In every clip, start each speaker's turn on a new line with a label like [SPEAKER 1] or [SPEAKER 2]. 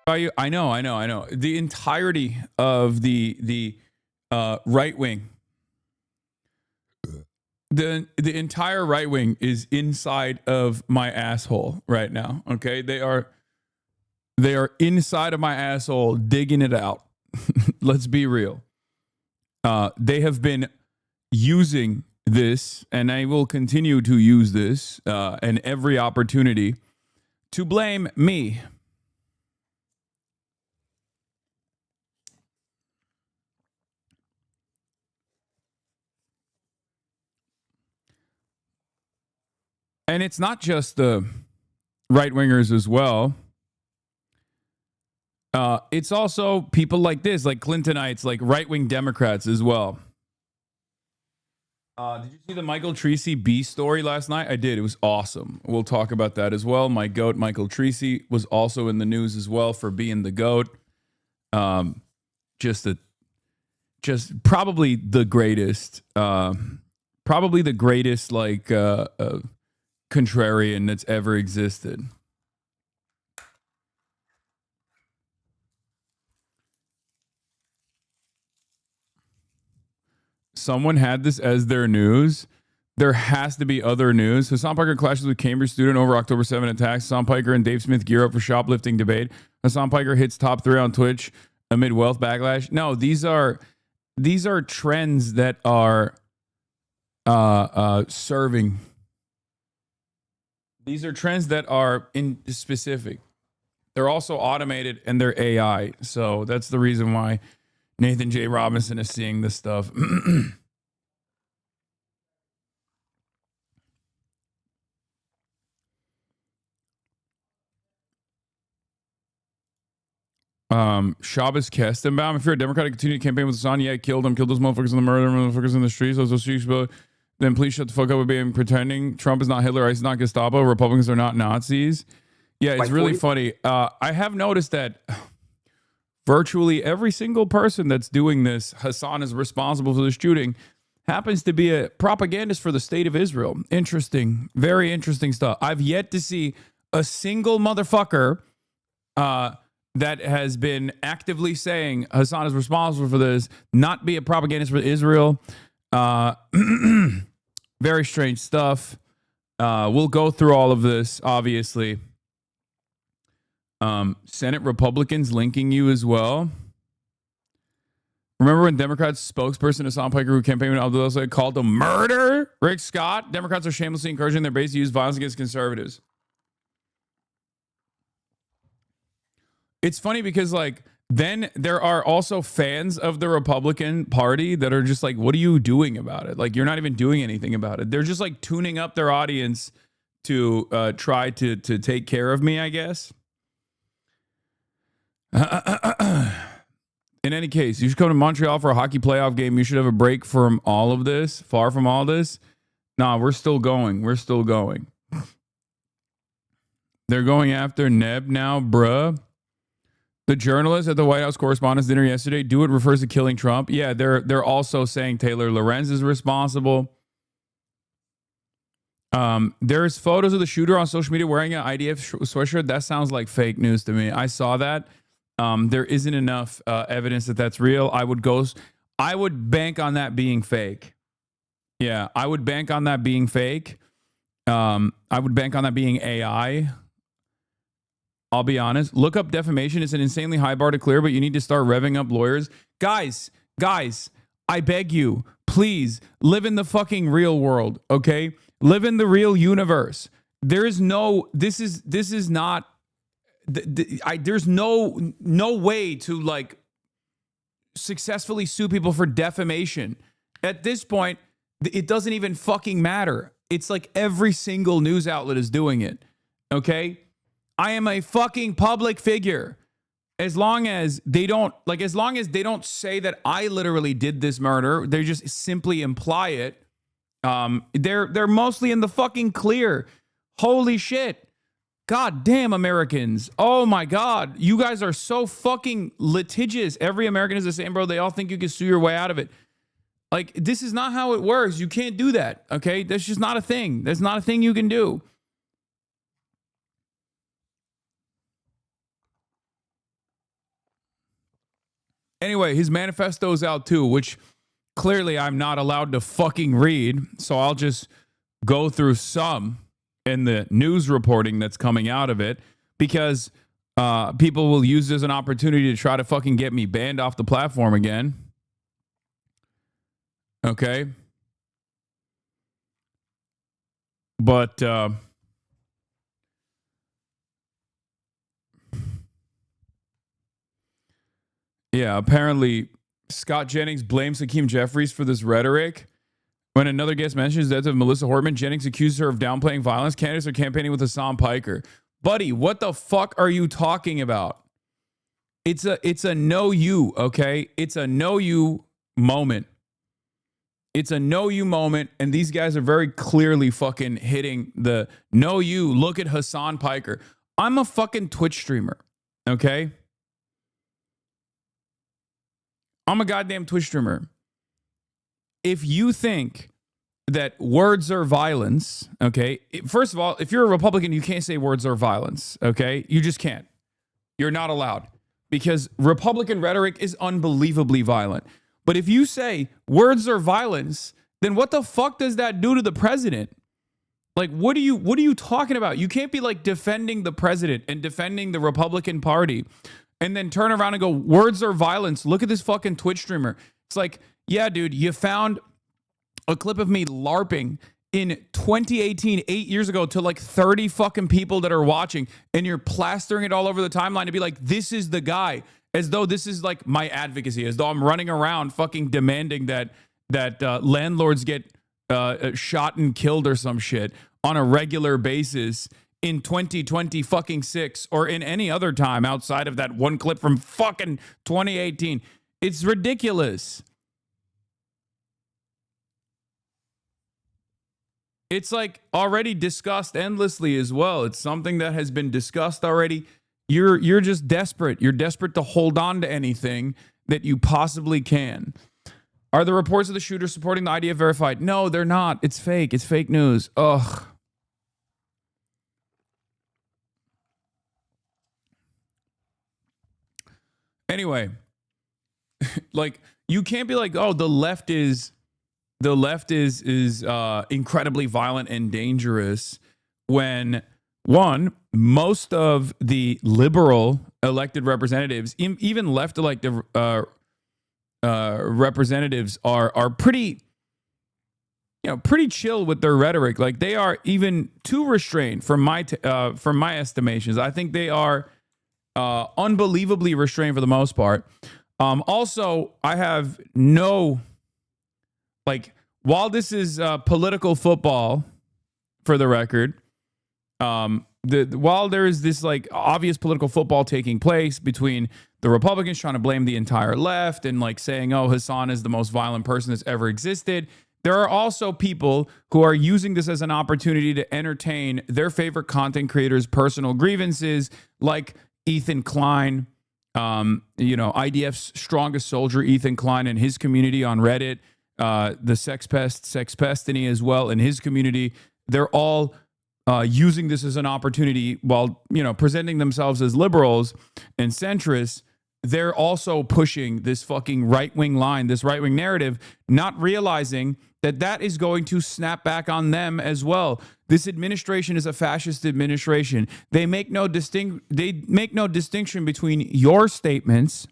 [SPEAKER 1] I know. The entirety of the right wing, the entire right wing is inside of my asshole right now. Okay, they are inside of my asshole digging it out. Let's be real. They have been using this, and I will continue to use this and every opportunity to blame me. And it's not just the right wingers as well. It's also people like this, like Clintonites, like right wing Democrats as well. Did you see the Michael Treacy B story last night? I did. It was awesome. We'll talk about that as well. My goat, Michael Treacy, was also in the news as well for being the goat. Just probably the greatest, like contrarian that's ever existed. Someone had this as their news. There has to be other news. Hassan Piker clashes with Cambridge student over October 7 attacks. Hassan Piker and Dave Smith gear up for shoplifting debate. Hassan Piker hits top 3 on Twitch amid wealth backlash. No, these are trends that are serving. These are trends that are in specific. They're also automated and they're AI. So that's the reason why Nathan J. Robinson is seeing this stuff. Shabbos Kestenbaum. If you're a Democrat, continue to campaign with Hassan. Yeah, killed him. Killed those motherfuckers in the murder, motherfuckers in the streets. Then please shut the fuck up with being pretending. Trump is not Hitler. ICE is not Gestapo. Republicans are not Nazis. Yeah, it's really funny. I have noticed that virtually every single person that's doing this, Hassan is responsible for the shooting, happens to be a propagandist for the state of Israel. Interesting. Very interesting stuff. I've yet to see a single motherfucker that has been actively saying Hassan is responsible for this, not be a propagandist for Israel. Very strange stuff. We'll go through all of this, obviously. Senate Republicans linking you as well. Remember when Democrats spokesperson Hassan Piker, who campaigned with Abdullah, called him murder? Rick Scott. Democrats are shamelessly encouraging their base to use violence against conservatives. It's funny because, like, then there are also fans of the Republican Party that are just like, what are you doing about it? Like, you're not even doing anything about it. They're just like tuning up their audience to try to take care of me, I guess. In any case, you should come to Montreal for a hockey playoff game. You should have a break from all of this, far from all this. Nah, we're still going. We're still going. They're going after Neb now, bruh. The journalist at the White House Correspondents' dinner yesterday, do it refers to killing Trump. Yeah, they're also saying Taylor Lorenz is responsible. There's photos of the shooter on social media wearing an IDF sweatshirt. That sounds like fake news to me. I saw that. There isn't enough evidence that that's real. I would bank on that being fake. Yeah, I would bank on that being fake. I would bank on that being AI. I'll be honest. Look up defamation. It's an insanely high bar to clear, but you need to start revving up lawyers. Guys, I beg you, please live in the fucking real world, okay? Live in the real universe. There's no way to like successfully sue people for defamation. At this point, it doesn't even fucking matter. It's like every single news outlet is doing it. Okay? I am a fucking public figure. As long as they don't say that I literally did this murder, they just simply imply it. They're mostly in the fucking clear. Holy shit. God damn Americans. Oh my God. You guys are so fucking litigious. Every American is the same, bro. They all think you can sue your way out of it. Like, this is not how it works. You can't do that. Okay. That's just not a thing. That's not a thing you can do. Anyway, his manifesto's out too, which clearly I'm not allowed to fucking read. So I'll just go through some in the news reporting that's coming out of it, because people will use this as an opportunity to try to fucking get me banned off the platform again. Okay. But yeah, apparently Scott Jennings blames Hakeem Jeffries for this rhetoric. When another guest mentions the death of Melissa Hortman, Jennings accuses her of downplaying violence. Candidates are campaigning with Hassan Piker. Buddy, what the fuck are you talking about? It's a know you, okay? It's a know you moment. It's a know you moment, and these guys are very clearly fucking hitting the know you. Look at Hassan Piker. I'm a fucking Twitch streamer, okay? I'm a goddamn Twitch streamer. If you think that words are violence, okay? First of all, if you're a Republican, you can't say words are violence, okay? You just can't. You're not allowed, because Republican rhetoric is unbelievably violent. But if you say words are violence, then what the fuck does that do to the president? Like, what are you talking about? You can't be like defending the president and defending the Republican Party and then turn around and go, words are violence. Look at this fucking Twitch streamer. It's like, yeah, dude, you found a clip of me LARPing in 2018, 8 years ago, to like 30 fucking people that are watching, and you're plastering it all over the timeline to be like, this is the guy, as though this is like my advocacy, as though I'm running around fucking demanding that landlords get shot and killed or some shit on a regular basis in 2020 fucking 6, or in any other time outside of that one clip from fucking 2018. It's ridiculous. It's like already discussed endlessly as well. It's something that has been discussed already. You're just desperate. You're desperate to hold on to anything that you possibly can. Are the reports of the shooter supporting the IDF verified? No, they're not. It's fake. It's fake news. Ugh. Anyway, like, you can't be like, oh, the left is incredibly violent and dangerous, when, one, most of the liberal elected representatives, even left elected representatives, are pretty, pretty chill with their rhetoric. Like, they are even too restrained from my estimations. I think they are unbelievably restrained for the most part. Also, I have no, like, while this is political football, for the record, while there is this like obvious political football taking place between the Republicans trying to blame the entire left and like saying, oh, Hassan is the most violent person that's ever existed, there are also people who are using this as an opportunity to entertain their favorite content creators' personal grievances, like Ethan Klein, IDF's strongest soldier, Ethan Klein, and his community on Reddit, the Sex Pestiny as well in his community. They're all using this as an opportunity while, presenting themselves as liberals and centrists. They're also pushing this fucking right-wing line, this right-wing narrative, not realizing that is going to snap back on them as well. This administration is a fascist administration. They make no distinction between your statements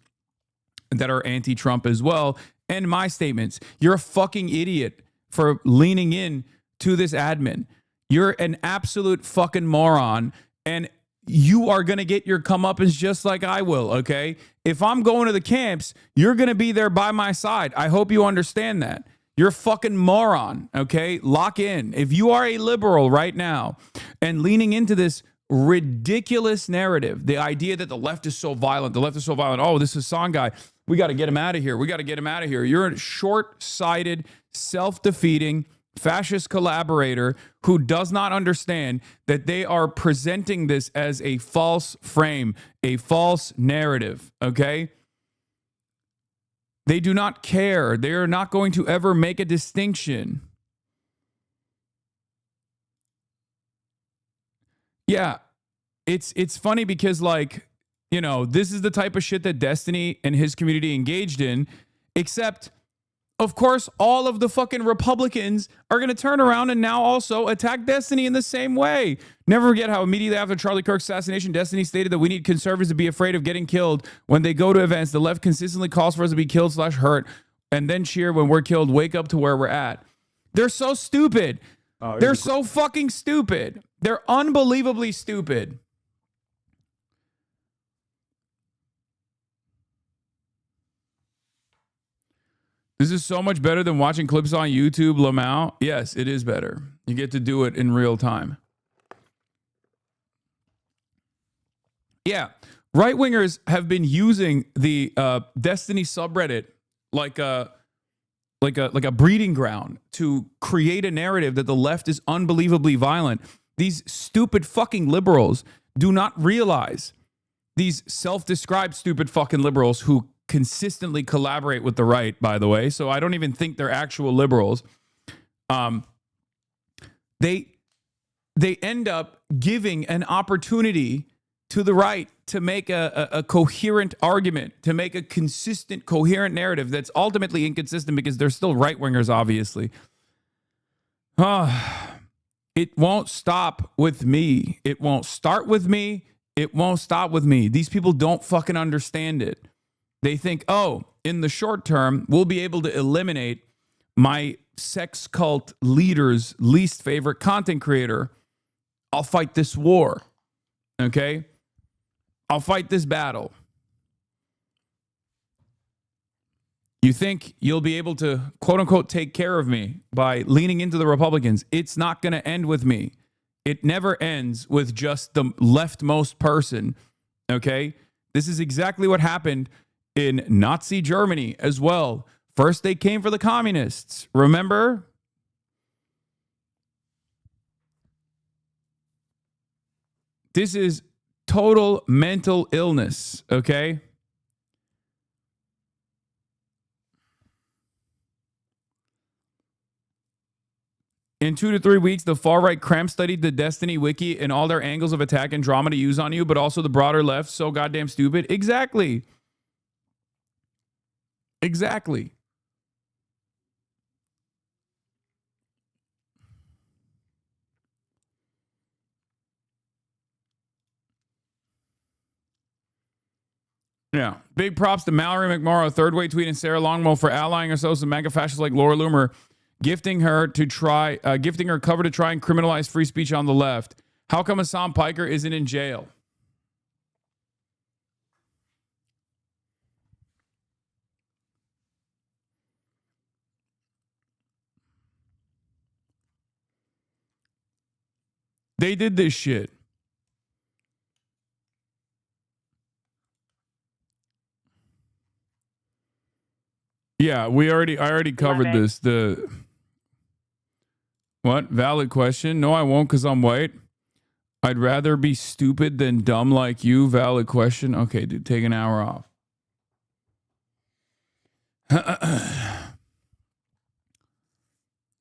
[SPEAKER 1] that are anti-Trump as well and my statements. You're a fucking idiot for leaning in to this admin. You're an absolute fucking moron, and you are going to get your comeuppance just like I will, okay? If I'm going to the camps, you're going to be there by my side. I hope you understand that. You're a fucking moron, okay? Lock in. If you are a liberal right now and leaning into this ridiculous narrative, the idea that the left is so violent, oh, this Hassan guy, we got to get him out of here. You're a short-sighted, self-defeating, fascist collaborator who does not understand that they are presenting this as a false frame, a false narrative, okay? They do not care. They are not going to ever make a distinction. Yeah, it's funny because, like, you know, this is the type of shit that Destiny and his community engaged in, except, of course, all of the fucking Republicans are going to turn around and now also attack Destiny in the same way. Never forget how immediately after Charlie Kirk's assassination, Destiny stated that we need conservatives to be afraid of getting killed. When they go to events, the left consistently calls for us to be killed/hurt and then cheer when we're killed. Wake up to where we're at. They're so stupid. They're so fucking stupid. They're unbelievably stupid. This is so much better than watching clips on YouTube, Lamau. Yes, it is better. You get to do it in real time. Yeah, right-wingers have been using the Destiny subreddit like a breeding ground to create a narrative that the left is unbelievably violent. These stupid fucking liberals do not realize, these self-described stupid fucking liberals who consistently collaborate with the right, by the way, so I don't even think they're actual liberals. They end up giving an opportunity to the right to make a coherent argument, to make a consistent, coherent narrative that's ultimately inconsistent because they're still right-wingers, obviously. It won't stop with me. It won't start with me. It won't stop with me. These people don't fucking understand it. They think, oh, in the short term, we'll be able to eliminate my sex cult leader's least favorite content creator. I'll fight this war. Okay? I'll fight this battle. You think you'll be able to, quote unquote, take care of me by leaning into the Republicans. It's not going to end with me. It never ends with just the leftmost person. Okay? This is exactly what happened in Nazi Germany as well. First, they came for the communists. Remember? This is total mental illness, okay? In 2 to 3 weeks, the far-right cramp studied the Destiny wiki and all their angles of attack and drama to use on you, but also the broader left. So goddamn stupid. Exactly. Exactly. Yeah. Big props to Mallory McMorrow, third way tweet, and Sarah Longmo for allying herself with mega fascists like Laura Loomer, gifting her cover to try and criminalize free speech on the left. How come Hassan Piker isn't in jail? They did this shit. Yeah, I already covered this. What? Valid question. No, I won't because I'm white. I'd rather be stupid than dumb like you. Valid question. Okay, dude, take an hour off.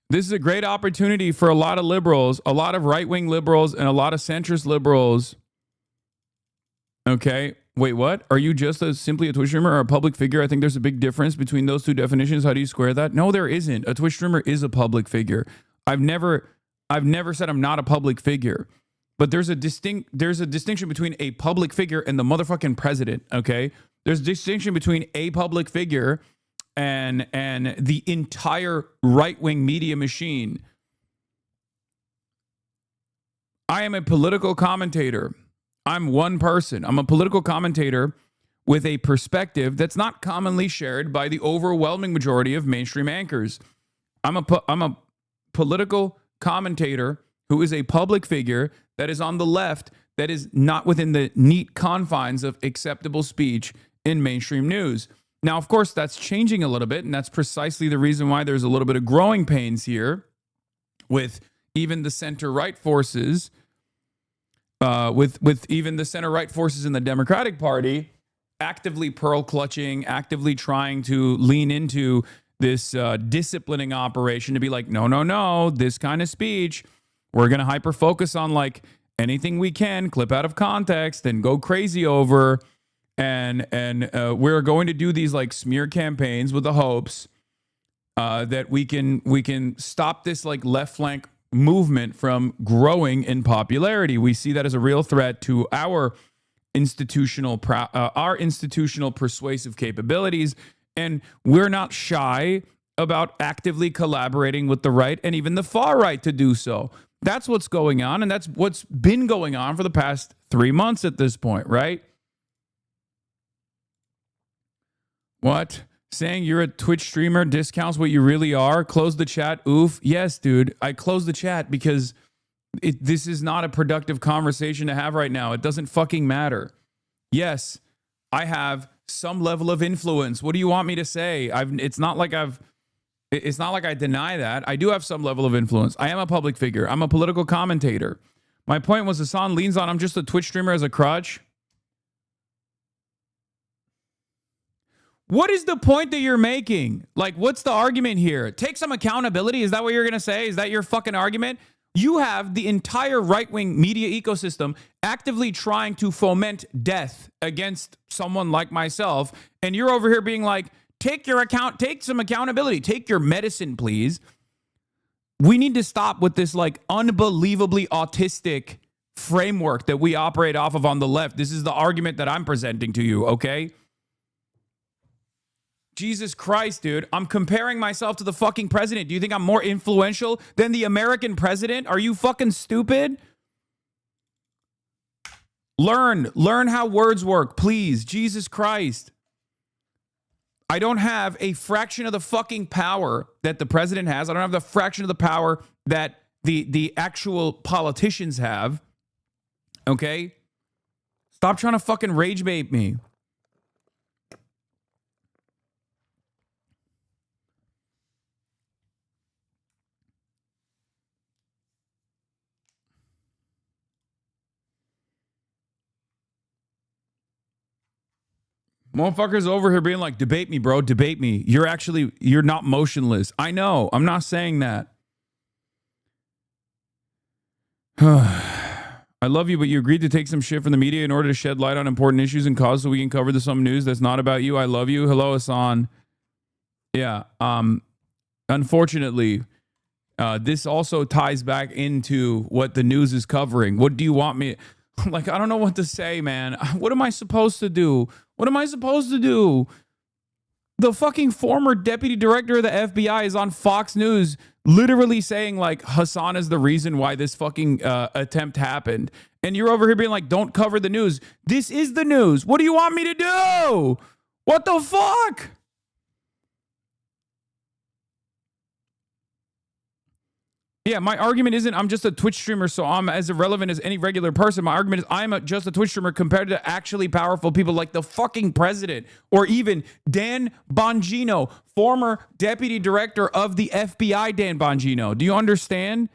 [SPEAKER 1] This is a great opportunity for a lot of liberals, a lot of right-wing liberals, and a lot of centrist liberals. Okay. Wait, what? Are you just simply a Twitch streamer or a public figure? I think there's a big difference between those two definitions. How do you square that? No, there isn't. A Twitch streamer is a public figure. I've never said I'm not a public figure. But there's a distinction between a public figure and the motherfucking president, okay? There's a distinction between a public figure and the entire right-wing media machine. I am a political commentator. I'm one person. I'm a political commentator with a perspective that's not commonly shared by the overwhelming majority of mainstream anchors. I'm a political commentator who is a public figure that is on the left, that is not within the neat confines of acceptable speech in mainstream news. Now, of course, that's changing a little bit, and that's precisely the reason why there's a little bit of growing pains here with even the center-right forces, with even the center-right forces in the Democratic Party actively pearl-clutching, actively trying to lean into this disciplining operation to be like, no, this kind of speech, we're going to hyper-focus on like anything we can, clip out of context, and go crazy over. and we're going to do these like smear campaigns with the hopes that we can stop this like left flank movement from growing in popularity. We see that as a real threat to our institutional persuasive capabilities, and we're not shy about actively collaborating with the right and even the far right to do so. That's what's going on, and that's what's been going on for the past 3 months at this point, right? What? Saying you're a Twitch streamer discounts what you really are? Close the chat. Oof. Yes, dude. I closed the chat because this is not a productive conversation to have right now. It doesn't fucking matter. Yes, I have some level of influence. What do you want me to say? It's not like I deny that. I do have some level of influence. I am a public figure. I'm a political commentator. My point was Hasan leans on I'm just a Twitch streamer as a crutch. What is the point that you're making? Like, what's the argument here? Take some accountability. Is that what you're going to say? Is that your fucking argument? You have the entire right-wing media ecosystem actively trying to foment death against someone like myself. And you're over here being like, take some accountability. Take your medicine, please. We need to stop with this like unbelievably autistic framework that we operate off of on the left. This is the argument that I'm presenting to you, okay? Jesus Christ, dude. I'm comparing myself to the fucking president. Do you think I'm more influential than the American president? Are you fucking stupid? Learn how words work, please. Jesus Christ. I don't have a fraction of the fucking power that the president has. I don't have the fraction of the power that the actual politicians have. Okay? Stop trying to fucking rage bait me. Motherfuckers over here being like, debate me, bro, debate me. You're not motionless. I know. I'm not saying that. I love you, but you agreed to take some shit from the media in order to shed light on important issues and cause so we can cover some news that's not about you. I love you. Hello, Hasan. Yeah. Unfortunately, this also ties back into what the news is covering. What do you want me? Like, I don't know what to say, man. What am I supposed to do? What am I supposed to do? The fucking former deputy director of the FBI is on Fox News literally saying, like, Hasan is the reason why this fucking attempt happened. And you're over here being like, don't cover the news. This is the news. What do you want me to do? What the fuck? Yeah, my argument isn't I'm just a Twitch streamer, so I'm as irrelevant as any regular person. My argument is I'm just a Twitch streamer compared to actually powerful people like the fucking president or even Dan Bongino, former deputy director of the FBI, Dan Bongino. Do you understand?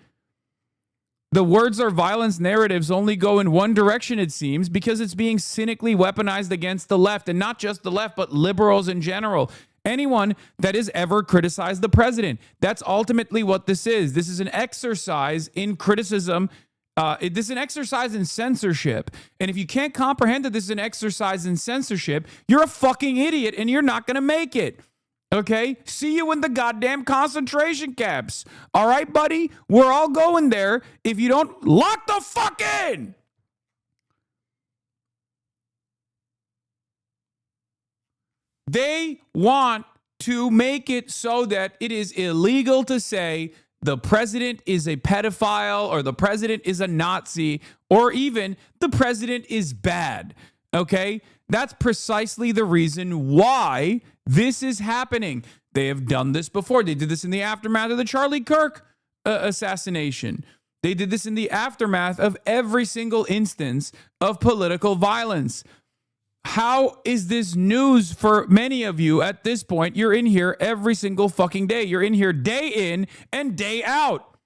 [SPEAKER 1] The words are violence narratives only go in one direction, it seems, because it's being cynically weaponized against the left, and not just the left, but liberals in general. Anyone that has ever criticized the president. That's ultimately what this is. This is an exercise in criticism. This is an exercise in censorship. And if you can't comprehend that this is an exercise in censorship, you're a fucking idiot and you're not going to make it. Okay? See you in the goddamn concentration camps. All right, buddy? We're all going there. If you don't, lock the fuck in. They want to make it so that it is illegal to say the president is a pedophile or the president is a Nazi or even the president is bad. Okay? That's precisely the reason why this is happening. They have done this before. They did this in the aftermath of the Charlie Kirk assassination. They did this in the aftermath of every single instance of political violence. How is this news for many of you at this point? You're in here every single fucking day. You're in here day in and day out.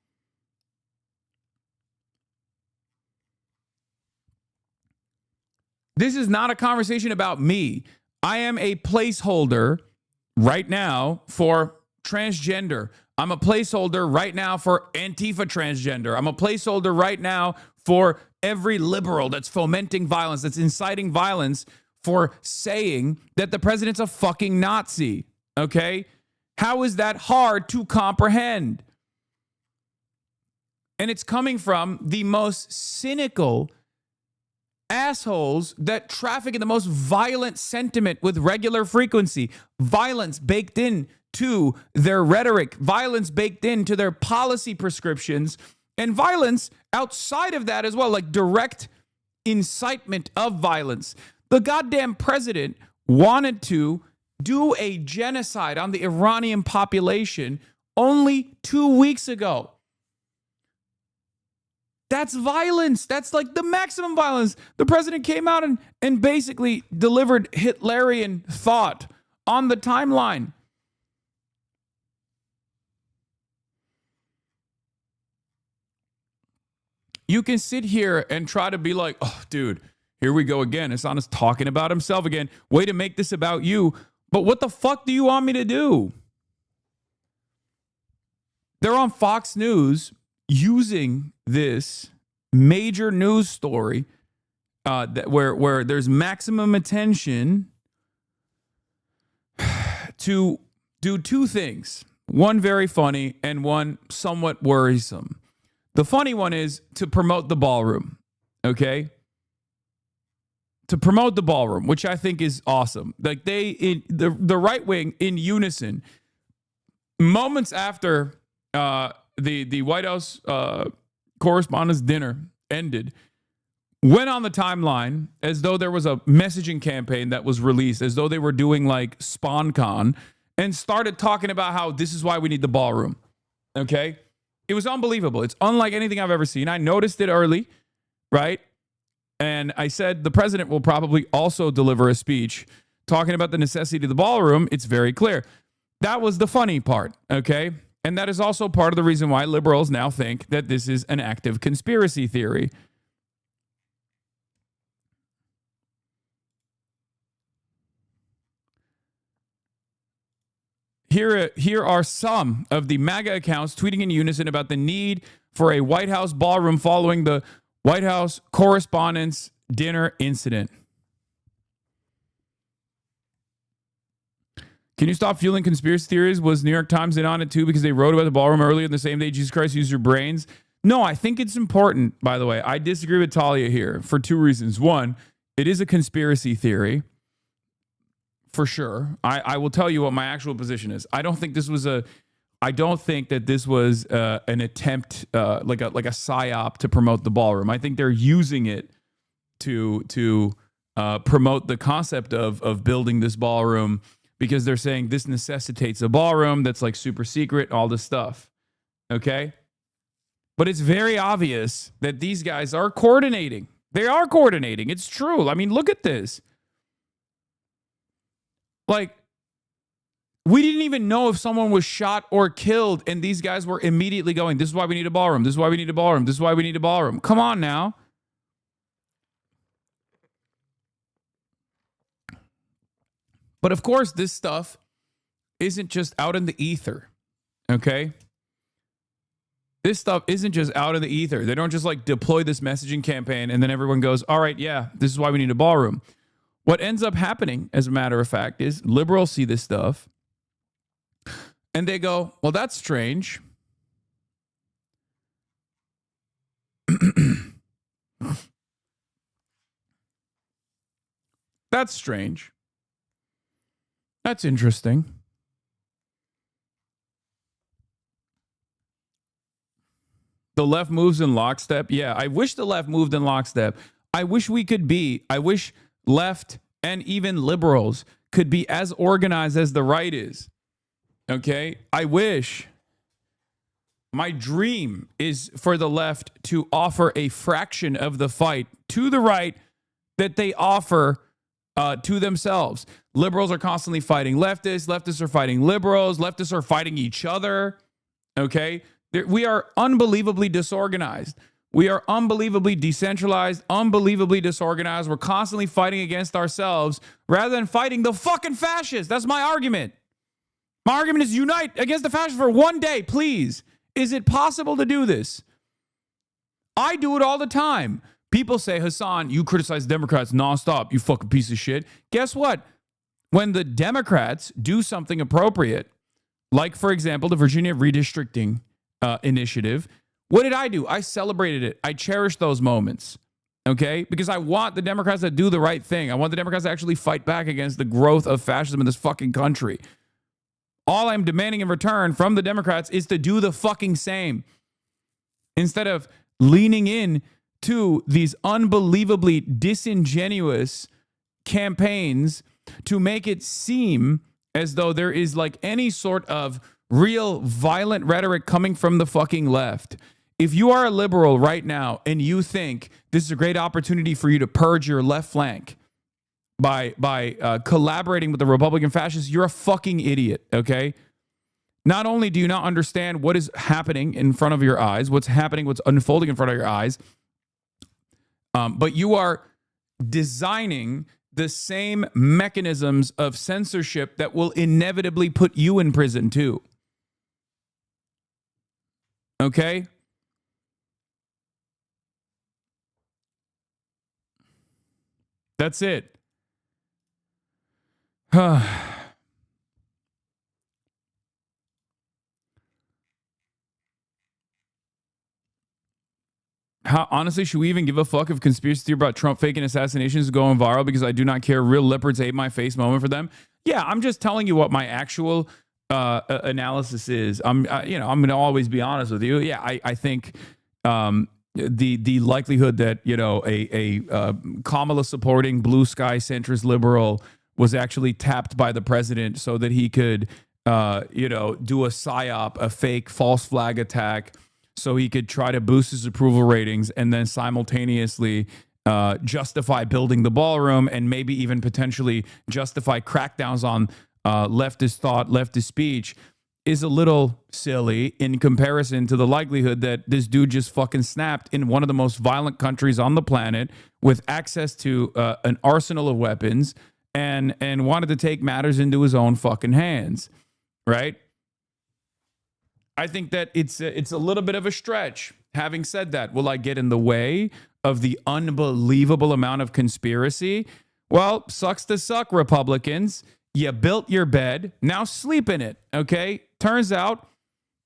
[SPEAKER 1] This is not a conversation about me. I am a placeholder right now for transgender. I'm a placeholder right now for Antifa transgender. I'm a placeholder right now for every liberal that's fomenting violence, that's inciting violence for saying that the president's a fucking Nazi. Okay? How is that hard to comprehend? And it's coming from the most cynical assholes that traffic in the most violent sentiment with regular frequency. Violence baked in to their rhetoric, violence baked into their policy prescriptions, and violence outside of that as well, like direct incitement of violence. The goddamn president wanted to do a genocide on the Iranian population only 2 weeks ago. That's violence. That's like the maximum violence. The president came out and basically delivered Hitlerian thought on the timeline. You can sit here and try to be like, oh, dude, here we go again. Hasan's talking about himself again. Way to make this about you. But what the fuck do you want me to do? They're on Fox News using this major news story where there's maximum attention to do two things. One very funny and one somewhat worrisome. The funny one is to promote the ballroom, okay? To promote the ballroom, which I think is awesome. Like the right wing in unison, moments after the White House Correspondents dinner ended, went on the timeline as though there was a messaging campaign that was released, as though they were doing like SpawnCon, and started talking about how this is why we need the ballroom, okay? It was unbelievable. It's unlike anything I've ever seen. I noticed it early, right? And I said the president will probably also deliver a speech talking about the necessity of the ballroom. It's very clear. That was the funny part, okay? And that is also part of the reason why liberals now think that this is an active conspiracy theory. Here are some of the MAGA accounts tweeting in unison about the need for a White House ballroom following the White House Correspondents dinner incident. Can you stop fueling conspiracy theories? Was New York Times in on it too because they wrote about the ballroom earlier in the same day Jesus Christ used your brains? No, I think it's important, by the way. I disagree with Talia here for two reasons. One, it is a conspiracy theory. For sure. I will tell you what my actual position is. I don't think that this was an attempt, like a psyop to promote the ballroom. I think they're using it to promote the concept of building this ballroom because they're saying this necessitates a ballroom that's like super secret, all this stuff. Okay? But it's very obvious that these guys are coordinating. They are coordinating. It's true. I mean, look at this. Like, we didn't even know if someone was shot or killed, and these guys were immediately going, this is why we need a ballroom. This is why we need a ballroom. This is why we need a ballroom. Come on now. But of course, this stuff isn't just out in the ether, okay? This stuff isn't just out in the ether. They don't just like deploy this messaging campaign and then everyone goes, all right, yeah, this is why we need a ballroom. What ends up happening, as a matter of fact, is liberals see this stuff and they go, well, that's strange. That's strange. That's interesting. The left moves in lockstep. Yeah, I wish the left moved in lockstep. I wish left and even liberals could be as organized as the right is. Okay? I wish. My dream is for the left to offer a fraction of the fight to the right that they offer to themselves. Liberals are constantly fighting leftists. Leftists are fighting liberals. Leftists are fighting each other. Okay? We are unbelievably disorganized. We are unbelievably decentralized, unbelievably disorganized. We're constantly fighting against ourselves rather than fighting the fucking fascists. That's my argument. My argument is unite against the fascists for one day, please. Is it possible to do this? I do it all the time. People say, Hasan, you criticize Democrats nonstop, you fucking piece of shit. Guess what? When the Democrats do something appropriate, like, for example, the Virginia redistricting initiative, what did I do? I celebrated it. I cherished those moments, okay? Because I want the Democrats to do the right thing. I want the Democrats to actually fight back against the growth of fascism in this fucking country. All I'm demanding in return from the Democrats is to do the fucking same. Instead of leaning in to these unbelievably disingenuous campaigns to make it seem as though there is like any sort of real violent rhetoric coming from the fucking left. If you are a liberal right now and you think this is a great opportunity for you to purge your left flank by collaborating with the Republican fascists, you're a fucking idiot, okay? Not only do you not understand what is happening in front of your eyes, what's happening, what's unfolding in front of your eyes, but you are designing the same mechanisms of censorship that will inevitably put you in prison too. Okay? That's it. How, honestly, should we even give a fuck if conspiracy theory about Trump faking assassinations is going viral because I do not care? Real leopards ate my face moment for them. Yeah, I'm just telling you what my actual analysis is. I'm going to always be honest with you. Yeah, I think the likelihood that a Kamala supporting blue sky centrist liberal was actually tapped by the president so that he could do a psyop, a fake false flag attack, so he could try to boost his approval ratings and then simultaneously justify building the ballroom and maybe even potentially justify crackdowns on leftist thought, leftist speech, is a little silly in comparison to the likelihood that this dude just fucking snapped in one of the most violent countries on the planet with access to an arsenal of weapons and wanted to take matters into his own fucking hands, right? I think that it's a little bit of a stretch. Having said that, will I get in the way of the unbelievable amount of conspiracy? Well, sucks to suck, Republicans. You built your bed. Now sleep in it, okay? Turns out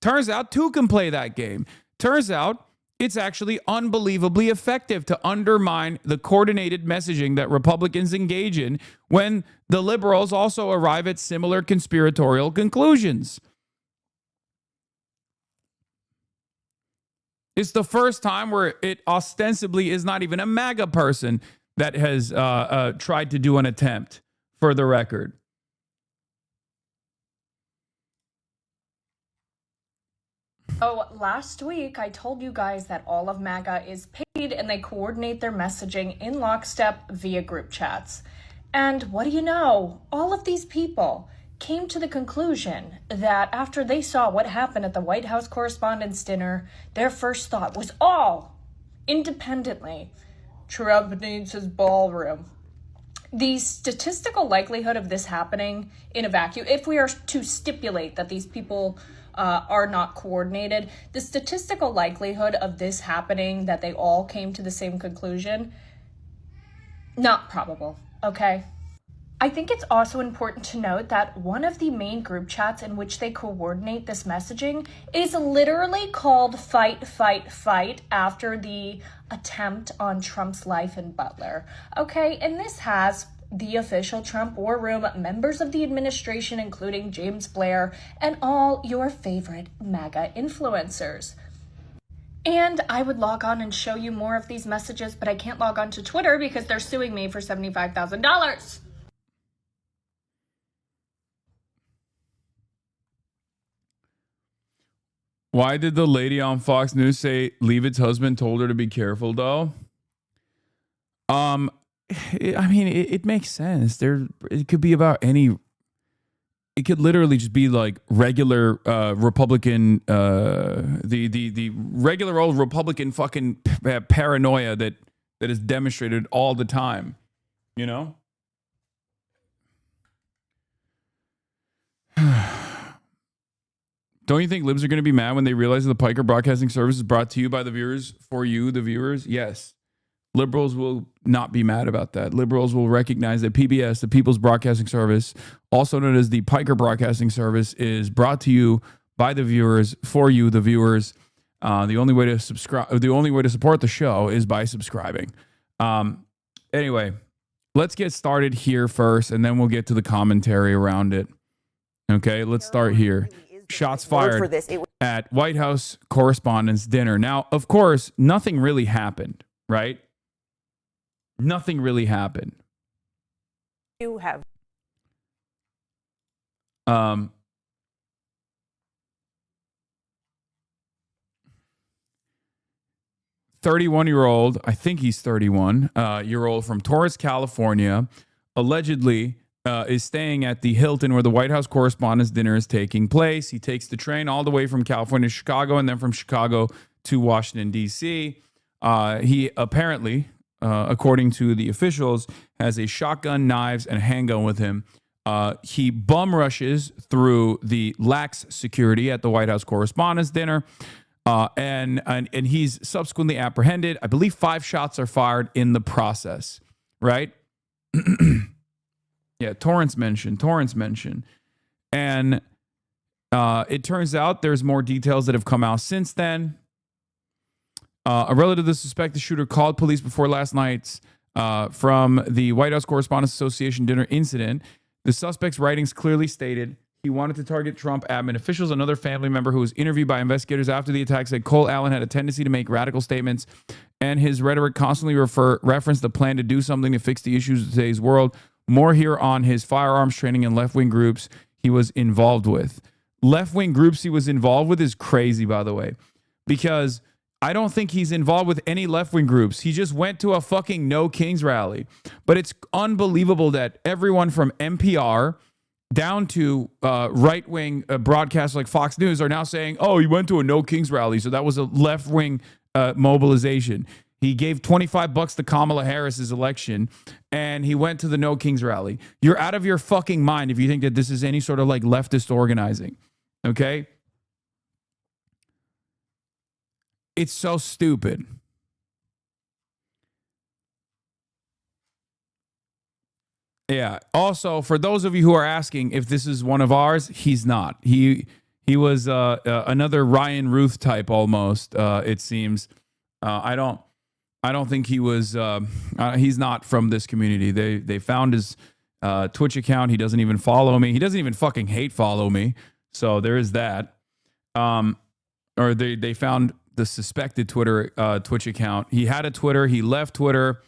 [SPEAKER 1] two can play that game. Turns out it's actually unbelievably effective to undermine the coordinated messaging that Republicans engage in when the liberals also arrive at similar conspiratorial conclusions. It's the first time where it ostensibly is not even a MAGA person that has tried to do an attempt, for the record.
[SPEAKER 2] Oh, last week I told you guys that all of MAGA is paid and they coordinate their messaging in lockstep via group chats. And what do you know? All of these people came to the conclusion that after they saw what happened at the White House Correspondents' dinner, their first thought was all independently, Trump needs his ballroom. The statistical likelihood of this happening in a vacuum, if we are to stipulate that these people are not coordinated, the statistical likelihood of this happening, that they all came to the same conclusion, not probable, okay? I think it's also important to note that one of the main group chats in which they coordinate this messaging is literally called Fight, Fight, Fight after the attempt on Trump's life in Butler. Okay, and this has the official Trump War Room, members of the administration, including James Blair, and all your favorite MAGA influencers. And I would log on and show you more of these messages, but I can't log on to Twitter because they're suing me for $75,000.
[SPEAKER 1] Why did the lady on Fox News say Leavitt's husband told her to be careful, though? I mean, it makes sense. It could be about any. It could literally just be like regular Republican, the regular old Republican fucking paranoia that is demonstrated all the time. You know. Don't you think libs are going to be mad when they realize that the Piker Broadcasting Service is brought to you by the viewers, for you, the viewers? Yes. Liberals will not be mad about that. Liberals will recognize that PBS, the People's Broadcasting Service, also known as the Piker Broadcasting Service, is brought to you by the viewers, for you, the viewers. The only way to subscribe, the only way to support the show is by subscribing. Anyway, let's get started here first, and then we'll get to the commentary around it. Okay, let's start here. Shots fired at White House Correspondents' dinner. Now, of course, nothing really happened, right? Nothing really happened.
[SPEAKER 3] You have
[SPEAKER 1] 31-year-old, I think he's 31-year-old from Torrance, California, allegedly is staying at the Hilton where the White House Correspondents' dinner is taking place. He takes the train all the way from California to Chicago and then from Chicago to Washington, D.C. He apparently, according to the officials, has a shotgun, knives, and a handgun with him. He bum rushes through the lax security at the White House Correspondents' dinner. And he's subsequently apprehended. I believe 5 shots are fired in the process, right? Yeah, Torrance mentioned. And it turns out there's more details that have come out since then. A relative of the suspected shooter called police before last night's from the White House Correspondents Association dinner incident. The suspect's writings clearly stated he wanted to target Trump admin officials. Another family member who was interviewed by investigators after the attack said Cole Allen had a tendency to make radical statements, and his rhetoric constantly referenced the plan to do something to fix the issues of today's world. More here on his firearms training and left-wing groups he was involved with. Left-wing groups he was involved with is crazy, by the way, because I don't think he's involved with any left-wing groups. He just went to a fucking No Kings rally. But it's unbelievable that everyone from NPR down to right-wing broadcasts like Fox News are now saying, oh, he went to a No Kings rally, so that was a left-wing mobilization. He gave $25 to Kamala Harris's election, and he went to the No Kings rally. You're out of your fucking mind if you think that this is any sort of like leftist organizing, okay? It's so stupid. Yeah. Also, for those of you who are asking if this is one of ours, he's not. He was another Ryan Ruth type almost. It seems. I don't think he was. He's not from this community. They found his Twitch account. He doesn't even follow me. He doesn't even fucking hate follow me. So there is that. Or they found the suspected Twitch account. He had a Twitter. He left Twitter.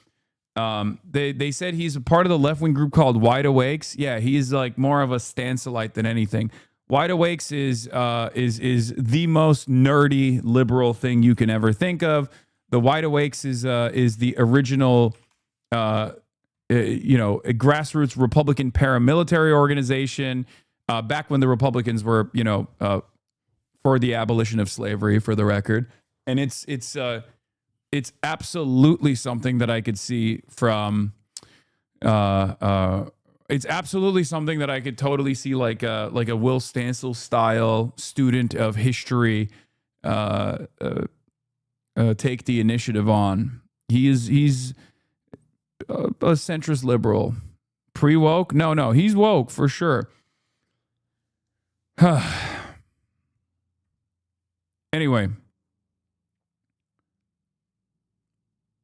[SPEAKER 1] They said he's a part of the left-wing group called Wide Awakes. Yeah, he's like more of a Stancelite than anything. Wide Awakes is the most nerdy liberal thing you can ever think of. The Wide Awakes is the original, a grassroots Republican paramilitary organization back when the Republicans were, for the abolition of slavery, for the record. And it's absolutely something that I could see from. It's absolutely something that I could totally see like a Will Stancil style student of history take the initiative on. He's a centrist liberal, pre-woke. No, he's woke for sure. Anyway.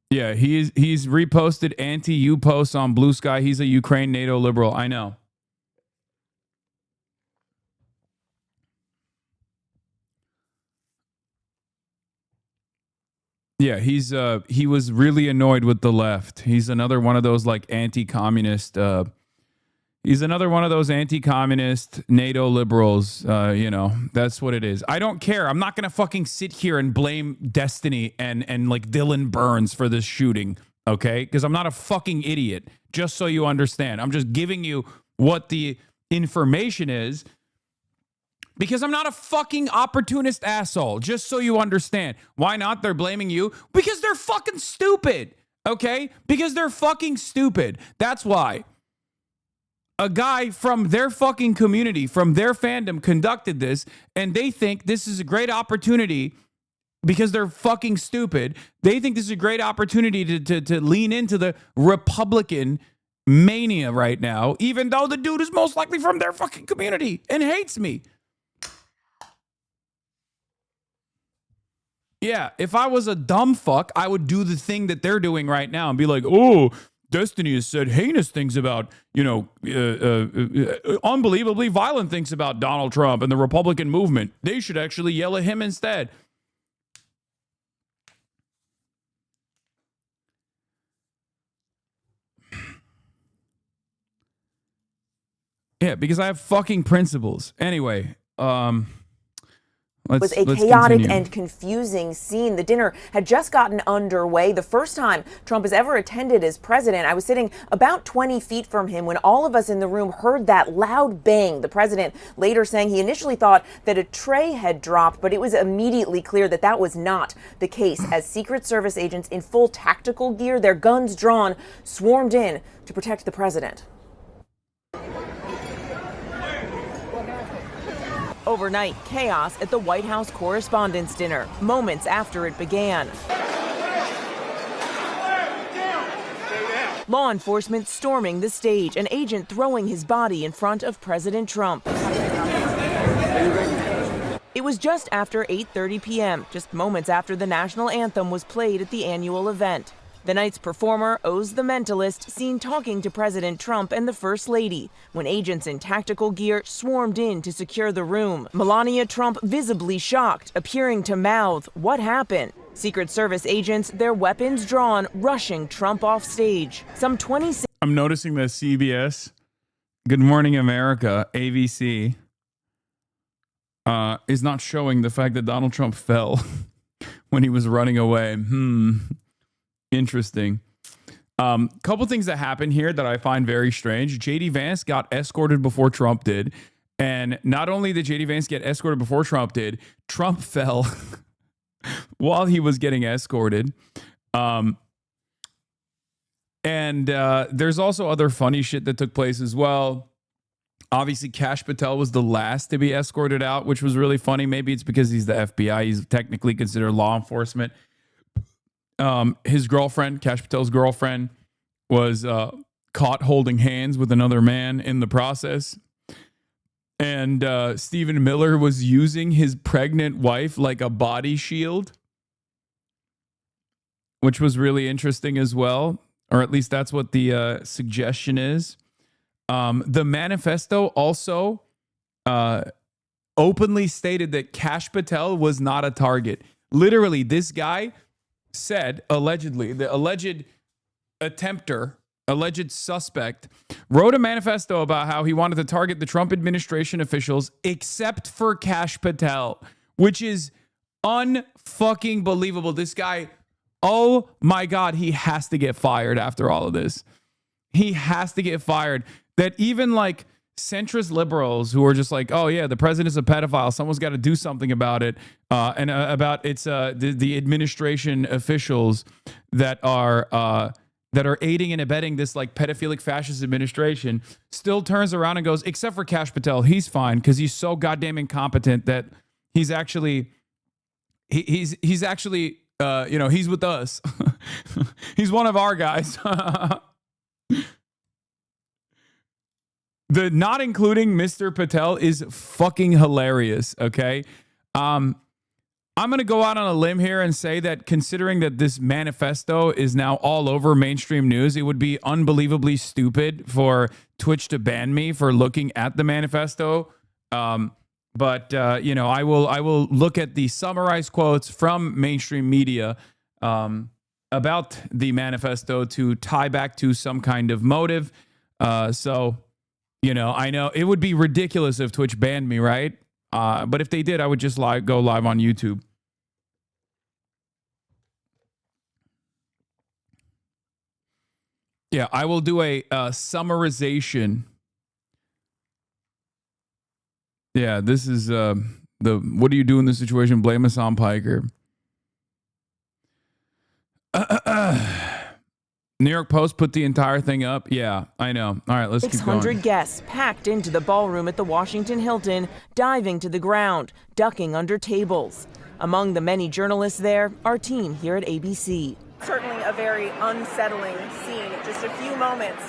[SPEAKER 1] Yeah, he's reposted anti-U posts on Blue Sky. He's a Ukraine NATO liberal. I know. Yeah, he was really annoyed with the left. He's another one of those like anti-communist. He's another one of those anti-communist NATO liberals. That's what it is. I don't care. I'm not gonna fucking sit here and blame Destiny and like Dylan Burns for this shooting, okay? Because I'm not a fucking idiot. Just so you understand, I'm just giving you what the information is. Because I'm not a fucking opportunist asshole. Just so you understand. Why not? They're blaming you because they're fucking stupid. Okay? Because they're fucking stupid. That's why. A guy from their fucking community, from their fandom, conducted this, and they think this is a great opportunity because they're fucking stupid. They think this is a great opportunity to lean into the Republican mania right now, even though the dude is most likely from their fucking community and hates me. Yeah, if I was a dumb fuck, I would do the thing that they're doing right now and be like, oh, Destiny has said heinous things about, unbelievably violent things about Donald Trump and the Republican movement. They should actually yell at him instead. Yeah, because I have fucking principles. Anyway,
[SPEAKER 3] It was a chaotic and confusing scene. The dinner had just gotten underway. The first time Trump has ever attended as president. I was sitting about 20 feet from him when all of us in the room heard that loud bang. The president later saying he initially thought that a tray had dropped, but it was immediately clear that that was not the case, as Secret Service agents in full tactical gear, their guns drawn, swarmed in to protect the president. Overnight chaos at the White House Correspondents' dinner, moments after it began. Law enforcement storming the stage, an agent throwing his body in front of President Trump. It was just after 8:30 p.m., just moments after the national anthem was played at the annual event. The night's performer, Oz the Mentalist, seen talking to President Trump and the First Lady when agents in tactical gear swarmed in to secure the room. Melania Trump visibly shocked, appearing to mouth, "What happened?" Secret Service agents, their weapons drawn, rushing Trump off stage. Some 26.
[SPEAKER 1] I'm noticing that CBS, Good Morning America, ABC, is not showing the fact that Donald Trump fell when he was running away. Interesting. Couple things that happened here that I find very strange. JD Vance got escorted before Trump did. And not only did JD Vance get escorted before Trump did, Trump fell while he was getting escorted. And there's also other funny shit that took place as well. Obviously, Kash Patel was the last to be escorted out, which was really funny. Maybe it's because he's the FBI. He's technically considered law enforcement. His girlfriend, Kash Patel's girlfriend, was caught holding hands with another man in the process. And Stephen Miller was using his pregnant wife like a body shield, which was really interesting as well. Or at least that's what the suggestion is. The manifesto also openly stated that Kash Patel was not a target. Literally, this guy said, allegedly, the alleged attempter, alleged suspect, wrote a manifesto about how he wanted to target the Trump administration officials except for Kash Patel, which is unfucking believable. This guy, oh my God, he has to get fired after all of this. He has to get fired. That even like centrist liberals who are just like, oh yeah, the president's a pedophile, someone's got to do something about it, and about it's the administration officials that are aiding and abetting this like pedophilic fascist administration, still turns around and goes, except for Kash Patel, he's fine because he's so goddamn incompetent that he's actually he's actually he's with us. He's one of our guys. The not including Mr. Patel is fucking hilarious, okay? I'm going to go out on a limb here and say that considering that this manifesto is now all over mainstream news, it would be unbelievably stupid for Twitch to ban me for looking at the manifesto. But I will look at the summarized quotes from mainstream media about the manifesto to tie back to some kind of motive. I know it would be ridiculous if Twitch banned me, right? But if they did, I would just go live on YouTube. Yeah, I will do a summarization. Yeah, this is what do you do in this situation? Blame us on Piker. New York Post put the entire thing up. Yeah, I know. All right, let's keep going.
[SPEAKER 3] 600 guests packed into the ballroom at the Washington Hilton, diving to the ground, ducking under tables. Among the many journalists there, our team here at ABC. Certainly a very unsettling scene, just a few moments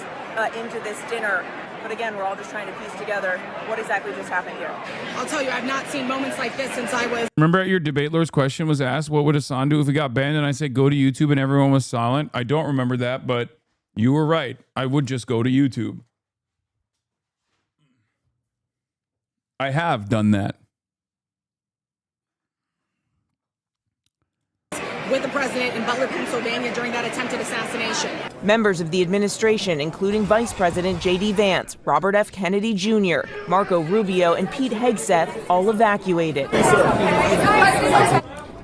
[SPEAKER 3] into this dinner. But again, we're all just trying to piece together what exactly just happened here.
[SPEAKER 4] I'll tell you, I've not seen moments like this since I was...
[SPEAKER 1] Remember at your debate lawyer's question was asked, what would Hasan do if he got banned? And I said, go to YouTube, and everyone was silent. I don't remember that, but you were right. I would just go to YouTube. I have done that.
[SPEAKER 4] With the president in Butler, Pennsylvania during that attempted assassination.
[SPEAKER 3] Members of the administration, including Vice President J.D. Vance, Robert F. Kennedy Jr., Marco Rubio, and Pete Hegseth, all evacuated.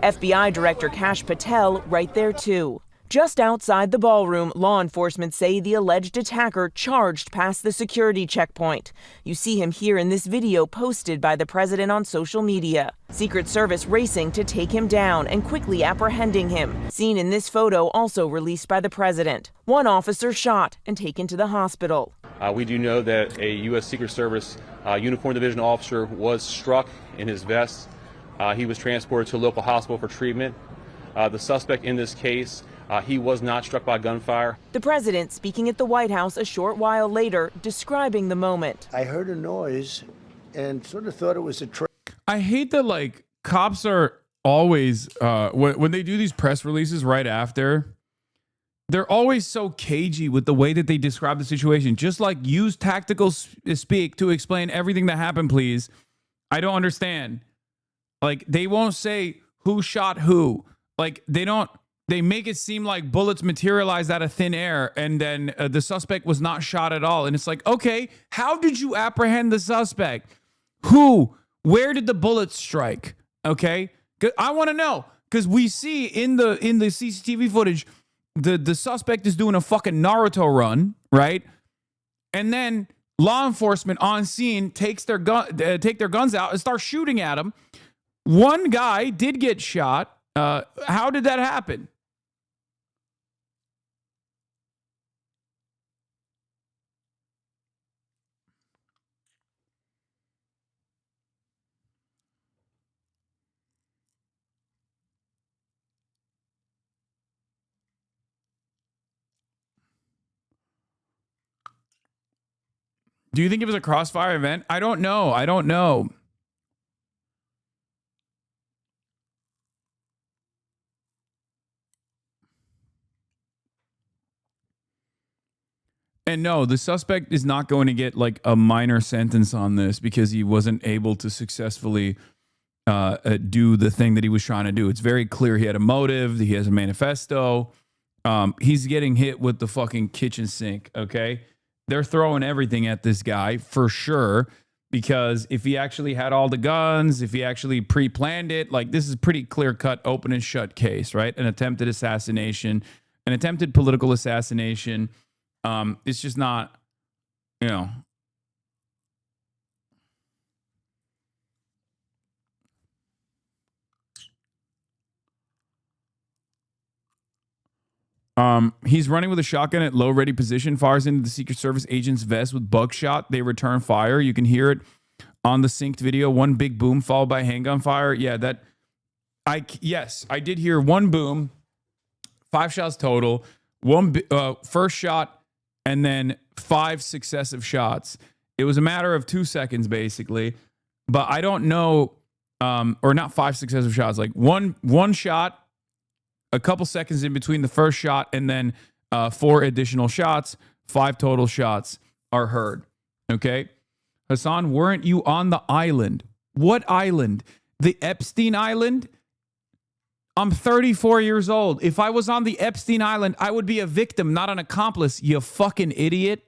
[SPEAKER 3] FBI Director Kash Patel right there too. Just outside the ballroom, law enforcement say the alleged attacker charged past the security checkpoint. You see him here in this video posted by the president on social media. Secret Service racing to take him down and quickly apprehending him. Seen in this photo also released by the president. One officer shot and taken to the hospital.
[SPEAKER 5] We do know that a U.S. Secret Service uniformed division officer was struck in his vest. He was transported to a local hospital for treatment. The suspect in this case, he was not struck by gunfire.
[SPEAKER 3] The president speaking at the White House a short while later, describing the moment.
[SPEAKER 6] I heard a noise and sort of thought it was a train.
[SPEAKER 1] I hate that, like, cops are always, when they do these press releases right after, they're always so cagey with the way that they describe the situation. Just like, use tactical speak to explain everything that happened, please. I don't understand. Like, they won't say who shot who. Like, they make it seem like bullets materialized out of thin air, and then the suspect was not shot at all. And it's like, okay, how did you apprehend the suspect? Who? Where did the bullets strike? Okay, I want to know, because we see in the CCTV footage, the suspect is doing a fucking Naruto run, right? And then law enforcement on scene take their guns out and start shooting at him. One guy did get shot. How did that happen? Do you think it was a crossfire event? I don't know. I don't know. And no, the suspect is not going to get like a minor sentence on this because he wasn't able to successfully do the thing that he was trying to do. It's very clear he had a motive. He has a manifesto. He's getting hit with the fucking kitchen sink, okay? They're throwing everything at this guy for sure, because if he actually had all the guns, if he actually pre-planned it, like, this is pretty clear-cut, open and shut case, right? An attempted assassination, an attempted political assassination. It's just not, you know. He's running with a shotgun at low ready position, fires into the Secret Service agent's vest with buckshot. They return fire. You can hear it on the synced video. One big boom followed by handgun fire. Yeah, yes, I did hear one boom, 5 shots total, one first shot, and then 5 successive shots. It was a matter of 2 seconds, basically. But I don't know, or not 5 successive shots, like one shot, a couple seconds in between the first shot, and then 4 additional shots. 5 total shots are heard. Okay? Hasan, weren't you on the island? What island? The Epstein Island? I'm 34 years old. If I was on the Epstein Island, I would be a victim, not an accomplice, you fucking idiot.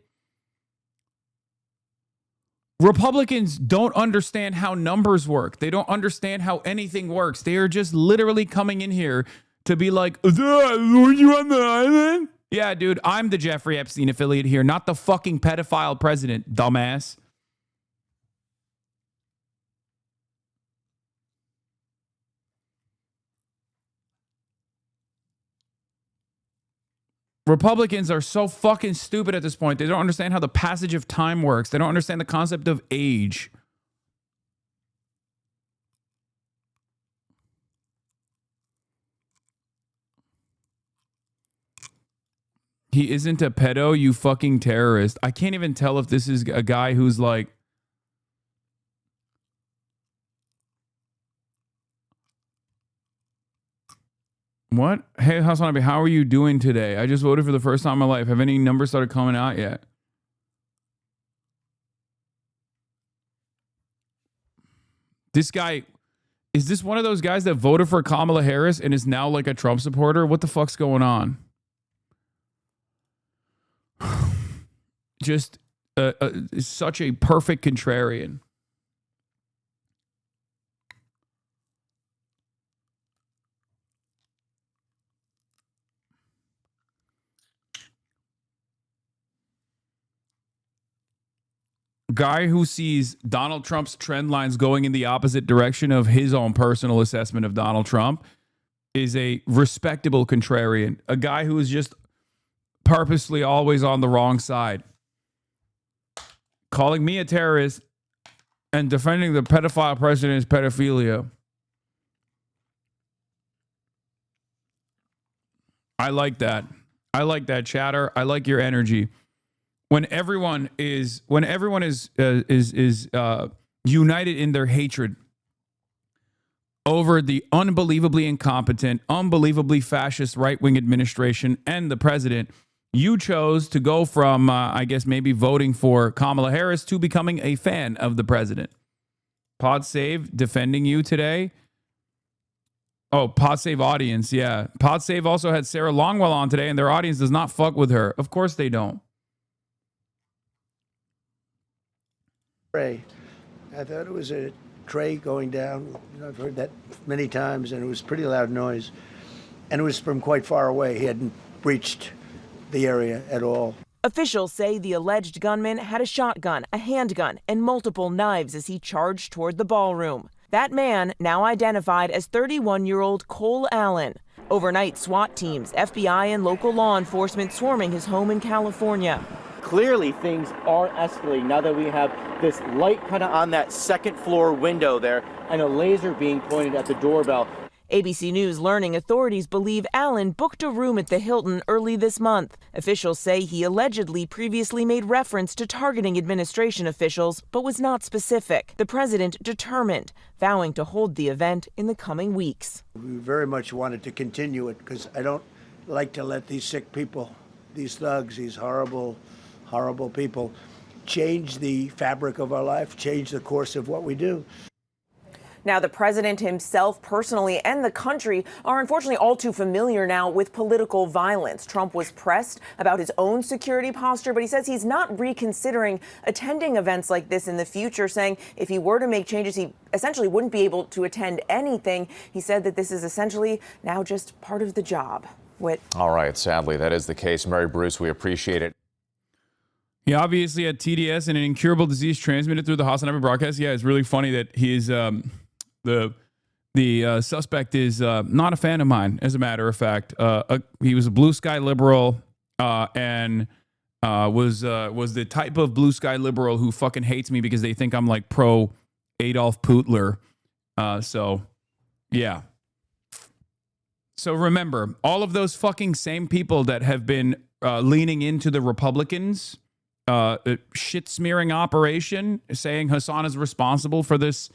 [SPEAKER 1] Republicans don't understand how numbers work. They don't understand how anything works. They are just literally coming in here to be like, were you on the island? Yeah, dude, I'm the Jeffrey Epstein affiliate here, not the fucking pedophile president, dumbass. Republicans are so fucking stupid at this point. They don't understand how the passage of time works. They don't understand the concept of age. He isn't a pedo, you fucking terrorist. I can't even tell if this is a guy who's like... What? Hey, HasanAbi, how are you doing today? I just voted for the first time in my life. Have any numbers started coming out yet? This guy, is this one of those guys that voted for Kamala Harris and is now like a Trump supporter? What the fuck's going on? Just such a perfect contrarian. Guy who sees Donald Trump's trend lines going in the opposite direction of his own personal assessment of Donald Trump is a respectable contrarian. A guy who is just purposely always on the wrong side. Calling me a terrorist and defending the pedophile president is pedophilia. I like that. I like that, chatter. I like your energy. When everyone is united in their hatred over the unbelievably incompetent, unbelievably fascist right-wing administration and the president, you chose to go from, I guess, maybe voting for Kamala Harris to becoming a fan of the president. Pod Save defending you today. Oh, Pod Save audience, yeah. Pod Save also had Sarah Longwell on today, and their audience does not fuck with her. Of course they don't.
[SPEAKER 6] Tray. I thought it was a tray going down. I've heard that many times, and it was pretty loud noise. And it was from quite far away. He hadn't breached the area at all.
[SPEAKER 3] Officials say the alleged gunman had a shotgun, a handgun, and multiple knives as he charged toward the ballroom. That man, now identified as 31-year-old Cole Allen. Overnight, SWAT teams, FBI, and local law enforcement swarming his home in California.
[SPEAKER 7] Clearly, things are escalating now that we have this light kind of on that second floor window there and a laser being pointed at the doorbell.
[SPEAKER 3] ABC News learning authorities believe Allen booked a room at the Hilton early this month. Officials say he allegedly previously made reference to targeting administration officials, but was not specific. The president determined, vowing to hold the event in the coming weeks.
[SPEAKER 6] We very much wanted to continue it because I don't like to let these sick people, these thugs, these horrible people change the fabric of our life, change the course of what we do.
[SPEAKER 3] Now, the president himself personally and the country are unfortunately all too familiar now with political violence. Trump was pressed about his own security posture, but he says he's not reconsidering attending events like this in the future, saying if he were to make changes, he essentially wouldn't be able to attend anything. He said that this is essentially now just part of the job. Whit.
[SPEAKER 8] All right. Sadly, that is the case. Mary Bruce, we appreciate it.
[SPEAKER 1] He obviously had TDS and an incurable disease transmitted through the HasanAbi broadcast. Yeah, it's really funny that he's the suspect is not a fan of mine, as a matter of fact. He was a blue sky liberal and was the type of blue sky liberal who fucking hates me because they think I'm like pro Adolf Putler. So, yeah. So remember, all of those fucking same people that have been leaning into the Republicans shit smearing operation, saying Hasan is responsible for this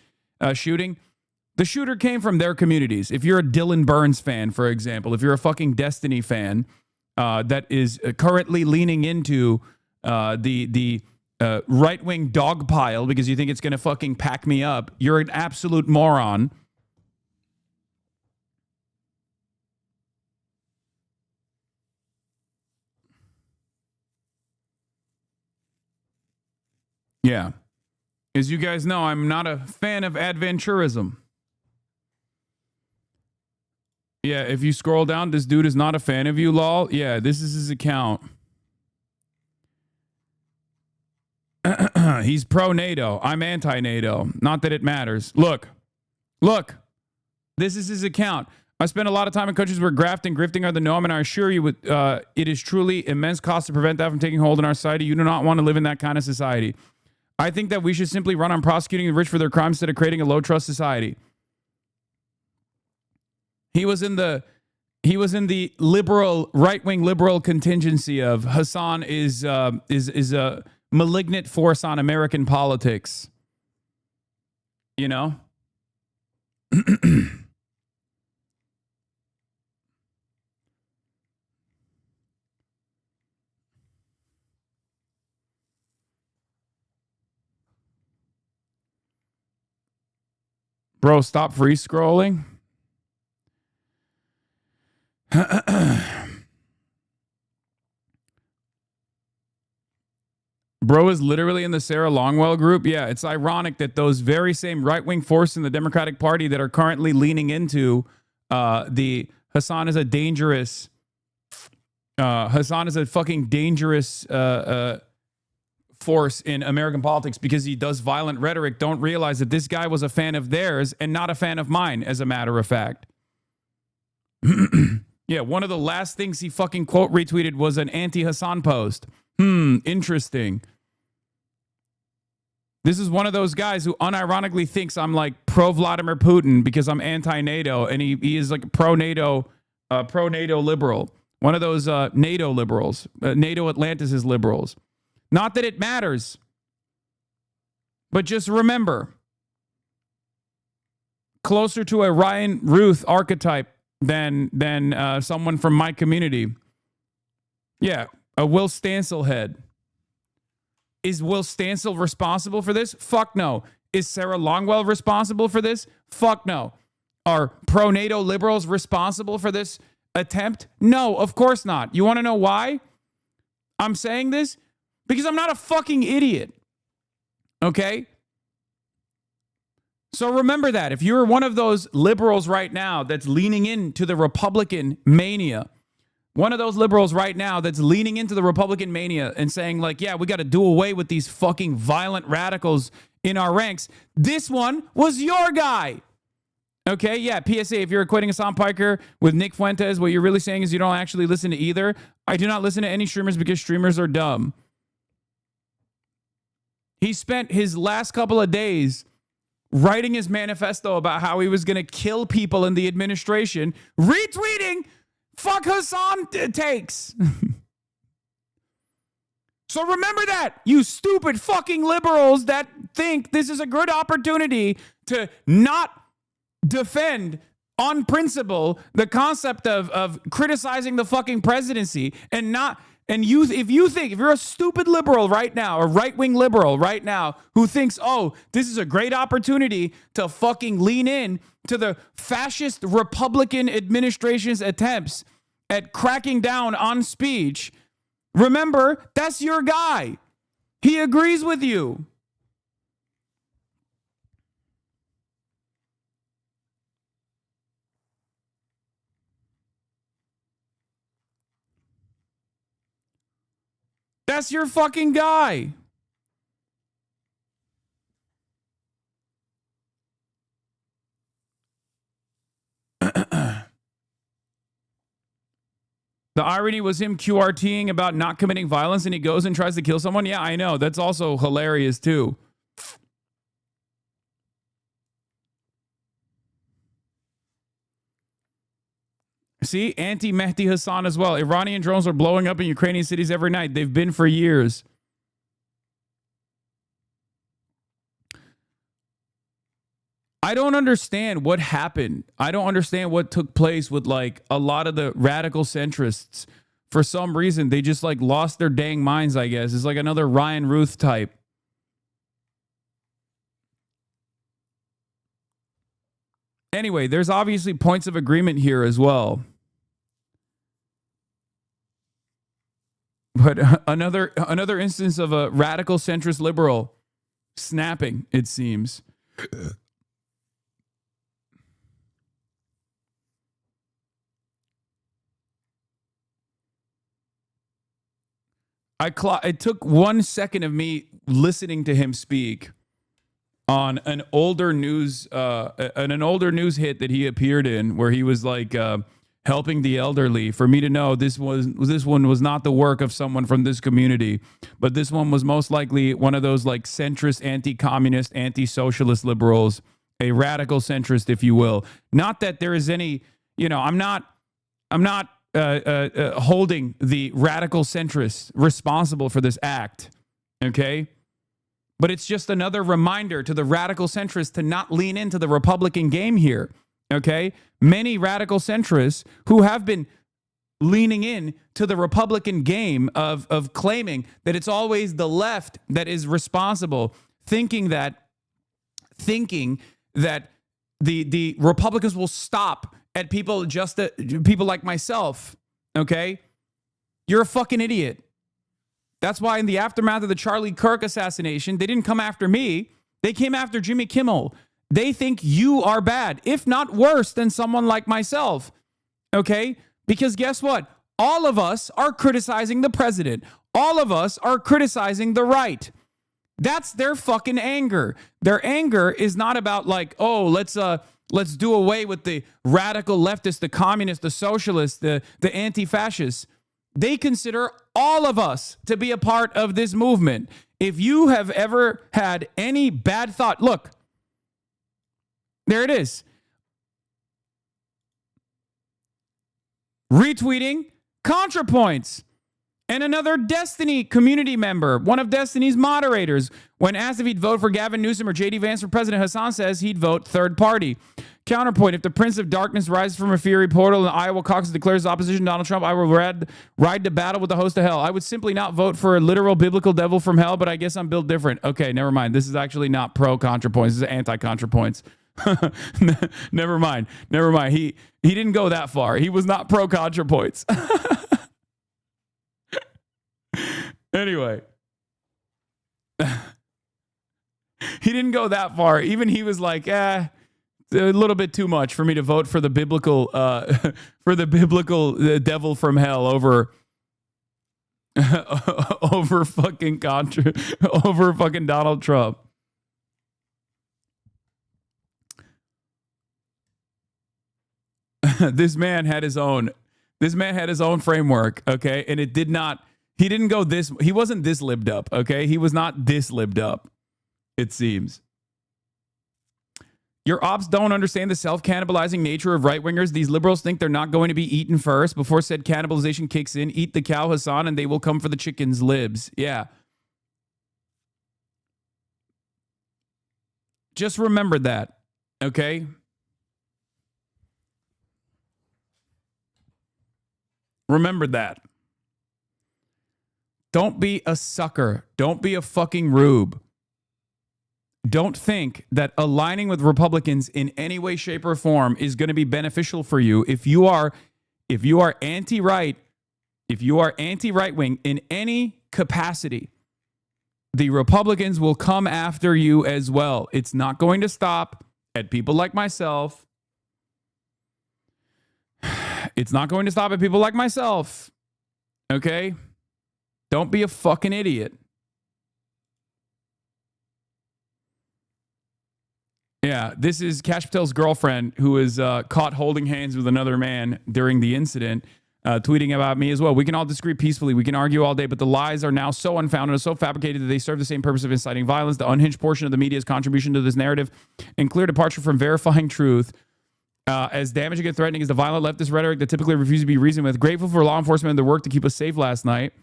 [SPEAKER 1] shooting. The shooter came from their communities. If you're a Dylan Burns fan, for example, if you're a fucking Destiny fan that is currently leaning into the right-wing dog pile because you think it's going to fucking pack me up, you're an absolute moron. Yeah. As you guys know, I'm not a fan of adventurism. Yeah, if you scroll down, this dude is not a fan of you, lol. Yeah, this is his account. He's pro-NATO. I'm anti-NATO. Not that it matters. Look. This is his account. I spent a lot of time in countries where graft and grifting are the norm, and I assure you it is truly immense cost to prevent that from taking hold in our society. You do not want to live in that kind of society. I think that we should simply run on prosecuting the rich for their crimes instead of creating a low-trust society. He was in the He was in the liberal, right-wing liberal contingency of Hasan is a malignant force on American politics. You know? Bro, stop free scrolling. Bro is literally in the Sarah Longwell group. Yeah, it's ironic that those very same right-wing forces in the Democratic Party that are currently leaning into the Hasan is a dangerous, Hasan is a fucking dangerous force in American politics because he does violent rhetoric, don't realize that this guy was a fan of theirs and not a fan of mine, as a matter of fact. Yeah, one of the last things he fucking quote retweeted was an anti-Hasan post. Interesting. This is one of those guys who unironically thinks I'm like pro-Vladimir Putin because I'm anti-NATO, and he is like pro-NATO liberal. One of those NATO liberals, NATO Atlantis liberals. Not that it matters, but just remember, closer to a Ryan Ruth archetype than someone from my community. Yeah, a Will Stancil head. Is Will Stancil responsible for this? Fuck no. Is Sarah Longwell responsible for this? Fuck no. Are pro-NATO liberals responsible for this attempt? No, of course not. You want to know why I'm saying this? Because I'm not a fucking idiot. Okay? So remember that. If you're one of those liberals right now that's leaning into the Republican mania, one of those liberals right now that's leaning into the Republican mania and saying like, yeah, we got to do away with these fucking violent radicals in our ranks. This one was your guy. Okay, yeah, PSA, if you're equating Hasan Piker with Nick Fuentes, what you're really saying is you don't actually listen to either. I do not listen to any streamers because streamers are dumb. He spent his last couple of days writing his manifesto about how he was going to kill people in the administration, retweeting fuck Hasan takes. So remember that, you stupid fucking liberals that think this is a good opportunity to not defend on principle the concept of criticizing the fucking presidency and not. And if you're a stupid liberal right now, a right-wing liberal right now who thinks, oh, this is a great opportunity to fucking lean in to the fascist Republican administration's attempts at cracking down on speech, remember, that's your guy. He agrees with you. That's your fucking guy. The irony was him QRTing about not committing violence and he goes and tries to kill someone. Yeah, I know. That's also hilarious too. See, anti-Mehdi Hasan as well. Iranian drones are blowing up in Ukrainian cities every night. They've been for years. I don't understand what happened. I don't understand what took place with like a lot of the radical centrists. For some reason, they just like lost their dang minds, I guess. It's like another Ryan Ruth type. Anyway, there's obviously points of agreement here as well. But another instance of a radical centrist liberal snapping, it seems. It took 1 second of me listening to him speak on an older news hit that he appeared in, where he was like helping the elderly, for me to know this one was not the work of someone from this community, but this one was most likely one of those like centrist, anti-communist, anti-socialist liberals, a radical centrist, if you will. Not that there is any, I'm not holding the radical centrists responsible for this act, okay? But it's just another reminder to the radical centrists to not lean into the Republican game here, okay? Many radical centrists who have been leaning in to the Republican game of claiming that it's always the left that is responsible, thinking that the Republicans will stop at people like myself, okay? You're a fucking idiot. That's why in the aftermath of the Charlie Kirk assassination, they didn't come after me. They came after Jimmy Kimmel. They think you are bad, if not worse than someone like myself, okay? Because guess what? All of us are criticizing the president. All of us are criticizing the right. That's their fucking anger. Their anger is not about like, oh, let's do away with the radical leftists, the communists, the socialists, the anti-fascists. They consider all of us to be a part of this movement. If you have ever had any bad thought, look, there it is. Retweeting ContraPoints. And another Destiny community member, one of Destiny's moderators, when asked if he'd vote for Gavin Newsom or J.D. Vance for president, Hasan says he'd vote third party. Counterpoint, if the Prince of Darkness rises from a fiery portal and the Iowa caucus declares opposition to Donald Trump, I will ride to battle with the host of hell. I would simply not vote for a literal biblical devil from hell, but I guess I'm built different. Okay, never mind. This is actually not pro-ContraPoints. This is anti-ContraPoints. Never mind. He didn't go that far. He was not pro-ContraPoints. Anyway, he didn't go that far. Even he was like, a little bit too much for me to vote for the biblical devil from hell over fucking Donald Trump. This man had his own framework, okay? And it did not. He didn't go this. He wasn't this libbed up, okay? He was not this libbed up, it seems. Your ops don't understand the self-cannibalizing nature of right-wingers. These liberals think they're not going to be eaten first before said cannibalization kicks in. Eat the cow, Hasan, and they will come for the chicken's libs. Yeah. Just remember that, okay? Remember that. Don't be a sucker. Don't be a fucking rube. Don't think that aligning with Republicans in any way, shape, or form is going to be beneficial for you. If you are anti-right, if you are anti-right-wing in any capacity, the Republicans will come after you as well. It's not going to stop at people like myself. It's not going to stop at people like myself. Okay? Don't be a fucking idiot. Yeah, this is Kash Patel's girlfriend who was caught holding hands with another man during the incident, tweeting about me as well. We can all disagree peacefully. We can argue all day, but the lies are now so unfounded and so fabricated that they serve the same purpose of inciting violence. The unhinged portion of the media's contribution to this narrative and clear departure from verifying truth. As damaging and threatening as the violent leftist rhetoric that typically refuses to be reasoned with. Grateful for law enforcement and their work to keep us safe last night.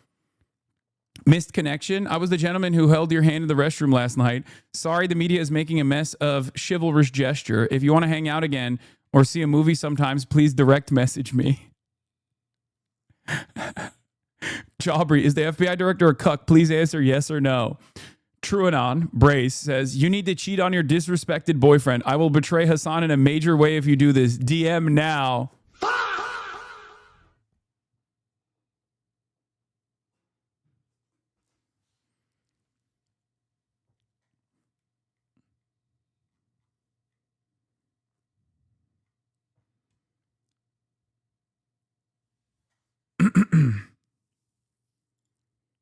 [SPEAKER 1] Missed connection. I was the gentleman who held your hand in the restroom last night. Sorry, the media is making a mess of chivalrous gesture. If you want to hang out again or see a movie sometimes, please direct message me. Jaubrey, is the FBI director a cuck? Please answer yes or no. Truanon Brace says, you need to cheat on your disrespected boyfriend. I will betray Hasan in a major way if you do this. DM now.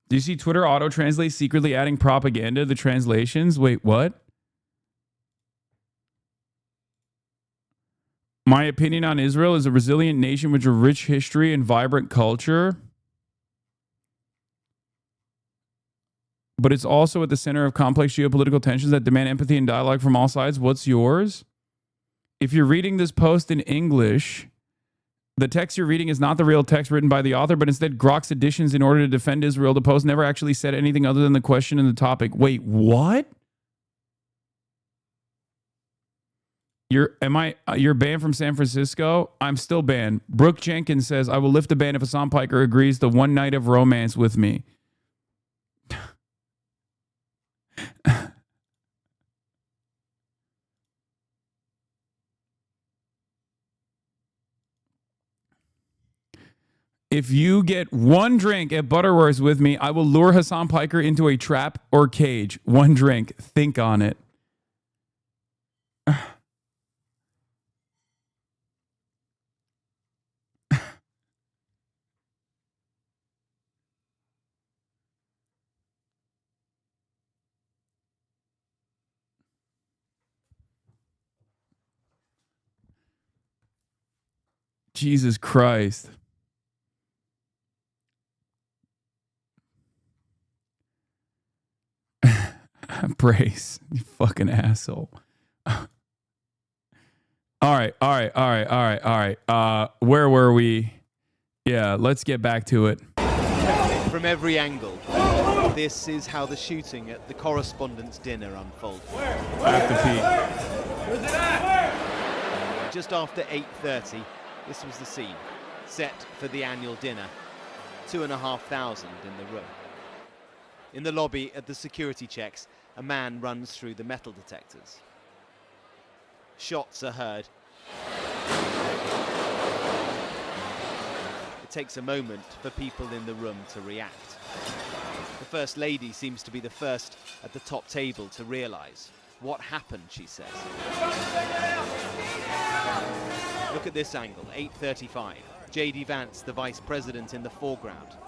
[SPEAKER 1] Do you see Twitter auto-translate secretly adding propaganda to the translations? Wait, what? My opinion on Israel is a resilient nation with a rich history and vibrant culture. But it's also at the center of complex geopolitical tensions that demand empathy and dialogue from all sides. What's yours? If you're reading this post in English, The text you're reading is not the real text written by the author, but instead Grok's additions in order to defend Israel. The post never actually said anything other than the question and the topic. Wait, what? You're banned from San Francisco? I'm still banned. Brooke Jenkins says, I will lift the ban if Hasan Piker agrees to one night of romance with me. If you get one drink at Butterworth's with me, I will lure Hasan Piker into a trap or cage. One drink. Think on it. Jesus Christ. Brace, you fucking asshole. All right. Where were we? Yeah, let's get back to it.
[SPEAKER 9] From every angle, this is how the shooting at the Correspondents' dinner unfolded.
[SPEAKER 1] I have to pee.
[SPEAKER 9] Where's it at? Just after 8:30, this was the scene, set for the annual dinner. 2,500 in the room. In the lobby at the security checks, a man runs through the metal detectors. Shots are heard. It takes a moment for people in the room to react. The First Lady seems to be the first at the top table to realise what happened, she says. Look at this angle, 8:35. J.D. Vance, the Vice President, in the foreground.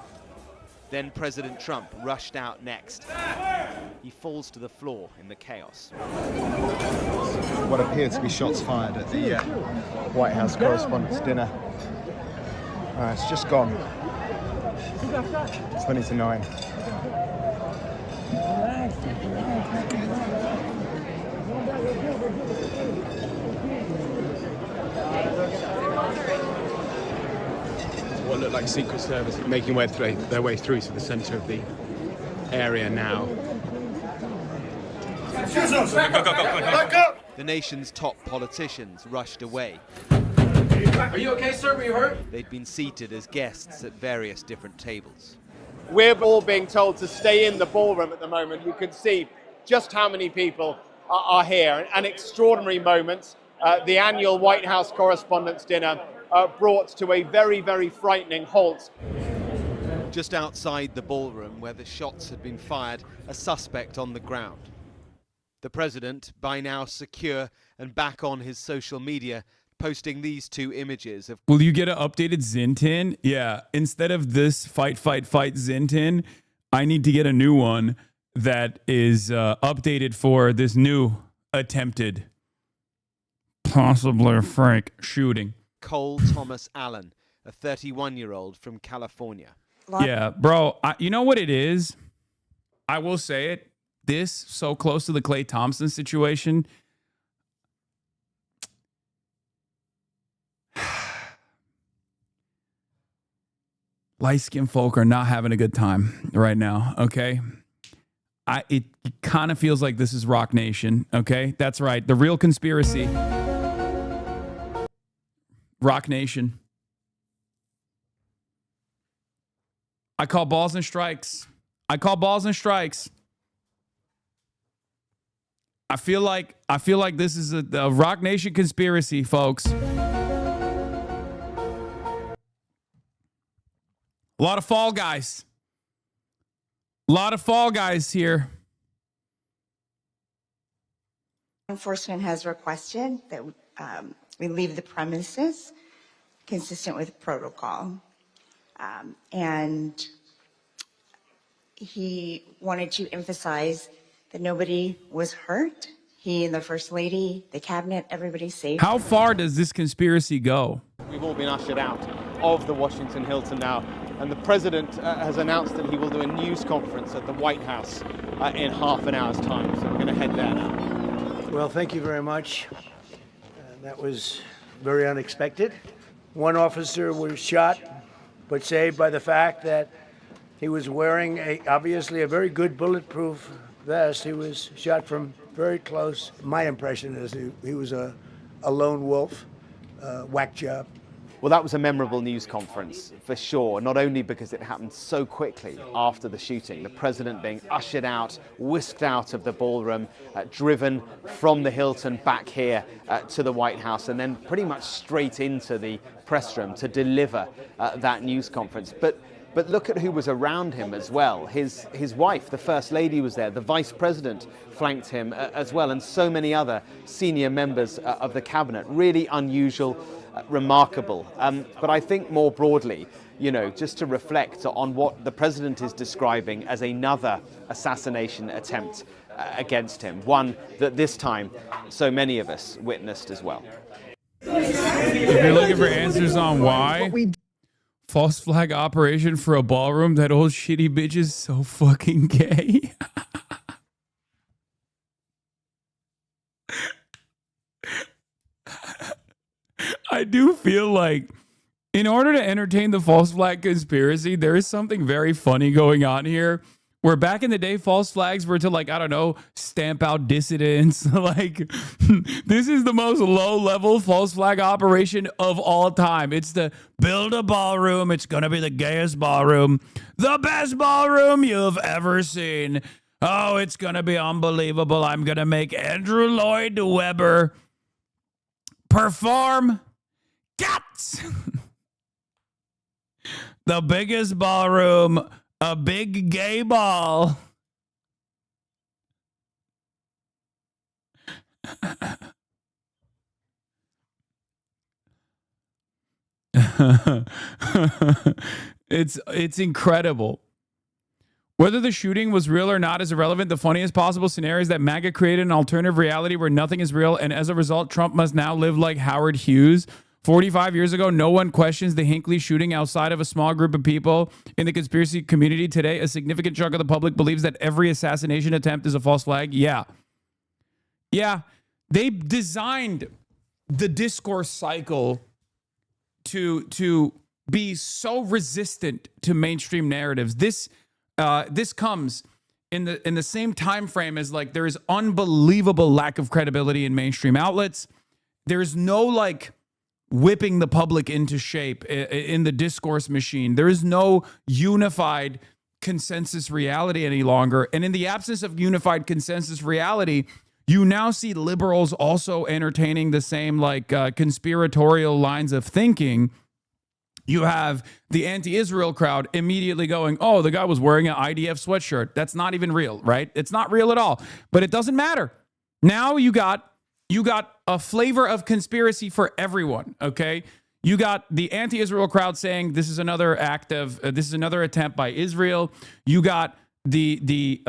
[SPEAKER 9] Then President Trump rushed out next. He falls to the floor in the chaos.
[SPEAKER 10] What appeared to be shots fired at the White House Correspondents' dinner. It's just gone. 20 to 9.
[SPEAKER 11] What looked like Secret Service making their way through to the centre of the area now.
[SPEAKER 9] The nation's top politicians rushed away.
[SPEAKER 12] Are you okay, sir? Were you hurt?
[SPEAKER 9] They'd been seated as guests at various different tables.
[SPEAKER 13] We're all being told to stay in the ballroom at the moment. You can see just how many people are here. An extraordinary moment. The annual White House Correspondents' dinner brought to a very, very frightening halt.
[SPEAKER 9] Just outside the ballroom where the shots had been fired, a suspect on the ground. The president, by now secure and back on his social media, posting these two images of...
[SPEAKER 1] Will you get an updated Zintin? Yeah, instead of this fight Zintin, I need to get a new one that is updated for this new attempted, possibly Frank shooting.
[SPEAKER 9] Cole Thomas Allen, a 31-year-old from California.
[SPEAKER 1] Yeah, bro, you know what it is? I will say it. This, so close to the Klay Thompson situation. Light-skinned folk are not having a good time right now, okay? It kind of feels like this is Rock Nation, okay? That's right. The real conspiracy. Rock Nation. I call balls and strikes. I feel like this is a Rock Nation conspiracy, folks. A lot of fall guys. Here.
[SPEAKER 14] Enforcement has requested that we leave the premises consistent with protocol. And he wanted to emphasize that nobody was hurt. He and the First Lady, the cabinet, everybody's safe.
[SPEAKER 1] How far does this conspiracy go?
[SPEAKER 13] We've all been ushered out of the Washington Hilton now, and the president has announced that he will do a news conference at the White House in half an hour's time, so we're going to head there now.
[SPEAKER 6] Well, thank you very much. That was very unexpected. One officer was shot, but saved by the fact that he was wearing obviously a very good bulletproof vest. He was shot from very close. My impression is he was a lone wolf, whack job.
[SPEAKER 9] Well, that was a memorable news conference, for sure, not only because it happened so quickly after the shooting, the president being ushered out, whisked out of the ballroom, driven from the Hilton back here to the White House, and then pretty much straight into the press room to deliver that news conference. But look at who was around him as well. His wife, the First Lady, was there. The Vice President flanked him as well, and so many other senior members of the cabinet. Really unusual, remarkable. But I think more broadly, you know, just to reflect on what the president is describing as another assassination attempt against him, one that this time so many of us witnessed as well.
[SPEAKER 1] If you're looking for answers on why false flag operation for a ballroom, that old shitty bitch is so fucking gay. I do feel like in order to entertain the false flag conspiracy, there is something very funny going on here. Where back in the day, false flags were to, like, I don't know, stamp out dissidents. Like, this is the most low-level false flag operation of all time. It's to build a ballroom. It's going to be the gayest ballroom. The best ballroom you've ever seen. Oh, it's going to be unbelievable. I'm going to make Andrew Lloyd Webber perform Cats. The biggest ballroom. A big gay ball. It's incredible. Whether the shooting was real or not is irrelevant. The funniest possible scenario is that MAGA created an alternative reality where nothing is real, and as a result, Trump must now live like Howard Hughes. 45 years ago, no one questions the Hinckley shooting outside of a small group of people in the conspiracy community. Today, a significant chunk of the public believes that every assassination attempt is a false flag. Yeah. They designed the discourse cycle to be so resistant to mainstream narratives. This comes in the same time frame as, like, there is unbelievable lack of credibility in mainstream outlets. There's no, like, whipping the public into shape in the discourse machine. There is no unified consensus reality any longer. And in the absence of unified consensus reality, you now see liberals also entertaining the same, like, conspiratorial lines of thinking. You have the anti-Israel crowd immediately going, oh, the guy was wearing an IDF sweatshirt. That's not even real, right? It's not real at all. But it doesn't matter. Now you got a flavor of conspiracy for everyone, okay? You got the anti-Israel crowd saying this is another this is another attempt by Israel. You got the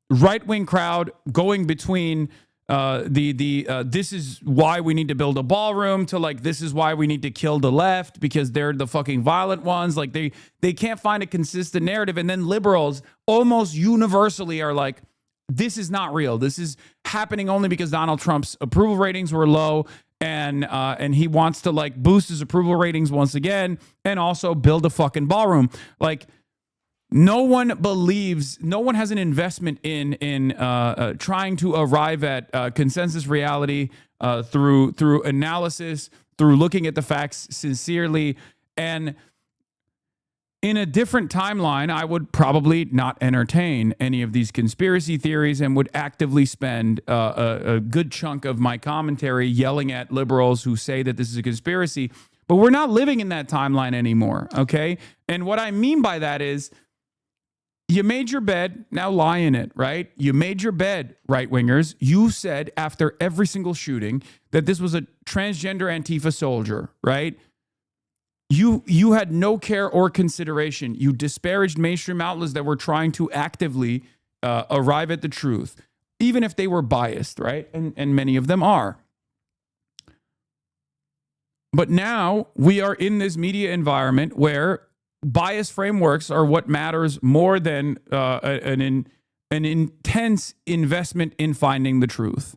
[SPEAKER 1] right-wing crowd going between this is why we need to build a ballroom to, like, this is why we need to kill the left because they're the fucking violent ones. Like, they can't find a consistent narrative. And then liberals almost universally are like, this is not real. This is happening only because Donald Trump's approval ratings were low, and he wants to, like, boost his approval ratings once again and also build a fucking ballroom. Like, no one has an investment in trying to arrive at consensus reality through analysis, through looking at the facts sincerely. And in a different timeline, I would probably not entertain any of these conspiracy theories and would actively spend a good chunk of my commentary yelling at liberals who say that this is a conspiracy. But we're not living in that timeline anymore, okay? And what I mean by that is, you made your bed, now lie in it, right? You made your bed, right-wingers. You said after every single shooting that this was a transgender Antifa soldier, right? You had no care or consideration. You disparaged mainstream outlets that were trying to actively arrive at the truth, even if they were biased, right? And many of them are. But now we are in this media environment where bias frameworks are what matters more than an intense investment in finding the truth.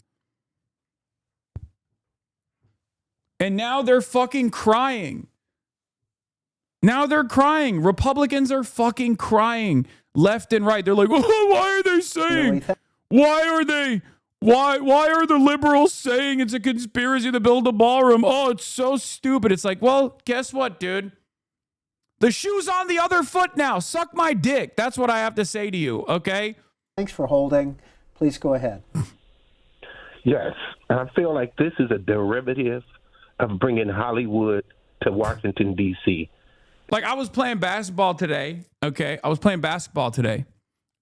[SPEAKER 1] And now they're fucking crying Now they're crying. Republicans are fucking crying left and right. They're like, oh, why are they saying? Why are the liberals saying it's a conspiracy to build a ballroom? Oh, it's so stupid. It's like, well, guess what, dude? The shoe's on the other foot now. Suck my dick. That's what I have to say to you, okay?
[SPEAKER 15] Thanks for holding. Please go ahead.
[SPEAKER 16] Yes, I feel like this is a derivative of bringing Hollywood to Washington, D.C.
[SPEAKER 1] Like, I was playing basketball today, okay? A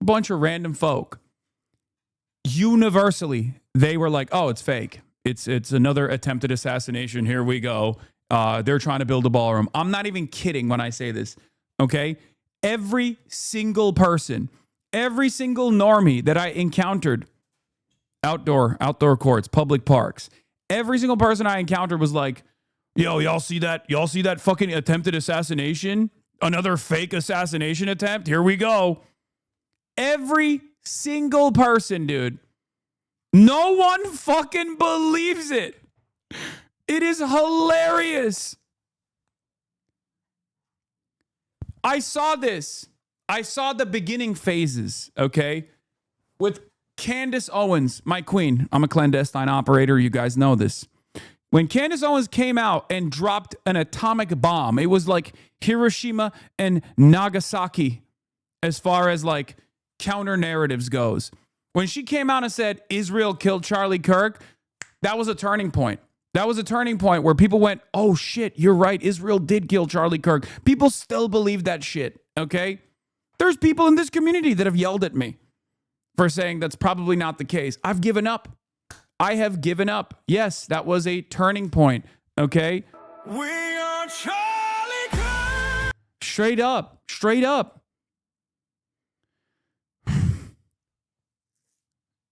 [SPEAKER 1] bunch of random folk. Universally, they were like, oh, it's fake. It's another attempted assassination. Here we go. They're trying to build a ballroom. I'm not even kidding when I say this, okay? Every single person, every single normie that I encountered, outdoor courts, public parks, every single person I encountered was like, yo, y'all see that? Y'all see that fucking attempted assassination? Another fake assassination attempt? Here we go. Every single person, dude. No one fucking believes it. It is hilarious. I saw this. I saw the beginning phases, okay? With Candace Owens, my queen. I'm a clandestine operator. You guys know this. When Candace Owens came out and dropped an atomic bomb, it was like Hiroshima and Nagasaki as far as like counter narratives goes. When she came out and said Israel killed Charlie Kirk, that was a turning point. That was a turning point where people went, oh shit, you're right. Israel did kill Charlie Kirk. People still believe that shit, okay? There's people in this community that have yelled at me for saying that's probably not the case. I've given up. I have given up. Yes, that was a turning point, okay? We are Charlie Kirk. Straight up.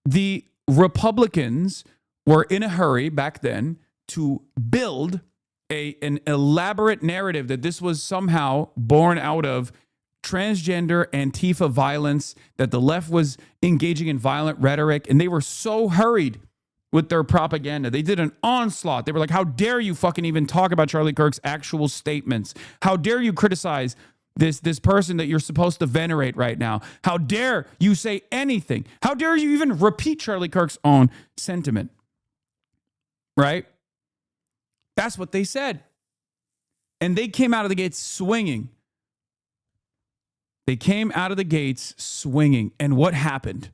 [SPEAKER 1] The Republicans were in a hurry back then to build an elaborate narrative that this was somehow born out of transgender Antifa violence, that the left was engaging in violent rhetoric, and they were so hurried with their propaganda. They did an onslaught. They were like, how dare you fucking even talk about Charlie Kirk's actual statements? How dare you criticize this person that you're supposed to venerate right now? How dare you say anything? How dare you even repeat Charlie Kirk's own sentiment? Right? That's what they said. And they came out of the gates swinging. They came out of the gates swinging. And what happened?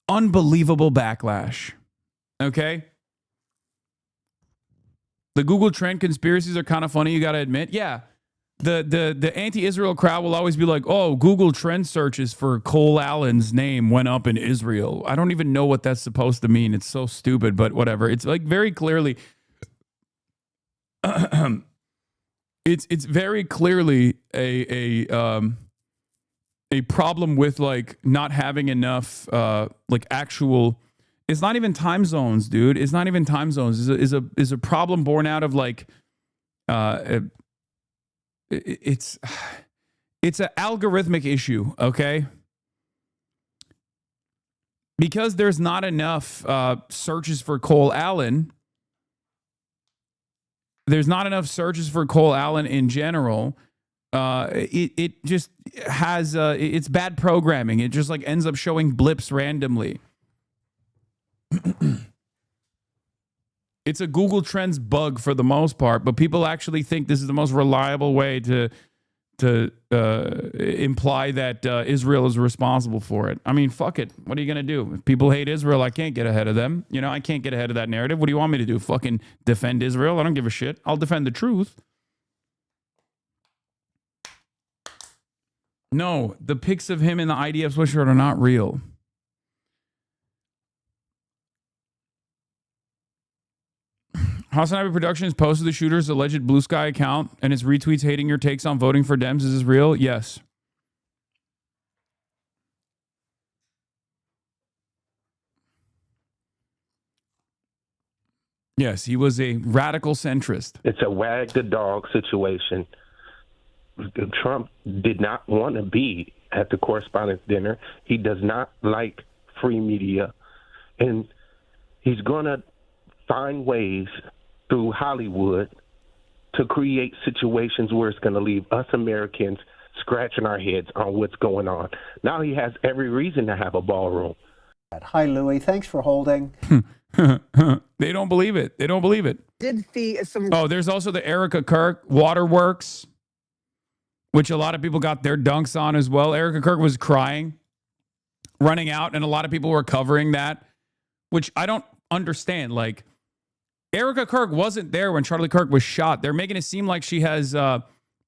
[SPEAKER 1] Unbelievable backlash. Okay? The Google trend conspiracies are kind of funny, you got to admit. Yeah. The anti-Israel crowd will always be like, oh, Google trend searches for Cole Allen's name went up in Israel. I don't even know what that's supposed to mean. It's so stupid, but whatever. It's like very clearly it's very clearly a problem with like not having enough like actual. It's not even time zones, dude. It's not even time zones. Is a problem born out of like it's an algorithmic issue, okay? Because there's not enough searches for Cole Allen. There's not enough searches for Cole Allen in general. It just has it's bad programming. It just like ends up showing blips randomly. It's a Google Trends bug for the most part, but people actually think this is the most reliable way to imply that Israel is responsible for it. I mean, fuck it. What are you going to do? If people hate Israel, I can't get ahead of them. You know, I can't get ahead of that narrative. What do you want me to do? Fucking defend Israel? I don't give a shit. I'll defend the truth. No, the pics of him in the IDF sweatshirt are not real. HasanAbi Productions posted the shooter's alleged Blue Sky account and his retweets hating your takes on voting for Dems. Is this real? Yes. Yes, he was a radical centrist.
[SPEAKER 16] It's a wag the dog situation. Trump did not want to be at the Correspondents' dinner. He does not like free media. And he's going to find ways through Hollywood to create situations where it's going to leave us Americans scratching our heads on what's going on. Now he has every reason to have a ballroom.
[SPEAKER 15] Hi, Louie. Thanks for holding.
[SPEAKER 1] They don't believe it. They don't believe it.
[SPEAKER 17] Did see some.
[SPEAKER 1] Oh, there's also the Erica Kirk Waterworks, which a lot of people got their dunks on as well. Erica Kirk was crying, running out, and a lot of people were covering that, which I don't understand. Like, Erica Kirk wasn't there when Charlie Kirk was shot. They're making it seem like she has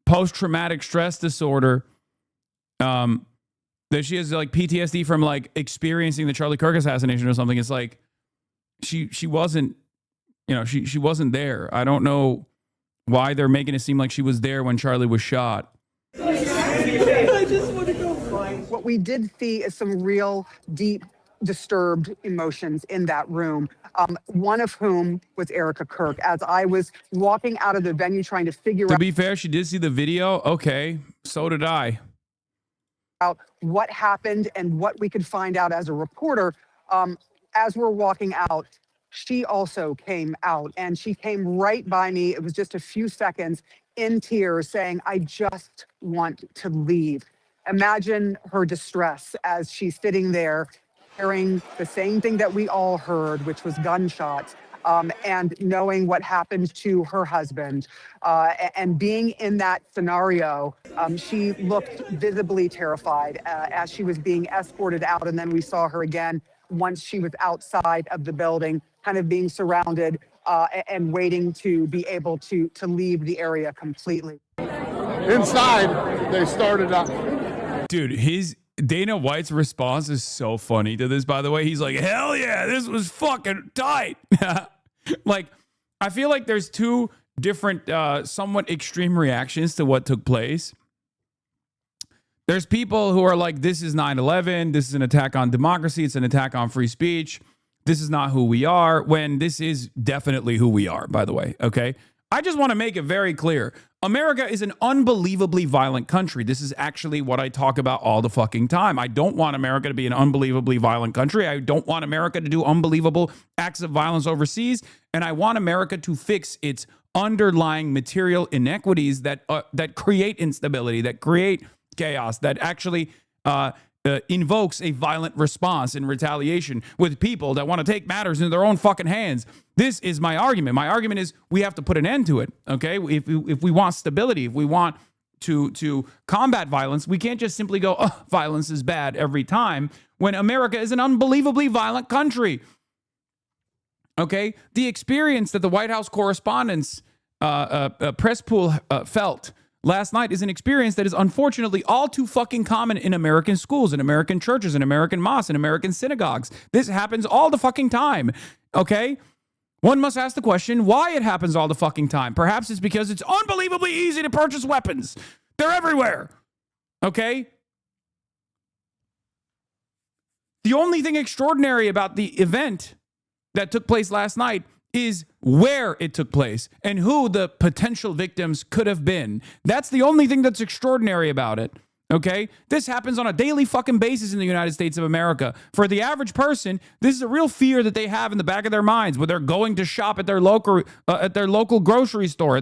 [SPEAKER 1] post-traumatic stress disorder, that she has like PTSD from like experiencing the Charlie Kirk assassination or something. It's like she wasn't, you know, she wasn't there. I don't know why they're making it seem like she was there when Charlie was shot.
[SPEAKER 17] I just want to go find. What we did see is some real deep, disturbed emotions in that room. One of whom was Erica Kirk. As I was walking out of the venue trying to figure
[SPEAKER 1] To be fair, she did see the video. Okay, so did I.
[SPEAKER 17] out what happened and what we could find out as a reporter. As we're walking out, she also came out, and she came right by me. It was just a few seconds, in tears, saying, "I just want to leave." Imagine her distress as she's sitting there hearing the same thing that we all heard, which was gunshots, and knowing what happened to her husband, and being in that scenario. She looked visibly terrified as she was being escorted out, and then we saw her again once she was outside of the building, kind of being surrounded and waiting to be able to leave the area completely.
[SPEAKER 18] Inside, they started up.
[SPEAKER 1] Dude, Dana White's response is so funny to this, by the way. He's like, hell yeah, this was fucking tight. Like, I feel like there's two different, somewhat extreme reactions to what took place. There's people who are like, this is 9/11. This is an attack on democracy. It's an attack on free speech. This is not who we are, when this is definitely who we are, by the way. Okay. I just want to make it very clear. America is an unbelievably violent country. This is actually what I talk about all the fucking time. I don't want America to be an unbelievably violent country. I don't want America to do unbelievable acts of violence overseas. And I want America to fix its underlying material inequities that create instability, that create chaos, that actually invokes a violent response in retaliation with people that want to take matters into their own fucking hands. This is my argument. My argument is we have to put an end to it, okay? If we want stability, if we want to combat violence, we can't just simply go, oh, violence is bad every time, when America is an unbelievably violent country, okay? The experience that the White House Correspondents press pool felt last night is an experience that is unfortunately all too fucking common in American schools, in American churches, in American mosques, in American synagogues. This happens all the fucking time, okay? One must ask the question why it happens all the fucking time. Perhaps it's because it's unbelievably easy to purchase weapons. They're everywhere, okay? The only thing extraordinary about the event that took place last night is where it took place and who the potential victims could have been. That's the only thing that's extraordinary about it, okay? This happens on a daily fucking basis in the United States of America. For the average person, this is a real fear that they have in the back of their minds when they're going to shop at their local grocery store,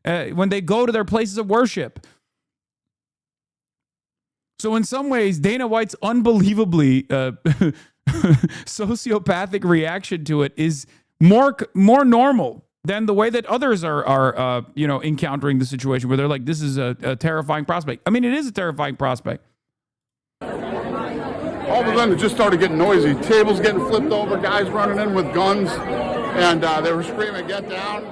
[SPEAKER 1] when they go to their places of worship. So in some ways, Dana White's unbelievably sociopathic reaction to it is more normal than the way that others are encountering the situation, where they're like, this is a terrifying prospect. I mean, it is a terrifying prospect.
[SPEAKER 18] All of a sudden, it just started getting noisy. Tables getting flipped over, guys running in with guns, and they were screaming, "Get down!"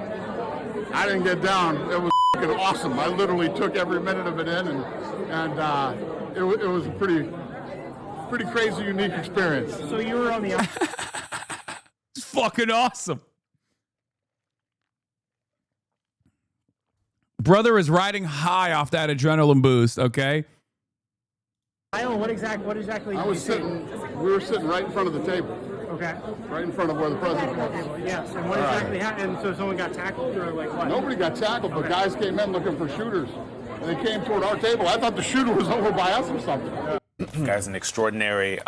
[SPEAKER 18] I didn't get down. It was fucking awesome. I literally took every minute of it in, and it was a pretty crazy, unique experience.
[SPEAKER 17] So you were on the
[SPEAKER 1] It's fucking awesome. Brother is riding high off that adrenaline boost, okay?
[SPEAKER 17] What exactly?
[SPEAKER 18] We were sitting right in front of the table.
[SPEAKER 17] Okay.
[SPEAKER 18] Right in front of where the president was.
[SPEAKER 17] Yes. And what exactly happened? So someone got tackled, or like what?
[SPEAKER 18] Nobody got tackled, but guys came in looking for shooters. And they came toward our table. I thought the shooter was over by us or something.
[SPEAKER 19] Guys, an extraordinary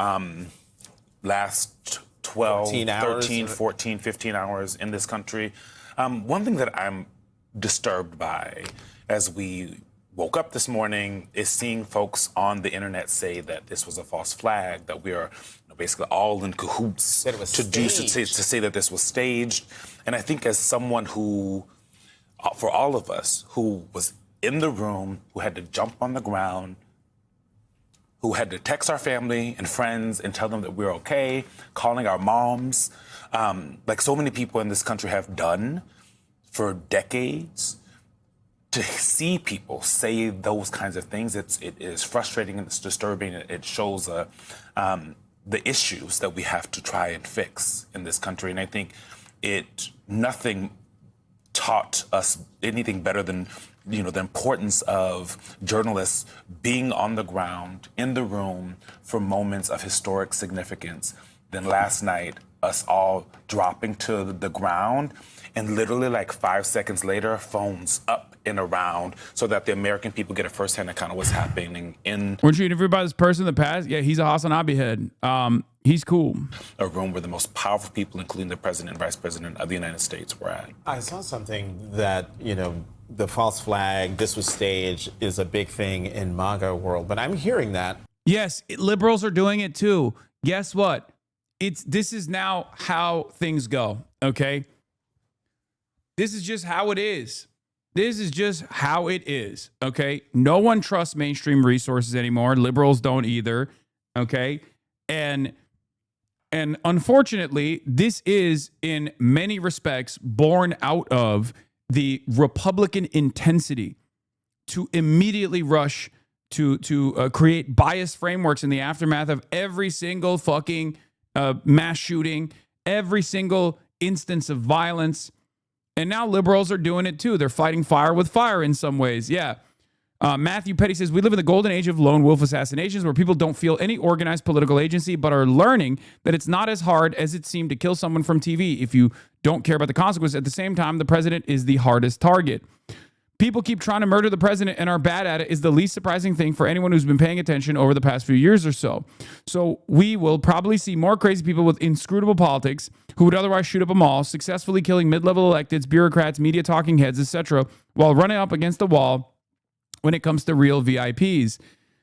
[SPEAKER 19] last 12, 13, 14, 15 hours in this country. One thing that I'm disturbed by as we woke up this morning is seeing folks on the internet say that this was a false flag, that we are basically all in cahoots to say that this was staged. And I think as someone who, for all of us, who was in the room, who had to jump on the ground, who had to text our family and friends and tell them that we're okay, calling our moms, like so many people in this country have done for decades, to see people say those kinds of things, it is frustrating and it's disturbing. It shows the issues that we have to try and fix in this country. And I think nothing taught us anything better than, the importance of journalists being on the ground, in the room for moments of historic significance than last night, us all dropping to the ground and literally like 5 seconds later, phones up and around so that the American people get a firsthand account of what's happening in.
[SPEAKER 1] Weren't you interviewed by this person in the past? Yeah, he's a HasanAbi head. He's cool.
[SPEAKER 19] A room where the most powerful people, including the president and vice president of the United States, were at.
[SPEAKER 20] I saw something that, the false flag, this was staged, is a big thing in MAGA world. But I'm hearing that.
[SPEAKER 1] Yes, liberals are doing it too. Guess what? This is now how things go, okay? This is just how it is. This is just how it is, okay? No one trusts mainstream resources anymore. Liberals don't either, okay? And unfortunately, this is in many respects born out of the Republican intensity to immediately rush to create biased frameworks in the aftermath of every single fucking mass shooting, every single instance of violence. And now liberals are doing it too. They're fighting fire with fire in some ways. Yeah. Matthew Petty says, we live in the golden age of lone wolf assassinations where people don't feel any organized political agency, but are learning that it's not as hard as it seemed to kill someone from TV if you don't care about the consequences. At the same time, the president is the hardest target. People keep trying to murder the president and are bad at it is the least surprising thing for anyone who's been paying attention over the past few years or so. So we will probably see more crazy people with inscrutable politics who would otherwise shoot up a mall, successfully killing mid-level electeds, bureaucrats, media talking heads, etc., while running up against the wall when it comes to real VIPs.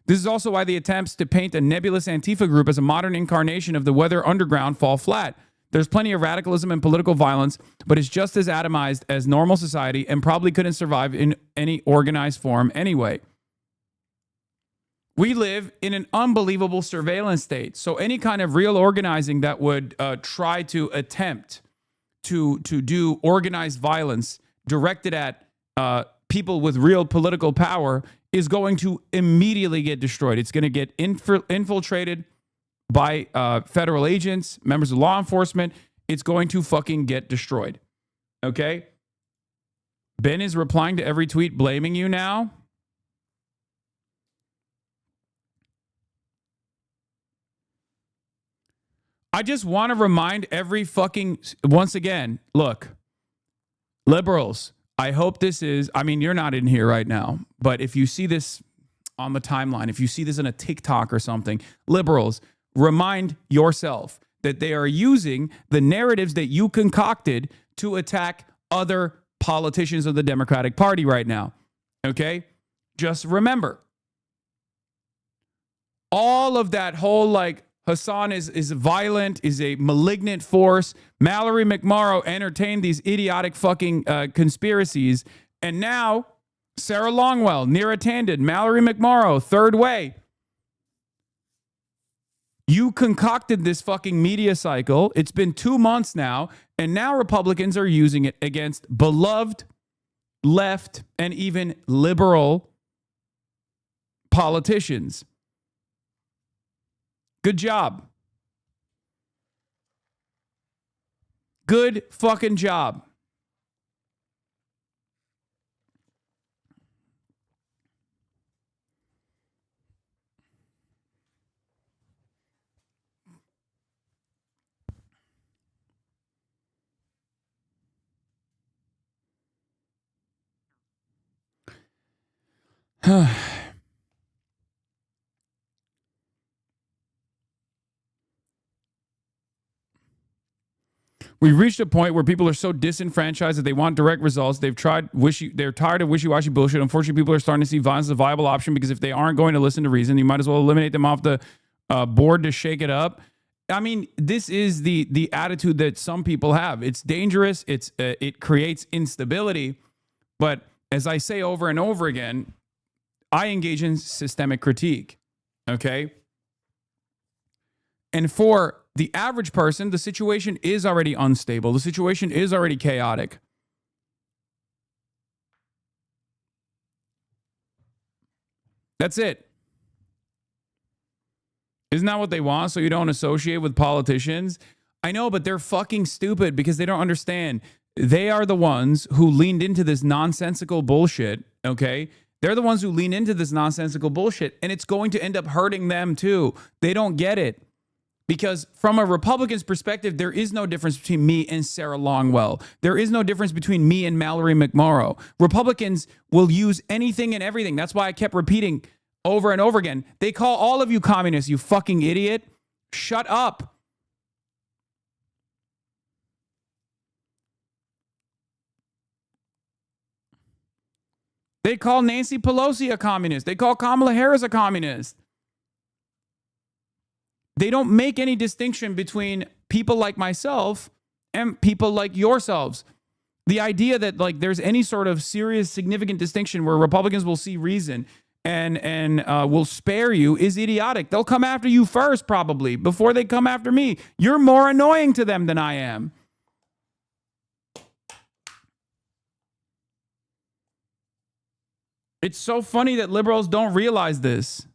[SPEAKER 1] This is also why the attempts to paint a nebulous Antifa group as a modern incarnation of the Weather Underground fall flat. There's plenty of radicalism and political violence, but it's just as atomized as normal society and probably couldn't survive in any organized form anyway. We live in an unbelievable surveillance state. So any kind of real organizing that would try to attempt to do organized violence directed at people with real political power is going to immediately get destroyed. It's going to get infiltrated by federal agents, members of law enforcement. It's going to fucking get destroyed. Okay? Ben is replying to every tweet blaming you now. I just want to remind once again, look, liberals, I hope this is, you're not in here right now, but if you see this on the timeline, if you see this in a TikTok or something, liberals, remind yourself that they are using the narratives that you concocted to attack other politicians of the Democratic Party right now. Okay? Just remember. All of that whole Hasan is violent, is a malignant force. Mallory McMorrow entertained these idiotic fucking conspiracies. And now Sarah Longwell, Neera Tanden, Mallory McMorrow, Third Way. You concocted this fucking media cycle. It's been 2 months now, and now Republicans are using it against beloved left and even liberal politicians. Good job. Good fucking job. We've reached a point where people are so disenfranchised that they want direct results. They're tired of wishy-washy bullshit. Unfortunately, people are starting to see violence as a viable option because if they aren't going to listen to reason, you might as well eliminate them off the board to shake it up. I mean, this is the attitude that some people have. It's dangerous. It creates instability. But as I say over and over again, I engage in systemic critique. Okay? And for the average person, the situation is already unstable. The situation is already chaotic. That's it. Isn't that what they want? So you don't associate with politicians? I know, but they're fucking stupid because they don't understand. They are the ones who leaned into this nonsensical bullshit, okay? They're the ones who lean into this nonsensical bullshit, and it's going to end up hurting them too. They don't get it. Because from a Republican's perspective, there is no difference between me and Sarah Longwell. There is no difference between me and Mallory McMorrow. Republicans will use anything and everything. That's why I kept repeating over and over again. They call all of you communists, you fucking idiot. Shut up. They call Nancy Pelosi a communist. They call Kamala Harris a communist. They don't make any distinction between people like myself and people like yourselves. The idea that like there's any sort of serious, significant distinction where Republicans will see reason and will spare you is idiotic. They'll come after you first, probably, before they come after me. You're more annoying to them than I am. It's so funny that liberals don't realize this.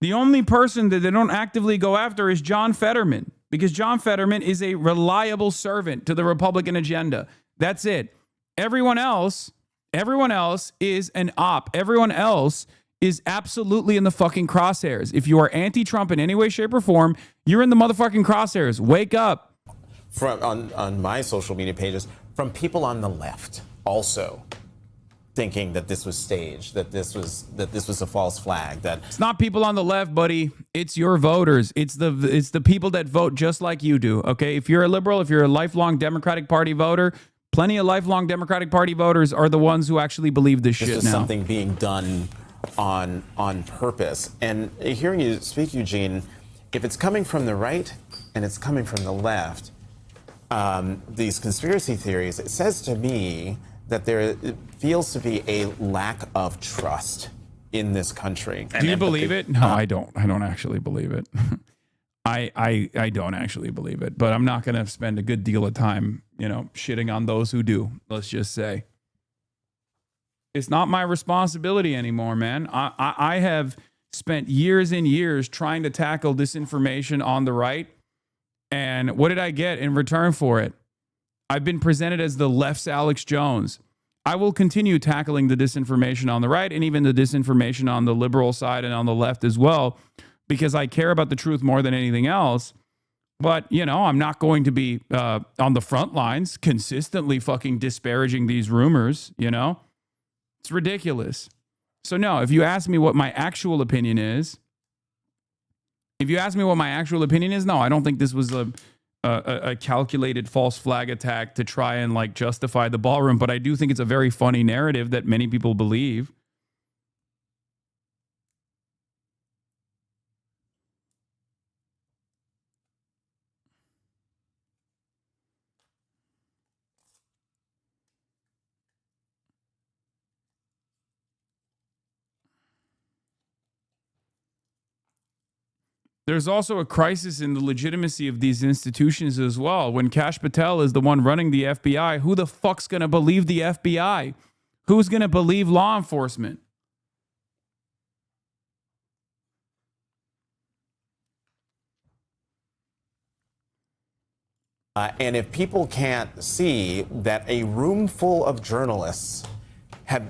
[SPEAKER 1] The only person that they don't actively go after is John Fetterman, because John Fetterman is a reliable servant to the Republican agenda. That's it. Everyone else is an op. Everyone else is absolutely in the fucking crosshairs. If you are anti-Trump in any way, shape, or form, you're in the motherfucking crosshairs. Wake up.
[SPEAKER 20] On my social media pages, from people on the left also thinking that this was staged, that this was a false flag. That
[SPEAKER 1] it's not people on the left, buddy. It's your voters. It's the people that vote just like you do. Okay, if you're a liberal, if you're a lifelong Democratic Party voter, plenty of lifelong Democratic Party voters are the ones who actually believe this shit now.
[SPEAKER 20] This is something being done on purpose. And hearing you speak, Eugene, if it's coming from the right and it's coming from the left, these conspiracy theories, it says to me that there feels to be a lack of trust in this country.
[SPEAKER 1] Do you believe it? No, I don't. I don't actually believe it. I don't actually believe it. But I'm not going to spend a good deal of time, shitting on those who do. Let's just say it's not my responsibility anymore, man. I have spent years and years trying to tackle disinformation on the right, and what did I get in return for it? I've been presented as the left's Alex Jones. I will continue tackling the disinformation on the right and even the disinformation on the liberal side and on the left as well, because I care about the truth more than anything else. But, I'm not going to be on the front lines consistently fucking disparaging these rumors, It's ridiculous. So, no, if you ask me what my actual opinion is, no, I don't think this was a calculated false flag attack to try and justify the ballroom, but I do think it's a very funny narrative that many people believe. There's also a crisis in the legitimacy of these institutions as well. When Kash Patel is the one running the FBI, who the fuck's going to believe the FBI? Who's going to believe law enforcement?
[SPEAKER 20] And if people can't see that a room full of journalists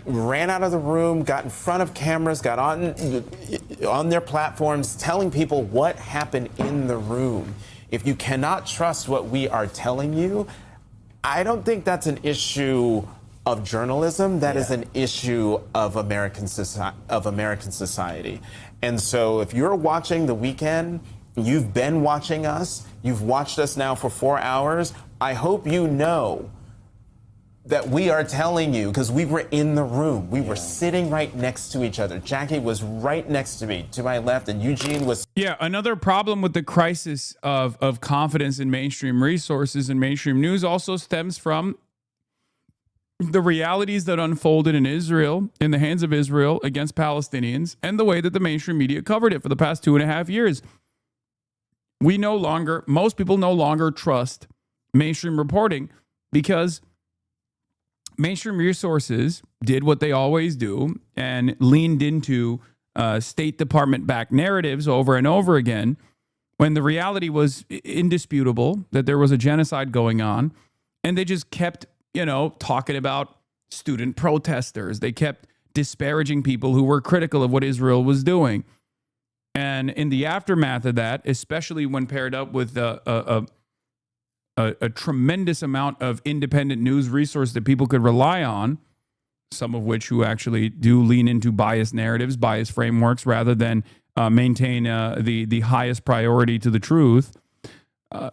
[SPEAKER 20] ran out of the room, got in front of cameras, got on their platforms, telling people what happened in the room. If you cannot trust what we are telling you, I don't think that's an issue of journalism. That is an issue of American society. And so if you're watching The Weekend, you've been watching us, you've watched us now for 4 hours, I hope you know that we are telling you, because we were in the room. We were sitting right next to each other. Jackie was right next to me, to my left, and Eugene was...
[SPEAKER 1] Yeah, another problem with the crisis of confidence in mainstream resources and mainstream news also stems from the realities that unfolded in Israel, in the hands of Israel against Palestinians, and the way that the mainstream media covered it for the past 2.5 years. Most people no longer trust mainstream reporting because mainstream resources did what they always do and leaned into State Department-backed narratives over and over again when the reality was indisputable that there was a genocide going on, and they just kept talking about student protesters. They kept disparaging people who were critical of what Israel was doing. And in the aftermath of that, especially when paired up with a tremendous amount of independent news resource that people could rely on, some of which who actually do lean into biased narratives, biased frameworks, rather than maintain the highest priority to the truth,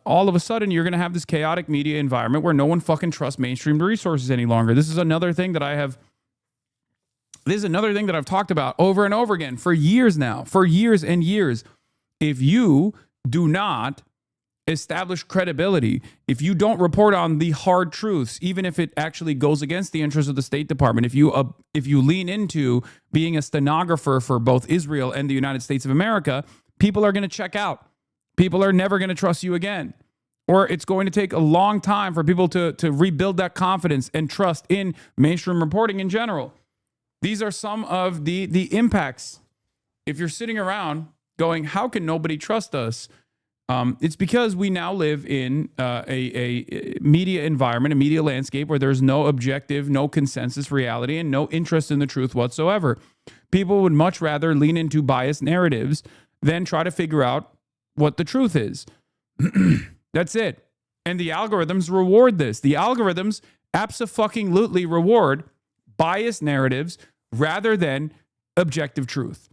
[SPEAKER 1] all of a sudden you're going to have this chaotic media environment where no one fucking trusts mainstream resources any longer. This is another thing that I've talked about over and over again for years now, for years and years. If you do not establish credibility, if you don't report on the hard truths, even if it actually goes against the interests of the State Department, if you lean into being a stenographer for both Israel and the United States of America, people are going to check out. People are never going to trust you again. Or it's going to take a long time for people to rebuild that confidence and trust in mainstream reporting in general. These are some of the impacts. If you're sitting around going, how can nobody trust us? It's because we now live in a media environment, a media landscape where there's no objective, no consensus reality, and no interest in the truth whatsoever. People would much rather lean into biased narratives than try to figure out what the truth is. That's it. And the algorithms reward this. The algorithms abso-fucking-lutely reward biased narratives rather than objective truth.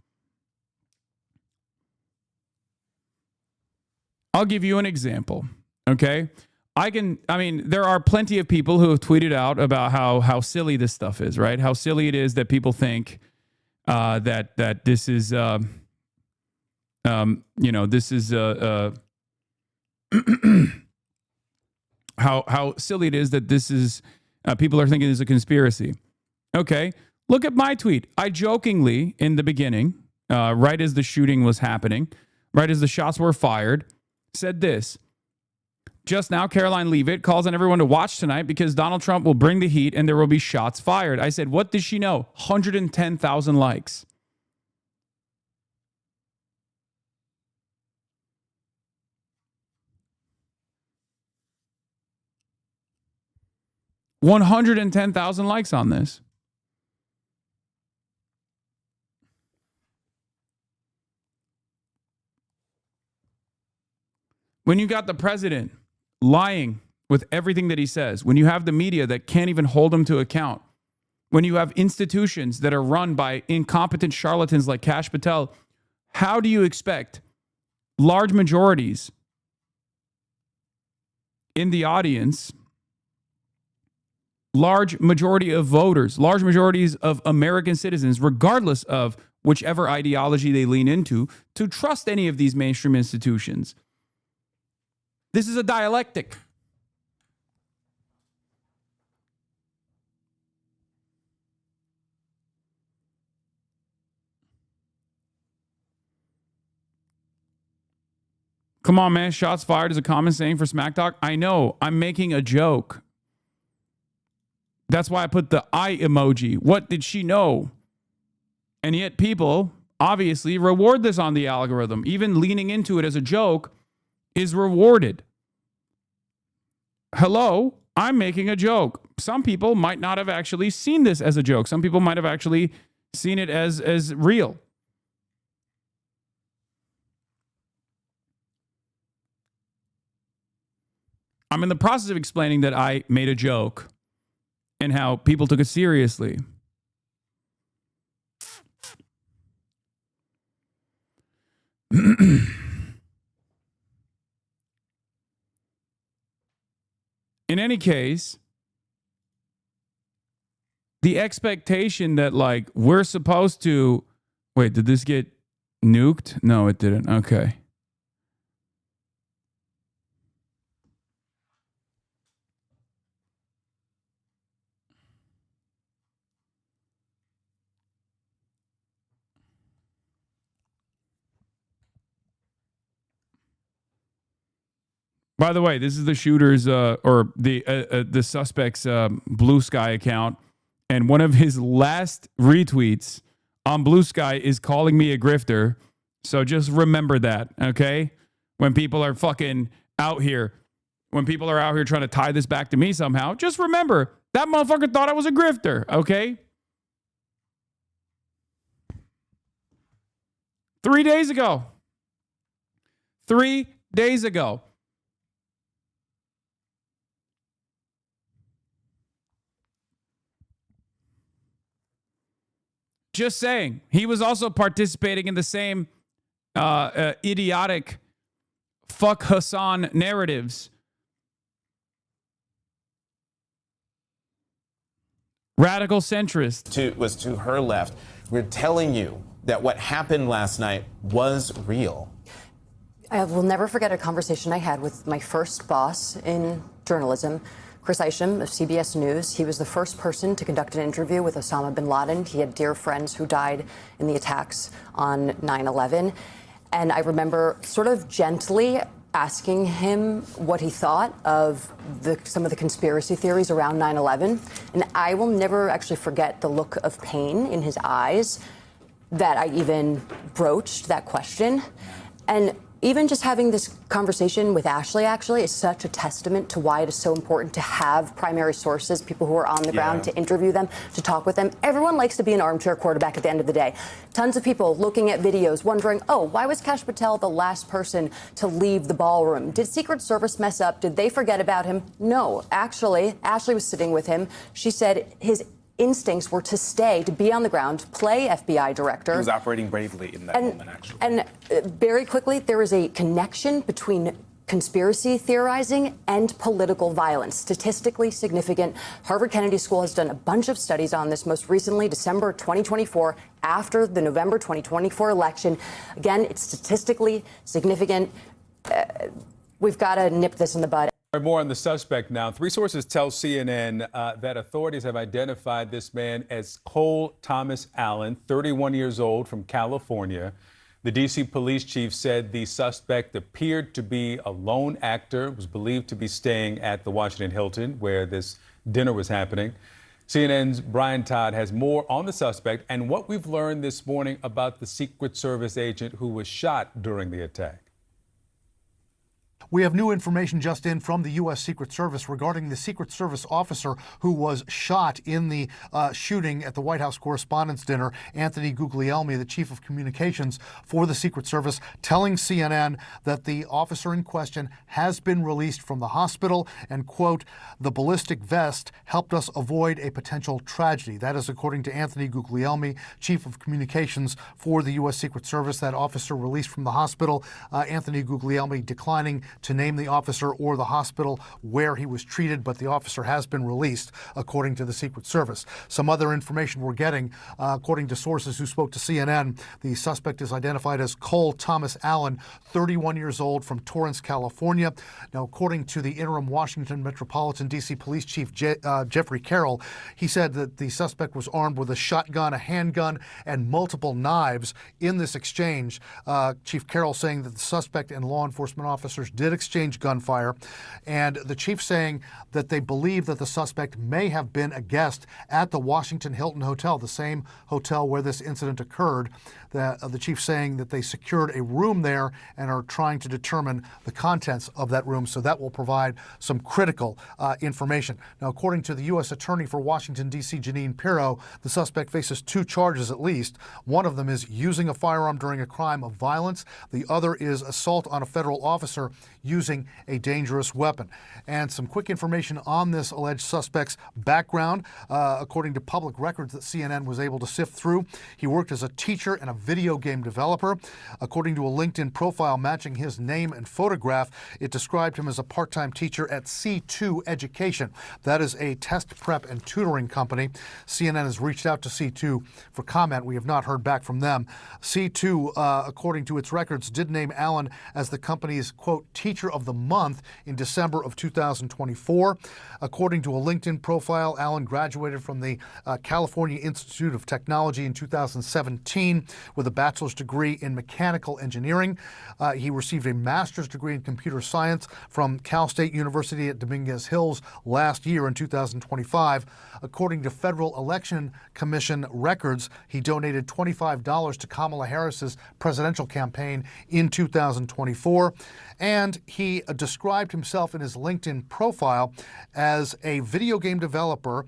[SPEAKER 1] I'll give you an example, okay? There are plenty of people who have tweeted out about how silly this stuff is, right? How silly it is that people think that this is, this is how silly it is that this is, people are thinking this is a conspiracy. Okay, look at my tweet. I jokingly, in the beginning, right as the shooting was happening, right as the shots were fired, said this: just now, Caroline Leavitt calls on everyone to watch tonight because Donald Trump will bring the heat and there will be shots fired. I said, what does she know? 110,000 likes. $110,000 likes on this. When you got the president lying with everything that he says, when you have the media that can't even hold him to account, when you have institutions that are run by incompetent charlatans like Kash Patel, how do you expect large majorities in the audience, large majority of voters, large majorities of American citizens, regardless of whichever ideology they lean into, to trust any of these mainstream institutions? This is a dialectic. Come on, man. Shots fired is a common saying for smack talk. I know. I'm making a joke. That's why I put the eye emoji. What did she know? And yet people obviously reward this on the algorithm. Even leaning into it as a joke is rewarded. Hello, I'm making a joke. Some people might not have actually seen this as a joke. Some people might have actually seen it as real. I'm in the process of explaining that I made a joke and how people took it seriously. In any case, the expectation that like we're supposed to wait, did this get nuked? No, it didn't. Okay. By the way, this is the shooter's or the suspect's Blue Sky account, and one of his last retweets on Blue Sky is calling me a grifter. So just remember that, okay? When people are fucking out here, when people are out here trying to tie this back to me somehow, just remember that motherfucker thought I was a grifter, okay? 3 days ago. 3 days ago. Just saying. He was also participating in the same idiotic fuck Hassan narratives. Radical centrist.
[SPEAKER 20] Was to her left. We're telling you that what happened last night was real.
[SPEAKER 21] I will never forget a conversation I had with my first boss in journalism, Chris Isham of CBS News. He was the first person to conduct an interview with Osama bin Laden. He had dear friends who died in the attacks on 9/11. And I remember sort of gently asking him what he thought of some of the conspiracy theories around 9/11. And I will never actually forget the look of pain in his eyes that I even broached that question. And even just having this conversation with Ashley actually is such a testament to why it is so important to have primary sources, people who are on the ground, to interview them, to talk with them. Everyone likes to be an armchair quarterback at the end of the day. Tons of people looking at videos wondering, oh, why was Kash Patel the last person to leave the ballroom? Did Secret Service mess up? Did they forget about him? No, actually, Ashley was sitting with him. She said his instincts were to stay, to be on the ground, play FBI director.
[SPEAKER 19] He was operating bravely in that moment, actually.
[SPEAKER 21] And very quickly, there is a connection between conspiracy theorizing and political violence. Statistically significant. Harvard Kennedy School has done a bunch of studies on this, most recently, December 2024, after the November 2024 election. Again, it's statistically significant. We've got to nip this in the bud.
[SPEAKER 22] More on the suspect now. 3 sources tell CNN that authorities have identified this man as Cole Thomas Allen, 31 years old, from California. The D.C. police chief said the suspect appeared to be a lone actor, was believed to be staying at the Washington Hilton where this dinner was happening. CNN's Brian Todd has more on the suspect and what we've learned this morning about the Secret Service agent who was shot during the attack.
[SPEAKER 23] We have new information just in from the U.S. Secret Service regarding the Secret Service officer who was shot in the shooting at the White House Correspondents' Dinner. Anthony Guglielmi, the chief of communications for the Secret Service, telling CNN that the officer in question has been released from the hospital and, quote, the ballistic vest helped us avoid a potential tragedy. That is according to Anthony Guglielmi, chief of communications for the U.S. Secret Service. That officer released from the hospital. Anthony Guglielmi declining to name the officer or the hospital where he was treated, but the officer has been released, according to the Secret Service. Some other information we're getting, according to sources who spoke to CNN, the suspect is identified as Cole Thomas Allen, 31 years old, from Torrance, California. Now, according to the interim Washington Metropolitan D.C. Police Chief Jeffrey Carroll, he said that the suspect was armed with a shotgun, a handgun, and multiple knives in this exchange. Chief Carroll saying that the suspect and law enforcement officers did exchange gunfire, and the chief saying that they believe that the suspect may have been a guest at the Washington Hilton Hotel, the same hotel where this incident occurred. The chief saying that they secured a room there and are trying to determine the contents of that room, so that will provide some critical information. Now, according to the U.S. Attorney for Washington, D.C., Jeanine Pirro, the suspect faces 2 charges at least. One of them is using a firearm during a crime of violence. The other is assault on a federal officer using a dangerous weapon. And some quick information on this alleged suspect's background. According to public records that CNN was able to sift through, he worked as a teacher and a video game developer. According to a LinkedIn profile matching his name and photograph, it described him as a part-time teacher at C2 Education. That is a test prep and tutoring company. CNN has reached out to C2 for comment. We have not heard back from them. C2, according to its records, did name Allen as the company's, quote, Teacher of the Month in December of 2024. According to a LinkedIn profile, Allen graduated from the California Institute of Technology in 2017 with a bachelor's degree in mechanical engineering. He received a master's degree in computer science from Cal State University at Dominguez Hills last year in 2025. According to Federal Election Commission records, he donated $25 to Kamala Harris's presidential campaign in 2024. And he described himself in his LinkedIn profile as a video game developer.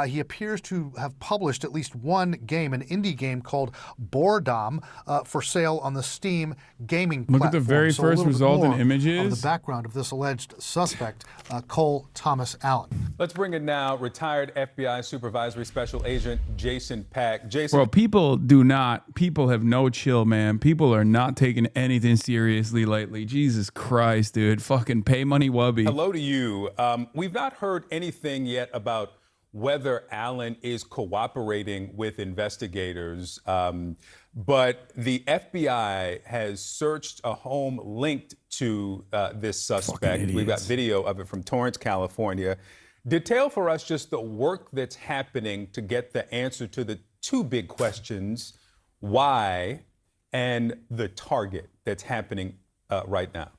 [SPEAKER 23] He appears to have published at least one game, an indie game called Boredom, for sale on the Steam gaming platform.
[SPEAKER 1] Look at the very first result in images.
[SPEAKER 23] Of the background of this alleged suspect, Cole Thomas Allen.
[SPEAKER 22] Let's bring in now retired FBI Supervisory Special Agent Jason Pack. Jason.
[SPEAKER 1] Bro, people have no chill, man. People are not taking anything seriously lately. Jesus Christ, dude. Fucking pay money wubby.
[SPEAKER 22] Hello to you. We've not heard anything yet about whether Allen is cooperating with investigators, but the FBI has searched a home linked to this suspect. We've got video of it from Torrance, California. Detail for us just the work that's happening to get the answer to the two big questions, why and the target that's happening right now.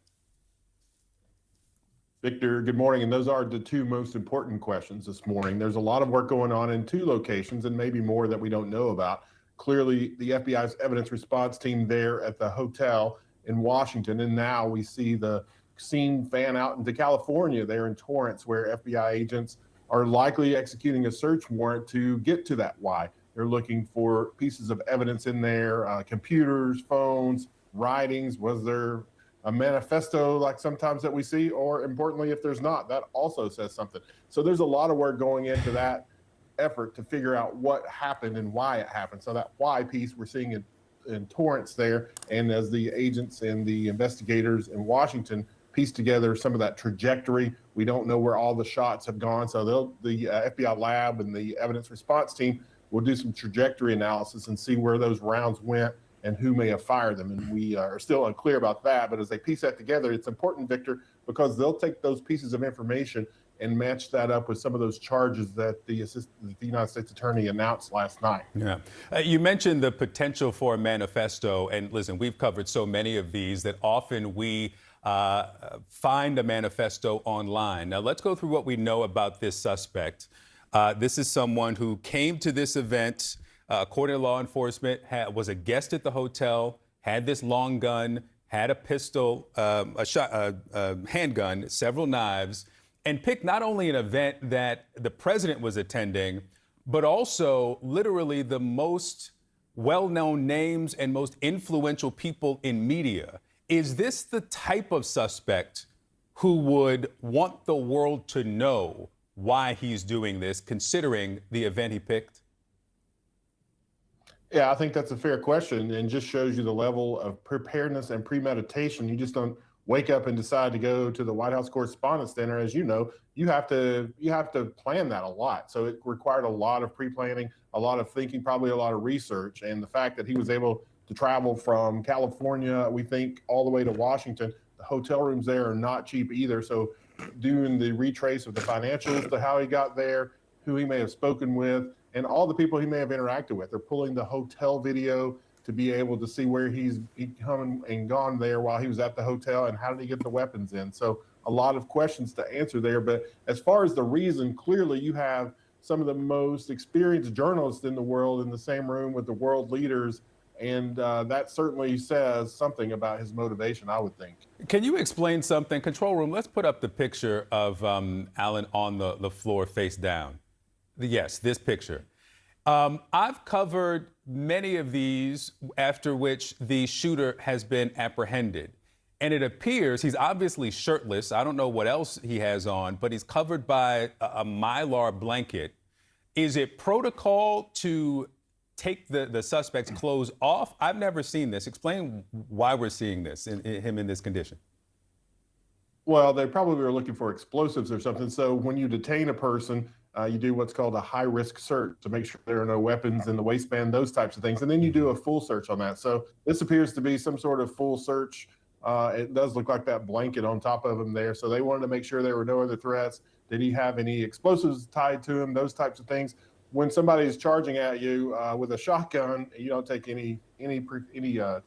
[SPEAKER 2] Victor, good morning. And those are the two most important questions this morning. There's a lot of work going on in two locations and maybe more that we don't know about. Clearly, the FBI's evidence response team there at the hotel in Washington. And now we see the scene fan out into California there in Torrance, where FBI agents are likely executing a search warrant to get to that why. They're looking for pieces of evidence in there, computers, phones, writings. Was there a manifesto like sometimes that we see, or importantly, if there's not, that also says something. So there's a lot of work going into that effort to figure out what happened and why it happened. So that why piece we're seeing in Torrance there, and as the agents and the investigators in Washington piece together some of that trajectory, we don't know where all the shots have gone. So the FBI lab and the evidence response team will do some trajectory analysis and see where those rounds went and who may have fired them. And we are still unclear about that. But as they piece that together, it's important, Victor, because they'll take those pieces of information and match that up with some of those charges that the United States Attorney announced last night.
[SPEAKER 22] Yeah. You mentioned the potential for a manifesto. And listen, we've covered so many of these that often we find a manifesto online. Now, let's go through what we know about this suspect. This is someone who came to this event, according to law enforcement, was a guest at the hotel, had this long gun, had a pistol, a handgun, several knives, and picked not only an event that the president was attending, but also literally the most well-known names and most influential people in media. Is this the type of suspect who would want the world to know why he's doing this, considering the event he picked?
[SPEAKER 2] Yeah, I think that's a fair question, and just shows you the level of preparedness and premeditation. You just don't wake up and decide to go to the White House Correspondents' Dinner. As you know, you have to plan that a lot. So it required a lot of pre-planning, a lot of thinking, probably a lot of research. And the fact that he was able to travel from California, we think, all the way to Washington, the hotel rooms there are not cheap either. So doing the retrace of the financials to how he got there, who he may have spoken with, and all the people he may have interacted with. They're pulling the hotel video to be able to see where he's come and gone there while he was at the hotel, and how did he get the weapons in. So a lot of questions to answer there. But as far as the reason, clearly you have some of the most experienced journalists in the world in the same room with the world leaders. And that certainly says something about his motivation, I would think.
[SPEAKER 22] Can you explain something? Control room, let's put up the picture of Allen on the floor face down. Yes, this picture. I've covered many of these after which the shooter has been apprehended. And it appears he's obviously shirtless. I don't know what else he has on, but he's covered by a Mylar blanket. Is it protocol to take the suspect's clothes off? I've never seen this. Explain why we're seeing this, him in this condition.
[SPEAKER 2] Well, they probably were looking for explosives or something. So when you detain a person, you do what's called a high-risk search to make sure there are no weapons in the waistband, those types of things. And then you do a full search on that. So this appears to be some sort of full search. It does look like that blanket on top of him there. So they wanted to make sure there were no other threats. Did he have any explosives tied to him? Those types of things. When somebody is charging at you with a shotgun, you don't take any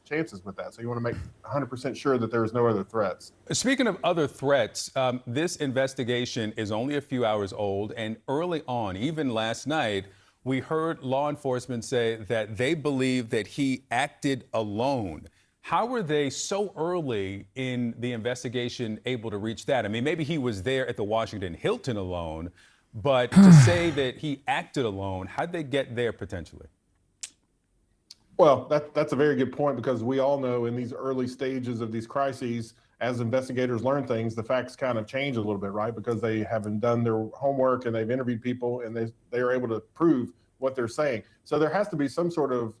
[SPEAKER 2] chances with that. So you want to make 100% sure that there's no other threats.
[SPEAKER 22] Speaking of other threats, this investigation is only a few hours old, and early on, even last night, we heard law enforcement say that they believe that he acted alone. How were they so early in the investigation able to reach that? I mean, maybe he was there at the Washington Hilton alone, but to say that he acted alone, how'd they get there potentially?
[SPEAKER 2] Well, that's a very good point, because we all know in these early stages of these crises, as investigators learn things, the facts kind of change a little bit, right? Because they haven't done their homework and they've interviewed people and they are able to prove what they're saying. So there has to be some sort of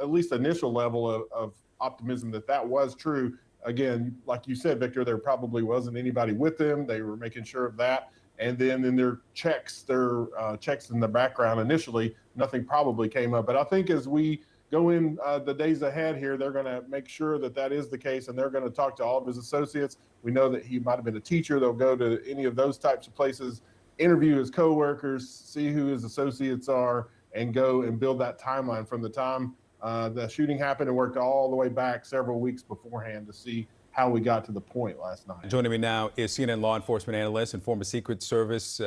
[SPEAKER 2] at least initial level of optimism that was true. Again, like you said, Victor, there probably wasn't anybody with them. They were making sure of that. And then in their checks in the background initially, nothing probably came up. But I think as we go in the days ahead here, they're going to make sure that is the case, and they're going to talk to all of his associates. We know that he might have been a teacher. They'll go to any of those types of places, interview his coworkers, see who his associates are, and go and build that timeline from the time the shooting happened and worked all the way back several weeks beforehand to see how we got to the point last night.
[SPEAKER 22] Joining me now is CNN law enforcement analyst and former Secret Service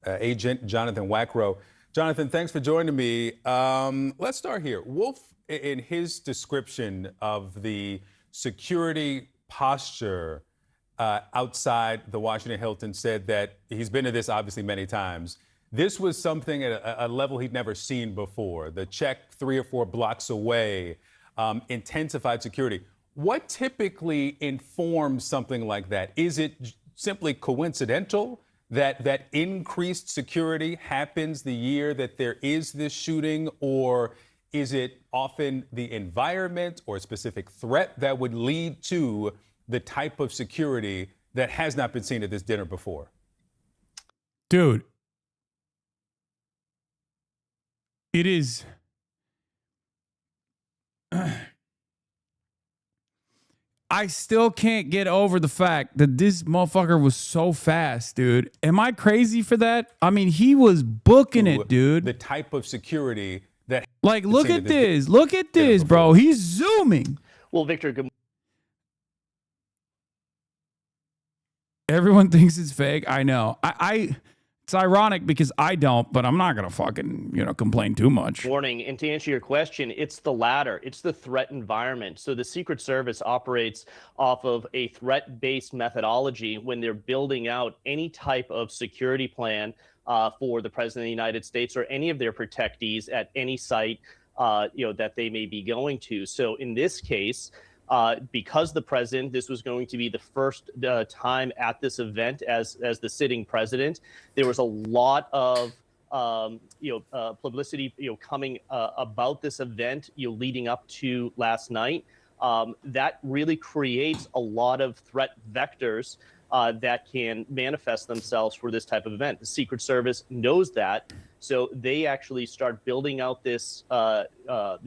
[SPEAKER 22] agent Jonathan Wackrow. Jonathan, thanks for joining me. Let's start here. Wolf, in his description of the security posture outside the Washington Hilton, said that he's been to this obviously many times. This was something at a level he'd never seen before. The check 3 or 4 blocks away, intensified security. What typically informs something like that? Is it simply coincidental that increased security happens the year that there is this shooting, or is it often the environment or a specific threat that would lead to the type of security that has not been seen at this dinner before?
[SPEAKER 1] Dude, it is... I still can't get over the fact that this motherfucker was so fast, dude. Am I crazy for that? I mean, he was booking it, dude.
[SPEAKER 22] The type of security that...
[SPEAKER 1] Like, look at this. Look at this, bro. He's zooming.
[SPEAKER 4] Well, Victor, good.
[SPEAKER 1] Everyone thinks it's fake. I know. It's ironic because I don't, but I'm not going to fucking, complain too much.
[SPEAKER 4] Morning. And to answer your question, it's the latter. It's the threat environment. So the Secret Service operates off of a threat-based methodology when they're building out any type of security plan for the President of the United States or any of their protectees at any site, that they may be going to. So in this case, because the president, this was going to be the first time at this event as the sitting president, there was a lot of publicity coming about this event leading up to last night. That really creates a lot of threat vectors that can manifest themselves for this type of event. The Secret Service knows that, so they actually start building out this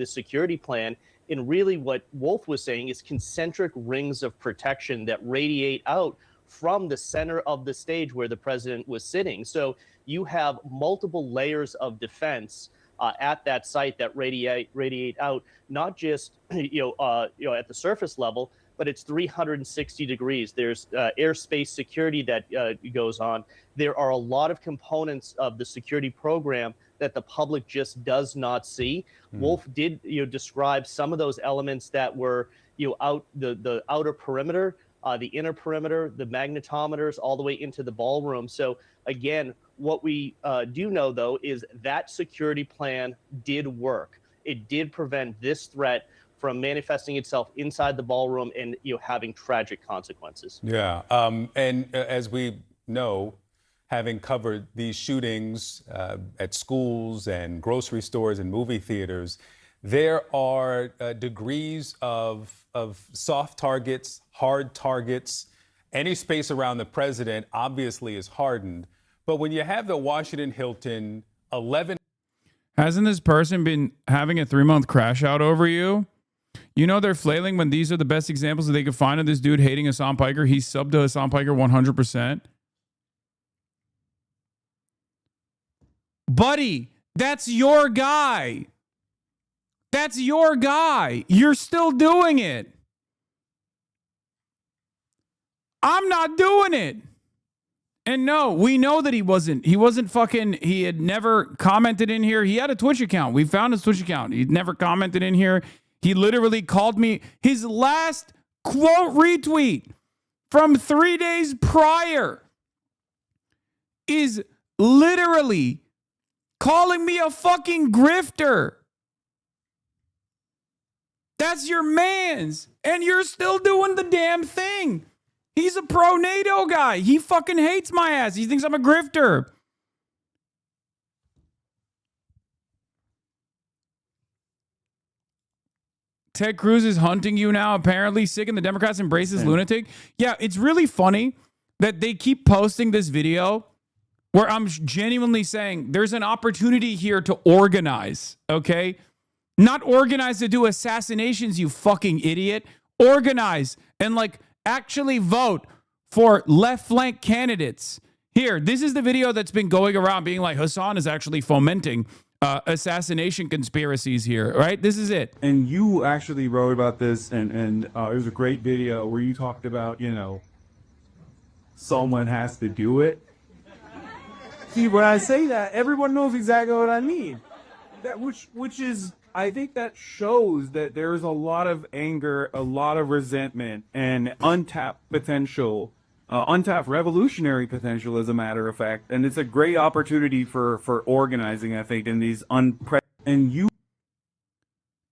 [SPEAKER 4] security plan. And really what Wolf was saying is concentric rings of protection that radiate out from the center of the stage where the president was sitting. So you have multiple layers of defense at that site that radiate out, not just at the surface level, but it's 360 degrees. There's airspace security that goes on. There are a lot of components of the security program that the public just does not see. Wolf did describe some of those elements that were out the outer perimeter, the inner perimeter, the magnetometers, all the way into the ballroom. So again, what we do know though is that security plan did work. It did prevent this threat from manifesting itself inside the ballroom and having tragic consequences.
[SPEAKER 22] Yeah, and as we know, having covered these shootings at schools and grocery stores and movie theaters, there are degrees of soft targets, hard targets. Any space around the president obviously is hardened. But when you have the Washington Hilton 11...
[SPEAKER 1] Hasn't this person been having a 3-month crash out over you? You know they're flailing when these are the best examples that they could find of this dude hating Hassan Piker. He's subbed to Hassan Piker 100%. Buddy, that's your guy. That's your guy. You're still doing it. I'm not doing it. And no, we know that he wasn't fucking, he had never commented in here. He had a Twitch account. We found his Twitch account. He'd never commented in here. He literally called me. His last quote retweet from 3 days prior is literally calling me a fucking grifter. That's your man's. And you're still doing the damn thing. He's a pro-NATO guy. He fucking hates my ass. He thinks I'm a grifter. Ted Cruz is hunting you now, apparently. Sick and the Democrats embrace this lunatic. Yeah, it's really funny that they keep posting this video where I'm genuinely saying there's an opportunity here to organize, okay? Not organize to do assassinations, you fucking idiot. Organize and actually vote for left flank candidates. Here, this is the video that's been going around being like Hassan is actually fomenting assassination conspiracies here, right? This is it.
[SPEAKER 3] And you actually wrote about this, and it was a great video where you talked about, someone has to do it. See, when I say that, everyone knows exactly what I mean. That which is, I think that shows that there's a lot of anger, a lot of resentment, and untapped potential, untapped revolutionary potential, as a matter of fact. And it's a great opportunity for organizing, I think, in these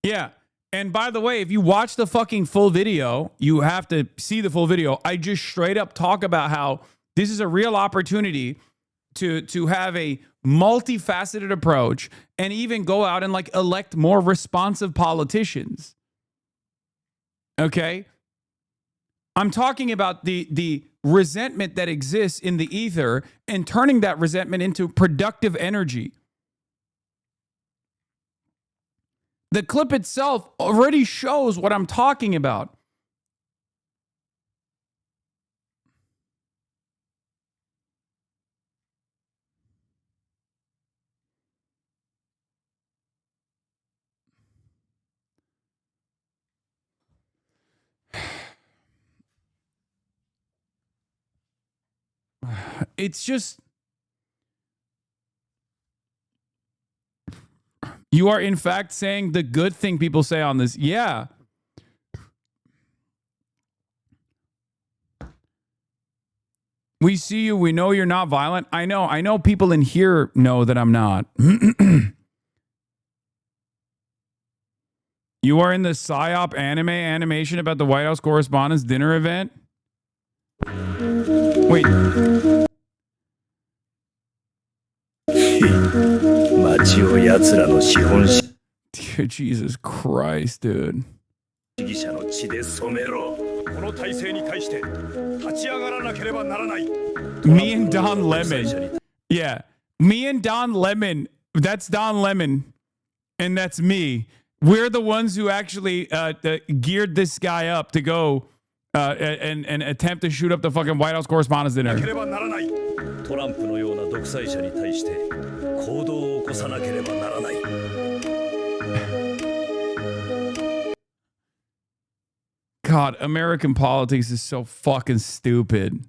[SPEAKER 1] Yeah. And by the way, if you watch the fucking full video, you have to see the full video. I just straight up talk about how this is a real opportunity to have a multifaceted approach and even go out and elect more responsive politicians. Okay? I'm talking about the resentment that exists in the ether and turning that resentment into productive energy. The clip itself already shows what I'm talking about. It's just, you are in fact saying the good thing people say on this. Yeah. We see you. We know you're not violent. I know people in here know that I'm not. You are in the PSYOP animation about the White House Correspondents dinner event? Wait. Dude, Jesus Christ, dude. Me and Don Lemon. Yeah. Me and Don Lemon. That's Don Lemon. And that's me. We're the ones who actually geared this guy up to go and attempt to shoot up the fucking White House Correspondents' dinner. God, American politics is so fucking stupid.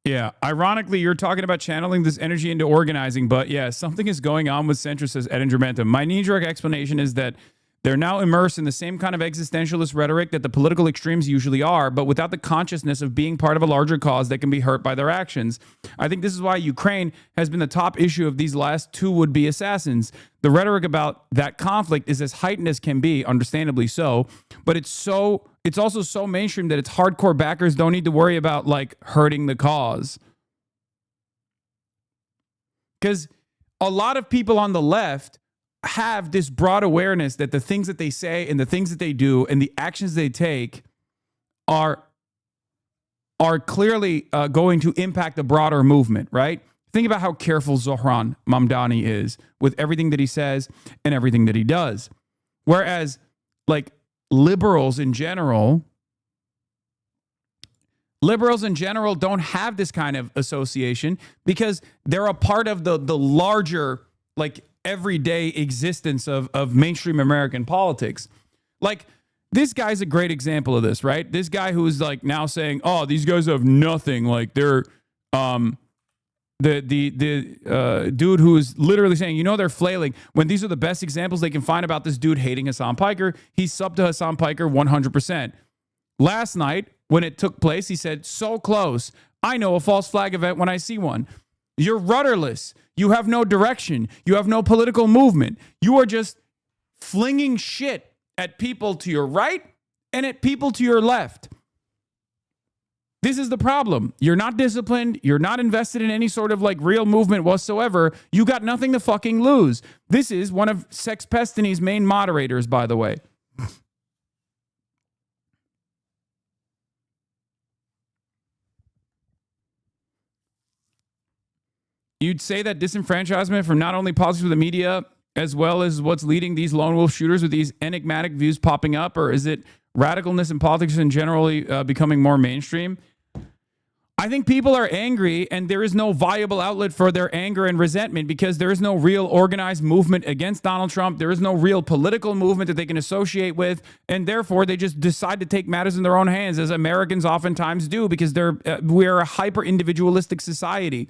[SPEAKER 1] Yeah, ironically, you're talking about channeling this energy into organizing, but yeah, something is going on with centrists, says Ed Mantum. My knee-jerk explanation is that They're now immersed in the same kind of existentialist rhetoric that the political extremes usually are, but without the consciousness of being part of a larger cause that can be hurt by their actions. I think this is why Ukraine has been the top issue of these last two would-be assassins. The rhetoric about that conflict is as heightened as can be, understandably so, but it's also so mainstream that its hardcore backers don't need to worry about like hurting the cause. Because a lot of people on the left have this broad awareness that the things that they say and the things that they do and the actions they take are clearly going to impact the broader movement, right? Think about how careful Zohran Mamdani is with everything that he says and everything that he does. Whereas, like, liberals in general don't have this kind of association because they're a part of the larger, like, everyday existence of mainstream American politics. Like, this guy's a great example of this, right? This guy who's like now saying, oh, these guys have nothing. Like, they're the dude who is literally saying, you know, they're flailing, when these are the best examples they can find about this dude hating Hassan Piker. He subbed to Hassan Piker 100%. Last night, when it took place, he said, so close. I know a false flag event when I see one. You're rudderless. You have no direction. You have no political movement. You are just flinging shit at people to your right and at people to your left. This is the problem. You're not disciplined. You're not invested in any sort of like real movement whatsoever. You got nothing to fucking lose. This is one of Sex Pestany's main moderators, by the way. You'd say that disenfranchisement from not only politics with the media, as well as what's leading these lone wolf shooters with these enigmatic views popping up, or is it radicalness in politics and generally becoming more mainstream? I think people are angry and there is no viable outlet for their anger and resentment because there is no real organized movement against Donald Trump. There is no real political movement that they can associate with. And therefore, they just decide to take matters in their own hands, as Americans oftentimes do, because we're a hyper individualistic society.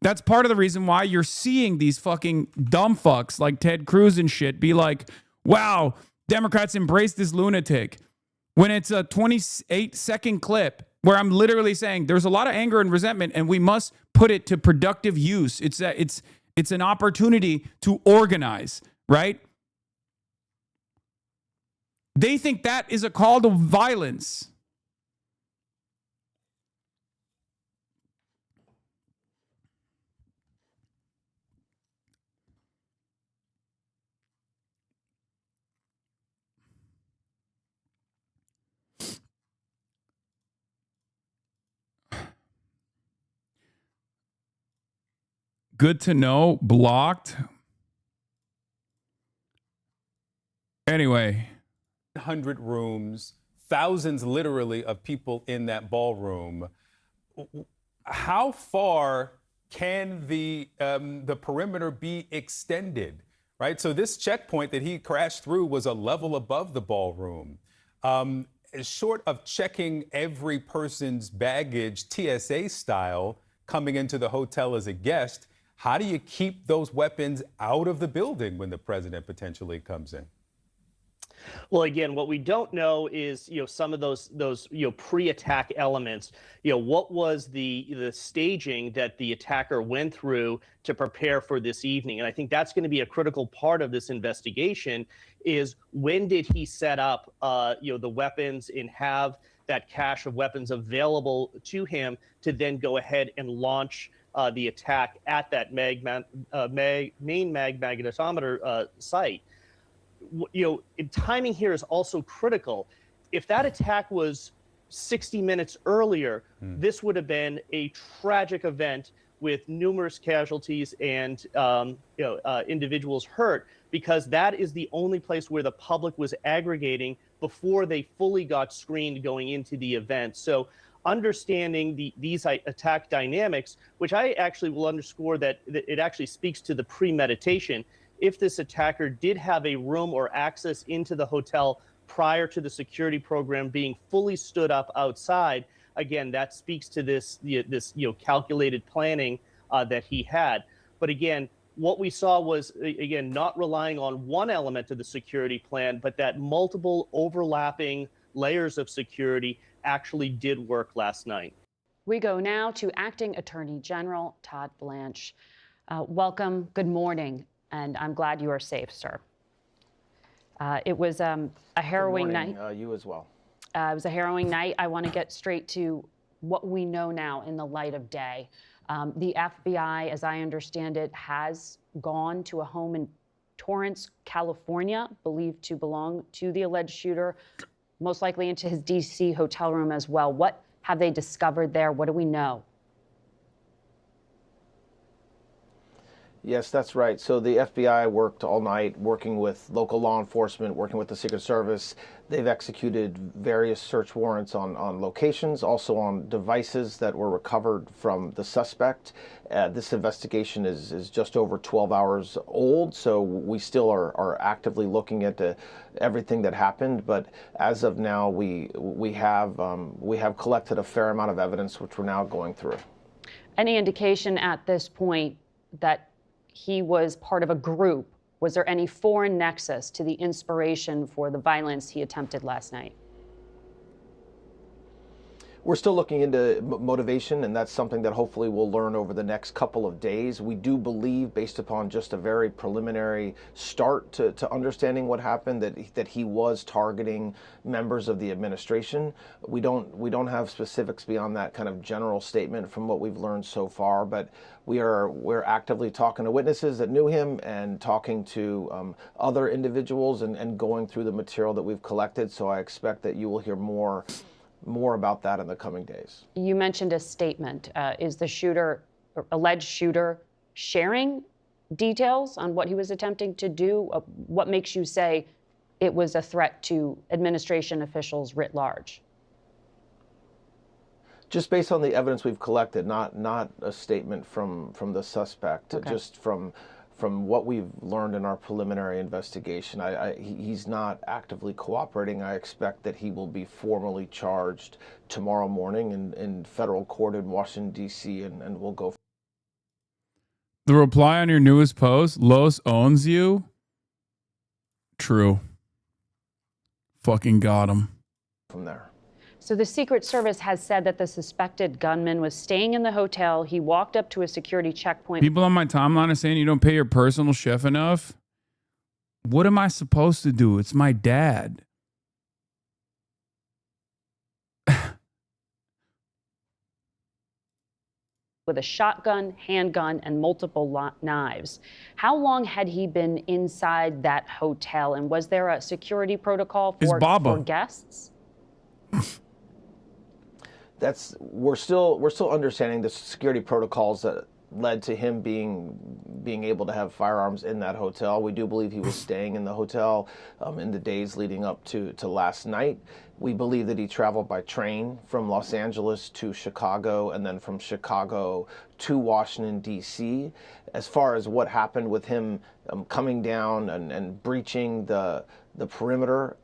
[SPEAKER 1] That's part of the reason why you're seeing these fucking dumb fucks like Ted Cruz and shit be like, wow, Democrats embrace this lunatic. When it's a 28-second clip where I'm literally saying there's a lot of anger and resentment and we must put it to productive use. It's an opportunity to organize, right? They think that is a call to violence. Good to know. Blocked. Anyway.
[SPEAKER 22] 100 rooms, thousands literally of people in that ballroom. How far can the perimeter be extended, right? So this checkpoint that he crashed through was a level above the ballroom. Short of checking every person's baggage TSA style coming into the hotel as a guest, how do you keep those weapons out of the building when the president potentially comes in?
[SPEAKER 4] Well, again, what we don't know is, some of those pre-attack elements. What was the staging that the attacker went through to prepare for this evening? And I think that's going to be a critical part of this investigation. Is when did he set up, the weapons and have that cache of weapons available to him to then go ahead and launch the attack at that main magnetometer site. Timing here is also critical. If that attack was 60 minutes earlier, this would have been a tragic event with numerous casualties and individuals hurt, because that is the only place where the public was aggregating before they fully got screened going into the event. So understanding these attack dynamics, which I actually will underscore that it actually speaks to the premeditation. If this attacker did have a room or access into the hotel prior to the security program being fully stood up outside, again, that speaks to this calculated planning that he had. But again, what we saw was, again, not relying on one element of the security plan, but that multiple overlapping layers of security actually did work last night.
[SPEAKER 5] We go now to Acting Attorney General Todd Blanche. Welcome. Good morning. And I'm glad you are safe, sir. It was a harrowing night.
[SPEAKER 7] You as well.
[SPEAKER 5] It was a harrowing night. I want to get straight to what we know now in the light of day. The FBI, as I understand it, has gone to a home in Torrance, California, believed to belong to the alleged shooter, most likely into his D.C. hotel room as well. What have they discovered there? What do we know?
[SPEAKER 7] Yes, that's right. So the FBI worked all night working with local law enforcement, working with the Secret Service. They've executed various search warrants on locations, also on devices that were recovered from the suspect. This investigation is just over 12 hours old, so we still are actively looking at everything that happened. But as of now, we have collected a fair amount of evidence, which we're now going through.
[SPEAKER 5] Any indication at this point that he was part of a group? Was there any foreign nexus to the inspiration for the violence he attempted last night?
[SPEAKER 7] We're still looking into motivation, and that's something that hopefully we'll learn over the next couple of days. We do believe, based upon just a very preliminary start to understanding what happened, that he was targeting members of the administration. We don't have specifics beyond that kind of general statement from what we've learned so far, but we're actively talking to witnesses that knew him and talking to other individuals and going through the material that we've collected. So I expect that you will hear more about that in the coming days.
[SPEAKER 5] You mentioned a statement. Is the alleged shooter, sharing details on what he was attempting to do? What makes you say it was a threat to administration officials writ large?
[SPEAKER 7] Just based on the evidence we've collected, not a statement from the suspect, okay. Just from what we've learned in our preliminary investigation. He's not actively cooperating. I expect that he will be formally charged tomorrow morning in federal court in Washington, D.C., and we'll go.
[SPEAKER 1] The reply on your newest post, Los owns you. True. Fucking got him.
[SPEAKER 7] From there.
[SPEAKER 5] So the Secret Service has said that the suspected gunman was staying in the hotel. He walked up to a security checkpoint.
[SPEAKER 1] People on my timeline are saying you don't pay your personal chef enough. What am I supposed to do? It's my dad.
[SPEAKER 5] With a shotgun, handgun, and multiple knives. How long had he been inside that hotel? And was there a security protocol for guests?
[SPEAKER 7] We're still understanding the security protocols that led to him being able to have firearms in that hotel. We do believe he was staying in the hotel in the days leading up to last night. We believe that he traveled by train from Los Angeles to Chicago and then from Chicago to Washington, D.C. As far as what happened with him coming down and breaching the perimeter,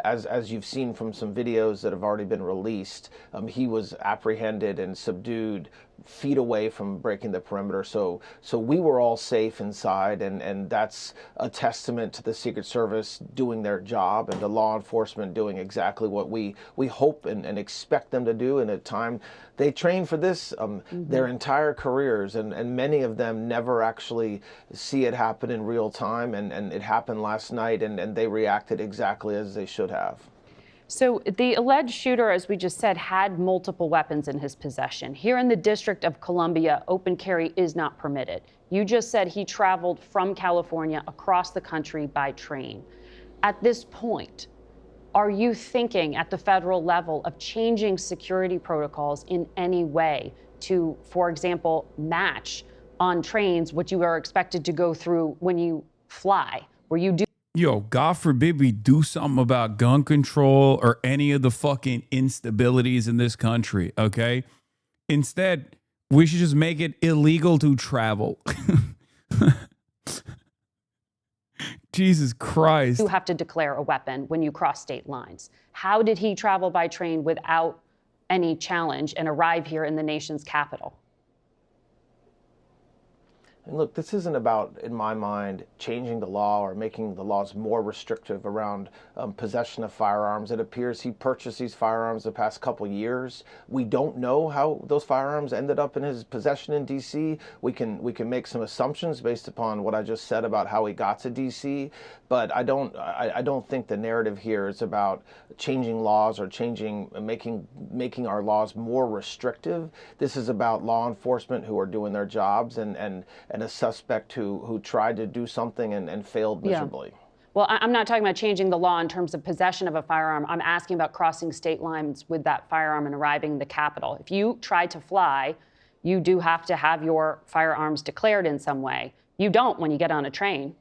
[SPEAKER 7] as you've seen from some videos that have already been released, he was apprehended and subdued feet away from breaking the perimeter. So we were all safe inside, and that's a testament to the Secret Service doing their job and the law enforcement doing exactly what we hope and expect them to do. And at time, they train for this their entire careers, and many of them never actually see it happen in real time, and it happened last night, and they reacted exactly as they should have.
[SPEAKER 5] So the alleged shooter, as we just said, had multiple weapons in his possession. Here in the District of Columbia, open carry is not permitted. You just said he traveled from California across the country by train. At this point, are you thinking at the federal level of changing security protocols in any way to, for example, match on trains what you are expected to go through when you fly, where you do?
[SPEAKER 1] Yo, God forbid we do something about gun control or any of the fucking instabilities in this country, okay? Instead, we should just make it illegal to travel. Jesus Christ.
[SPEAKER 5] You have to declare a weapon when you cross state lines. How did he travel by train without any challenge and arrive here in the nation's capital?
[SPEAKER 7] And look, this isn't about, in my mind, changing the law or making the laws more restrictive around possession of firearms. It appears he purchased these firearms the past couple years. We don't know how those firearms ended up in his possession in D.C. We can make some assumptions based upon what I just said about how he got to D.C. But I don't think the narrative here is about changing laws or making our laws more restrictive. This is about law enforcement who are doing their jobs and a suspect who tried to do something and failed miserably.
[SPEAKER 5] Yeah. Well, I'm not talking about changing the law in terms of possession of a firearm. I'm asking about crossing state lines with that firearm and arriving in the Capitol. If you try to fly, you do have to have your firearms declared in some way. You don't when you get on a train.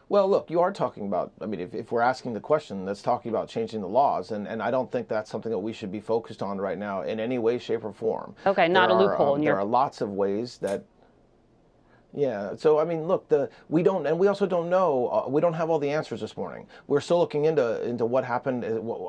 [SPEAKER 7] Well, look, you are talking about, I mean, if we're asking the question, that's talking about changing the laws, and I don't think that's something that we should be focused on right now in any way, shape, or form.
[SPEAKER 5] Okay, not a loophole.
[SPEAKER 7] There are lots of ways that, yeah, so I mean, look, we also don't know, we don't have all the answers this morning. We're still looking into what happened,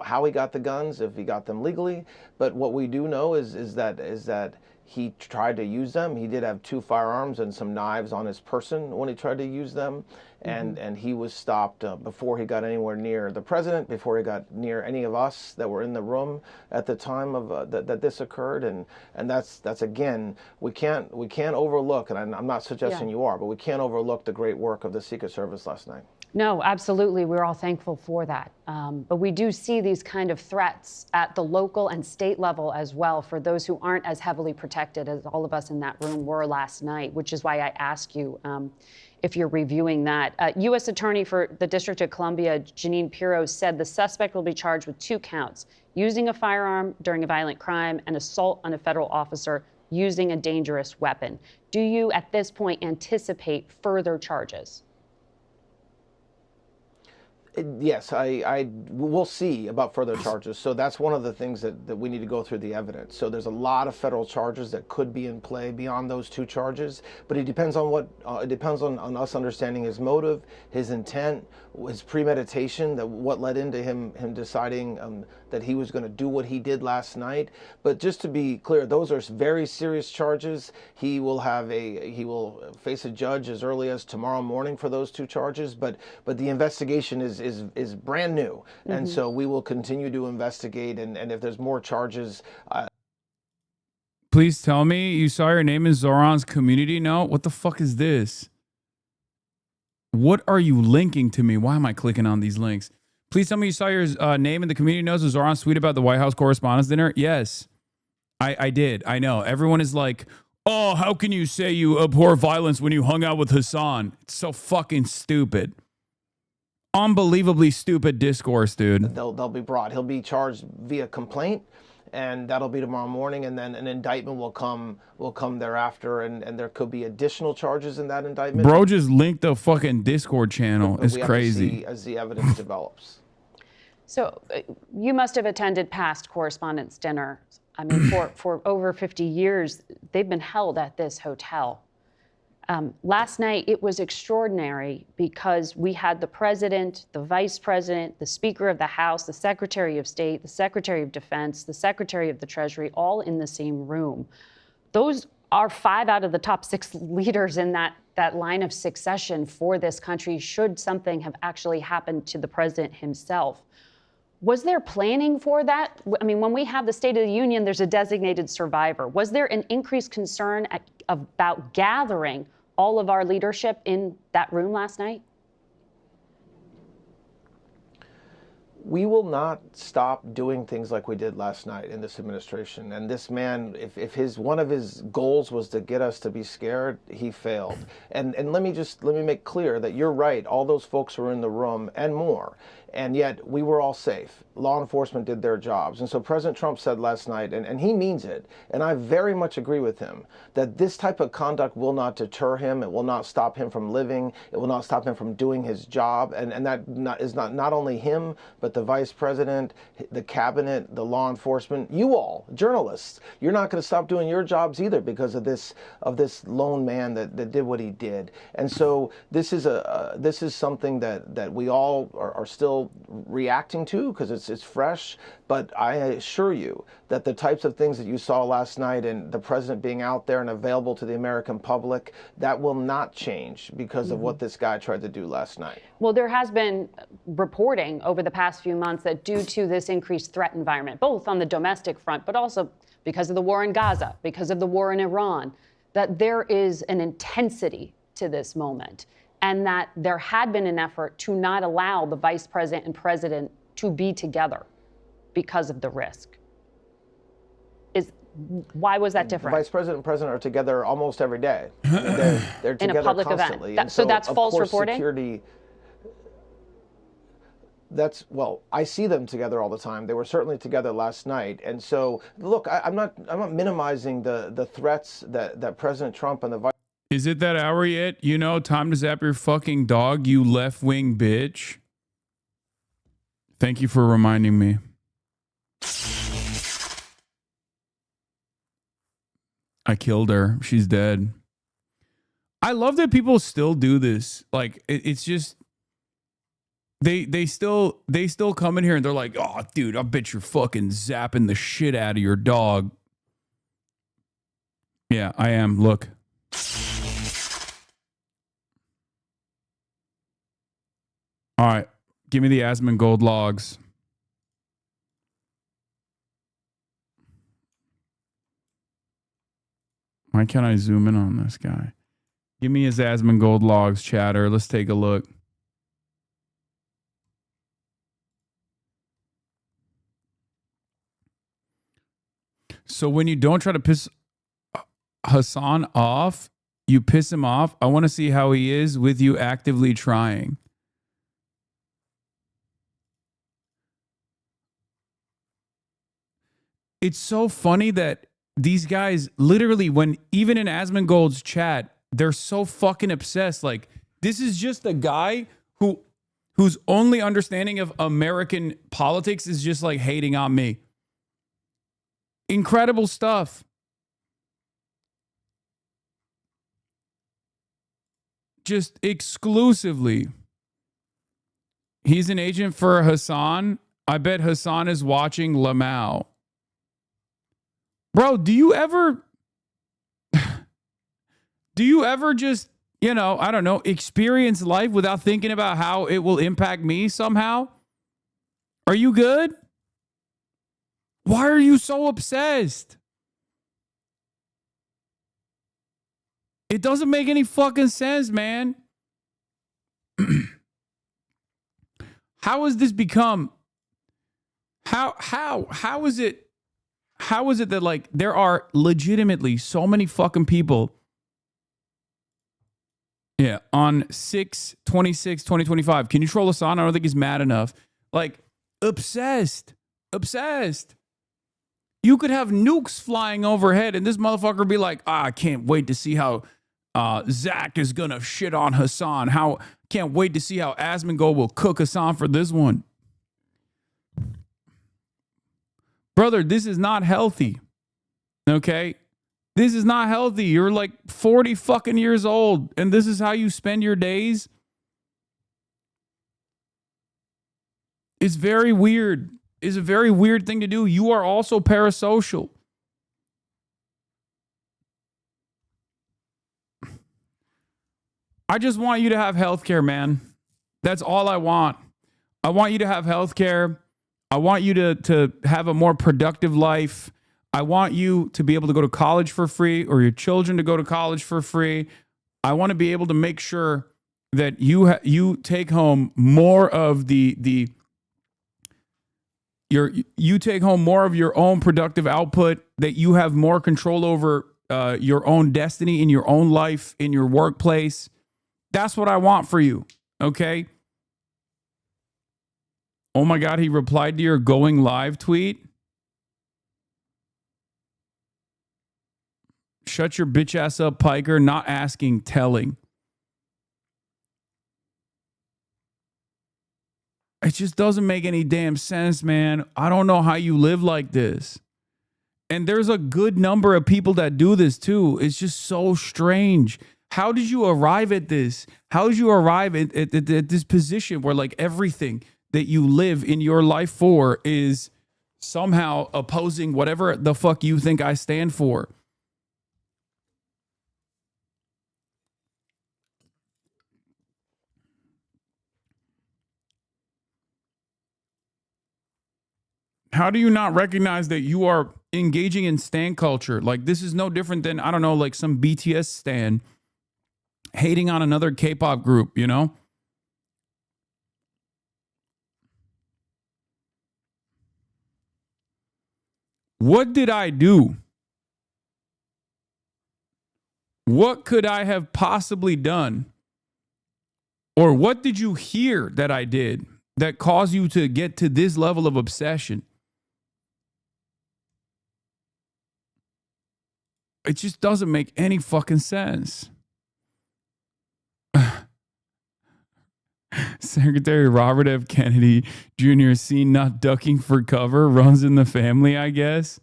[SPEAKER 7] how he got the guns, if he got them legally, but what we do know is that he tried to use them. He did have 2 firearms and some knives on his person when he tried to use them. And he was stopped before he got anywhere near the president, before he got near any of us that were in the room at the time of that this occurred. And that's again, we can't overlook, and I'm not suggesting you are, but we can't overlook the great work of the Secret Service last night.
[SPEAKER 5] No, absolutely. We're all thankful for that. But we do see these kind of threats at the local and state level as well for those who aren't as heavily protected as all of us in that room were last night, which is why I ask you if you're reviewing that. U.S. Attorney for the District of Columbia, Jeanine Pirro, said the suspect will be charged with 2 counts, using a firearm during a violent crime and assault on a federal officer using a dangerous weapon. Do you, at this point, anticipate further charges?
[SPEAKER 7] Yes, we'll see about further charges. So that's one of the things that we need to go through the evidence. So there's a lot of federal charges that could be in play beyond those 2 charges, but it depends on on us understanding his motive, his intent, his premeditation, what led into him deciding that he was going to do what he did last night. But just to be clear, those are very serious charges. He will face a judge as early as tomorrow morning for those 2 charges. But the investigation is brand new, and so we will continue to investigate. And if there's more charges.
[SPEAKER 1] Please tell me you saw your name in Zoran's community note. What the fuck is this? What are you linking to me? Why am I clicking on these links? Please tell me you saw your name in the community notes of Zoran's tweet about the White House Correspondents' Dinner. Yes, I did. I know. Everyone is like, oh, how can you say you abhor violence when you hung out with Hasan? It's so fucking stupid. Unbelievably stupid discourse, dude.
[SPEAKER 7] They'll be brought. He'll be charged via complaint, and that'll be tomorrow morning, and then an indictment will come thereafter, and there could be additional charges in that indictment.
[SPEAKER 1] Bro just linked the fucking Discord channel. It's crazy.
[SPEAKER 7] To see as the evidence develops.
[SPEAKER 5] So you must have attended past Correspondents' Dinner. I mean, for over 50 years, they've been held at this hotel. Last night, it was extraordinary because we had the president, the vice president, the Speaker of the House, the Secretary of State, the Secretary of Defense, the Secretary of the Treasury, all in the same room. Those are 5 out of the top 6 leaders in that line of succession for this country, should something have actually happened to the president himself. Was there planning for that? I mean, when we have the State of the Union, there's a designated survivor. Was there an increased concern about gathering all of our leadership in that room last night?
[SPEAKER 7] We will not stop doing things like we did last night in this administration. And this man, if one of his goals was to get us to be scared, he failed. And let me make clear that you're right. All those folks were in the room and more. And yet we were all safe. Law enforcement did their jobs. And so President Trump said last night, and he means it, and I very much agree with him, that this type of conduct will not deter him. It will not stop him from living. It will not stop him from doing his job. And that is not only him, but the vice president, the cabinet, the law enforcement, you all, journalists. You're not going to stop doing your jobs either because of this lone man that did what he did. And so this is something that we all are still still reacting to because it's fresh. But I assure you that the types of things that you saw last night and the president being out there and available to the American public, that will not change because of what this guy tried to do last night.
[SPEAKER 5] Well, there has been reporting over the past few months that due to this increased threat environment, both on the domestic front, but also because of the war in Gaza, because of the war in Iran, that there is an intensity to this moment, and that there had been an effort to not allow the vice president and president to be together because of the risk. Why was that different?
[SPEAKER 7] The vice president and president are together almost every day. They're together
[SPEAKER 5] in a public
[SPEAKER 7] constantly.
[SPEAKER 5] event. So that's false reporting?
[SPEAKER 7] Security, well, I see them together all the time. They were certainly together last night. And so, look, I'm not minimizing the threats that President Trump and the vice.
[SPEAKER 1] Is it that hour yet? You know, time to zap your fucking dog, you left-wing bitch. Thank you for reminding me. I killed her. She's dead. I love that people still do this. Like, it's just... They still come in here and they're like, oh, dude, I bet you're fucking zapping the shit out of your dog. Yeah, I am. Look. All right. Give me the Asmongold logs. Why can't I zoom in on this guy? Give me his Asmongold logs, chatter. Let's take a look. So when you don't try to piss Hasan off, you piss him off. I want to see how he is with you actively trying. It's so funny that these guys literally, when even in Asmongold's chat, they're so fucking obsessed. Like, this is just a guy whose only understanding of American politics is just like hating on me. Incredible stuff. Just exclusively. He's an agent for Hasan. I bet Hasan is watching Lamau. Bro, do you ever just, you know, I don't know, experience life without thinking about how it will impact me somehow? Are you good? Why are you so obsessed? It doesn't make any fucking sense, man. How has this become? How is it that, like, there are legitimately so many fucking people, yeah, on 6/26/2025. Can you troll us on? I don't think he's mad enough. Like, obsessed. You could have nukes flying overhead and this motherfucker would be like, I can't wait to see how Zach is gonna shit on Hasan. Can't wait to see how Asmongold will cook Hasan for this one. Brother, this is not healthy. Okay? This is not healthy. You're like 40 fucking years old and this is how you spend your days. It's very weird. It's a very weird thing to do. You are also parasocial. I just want you to have healthcare, man. That's all I want. I want you to have healthcare. I want you to have a more productive life. I want you to be able to go to college for free, or your children to go to college for free. I want to be able to make sure that you take home more of you take home more of your own productive output, that you have more control over your own destiny in your own life, in your workplace. That's what I want for you, okay? Oh my God, he replied to your going live tweet. Shut your bitch ass up, Piker. Not asking, telling. It just doesn't make any damn sense, man. I don't know how you live like this. And there's a good number of people that do this too. It's just so strange. How did you arrive at this? How did you arrive at this position where, like, everything, that you live in your life for is somehow opposing whatever the fuck you think I stand for. How do you not recognize that you are engaging in stan culture? Like, this is no different than, I don't know, like some BTS stan hating on another K-pop group, you know? What did I do? What could I have possibly done? Or what did you hear that I did that caused you to get to this level of obsession? It just doesn't make any fucking sense. Secretary Robert F. Kennedy Jr. seen not ducking for cover, runs in the family, I guess.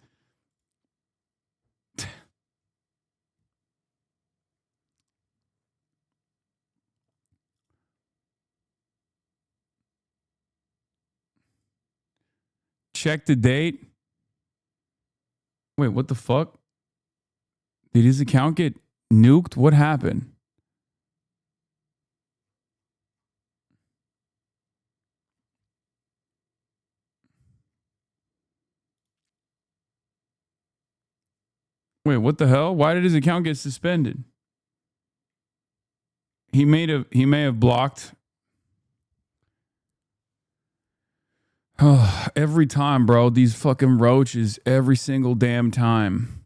[SPEAKER 1] Check the date. Wait, what the fuck? Did his account get nuked? What happened? Wait, what the hell? Why did his account get suspended? He may have blocked. Oh, every time, bro. These fucking roaches every single damn time.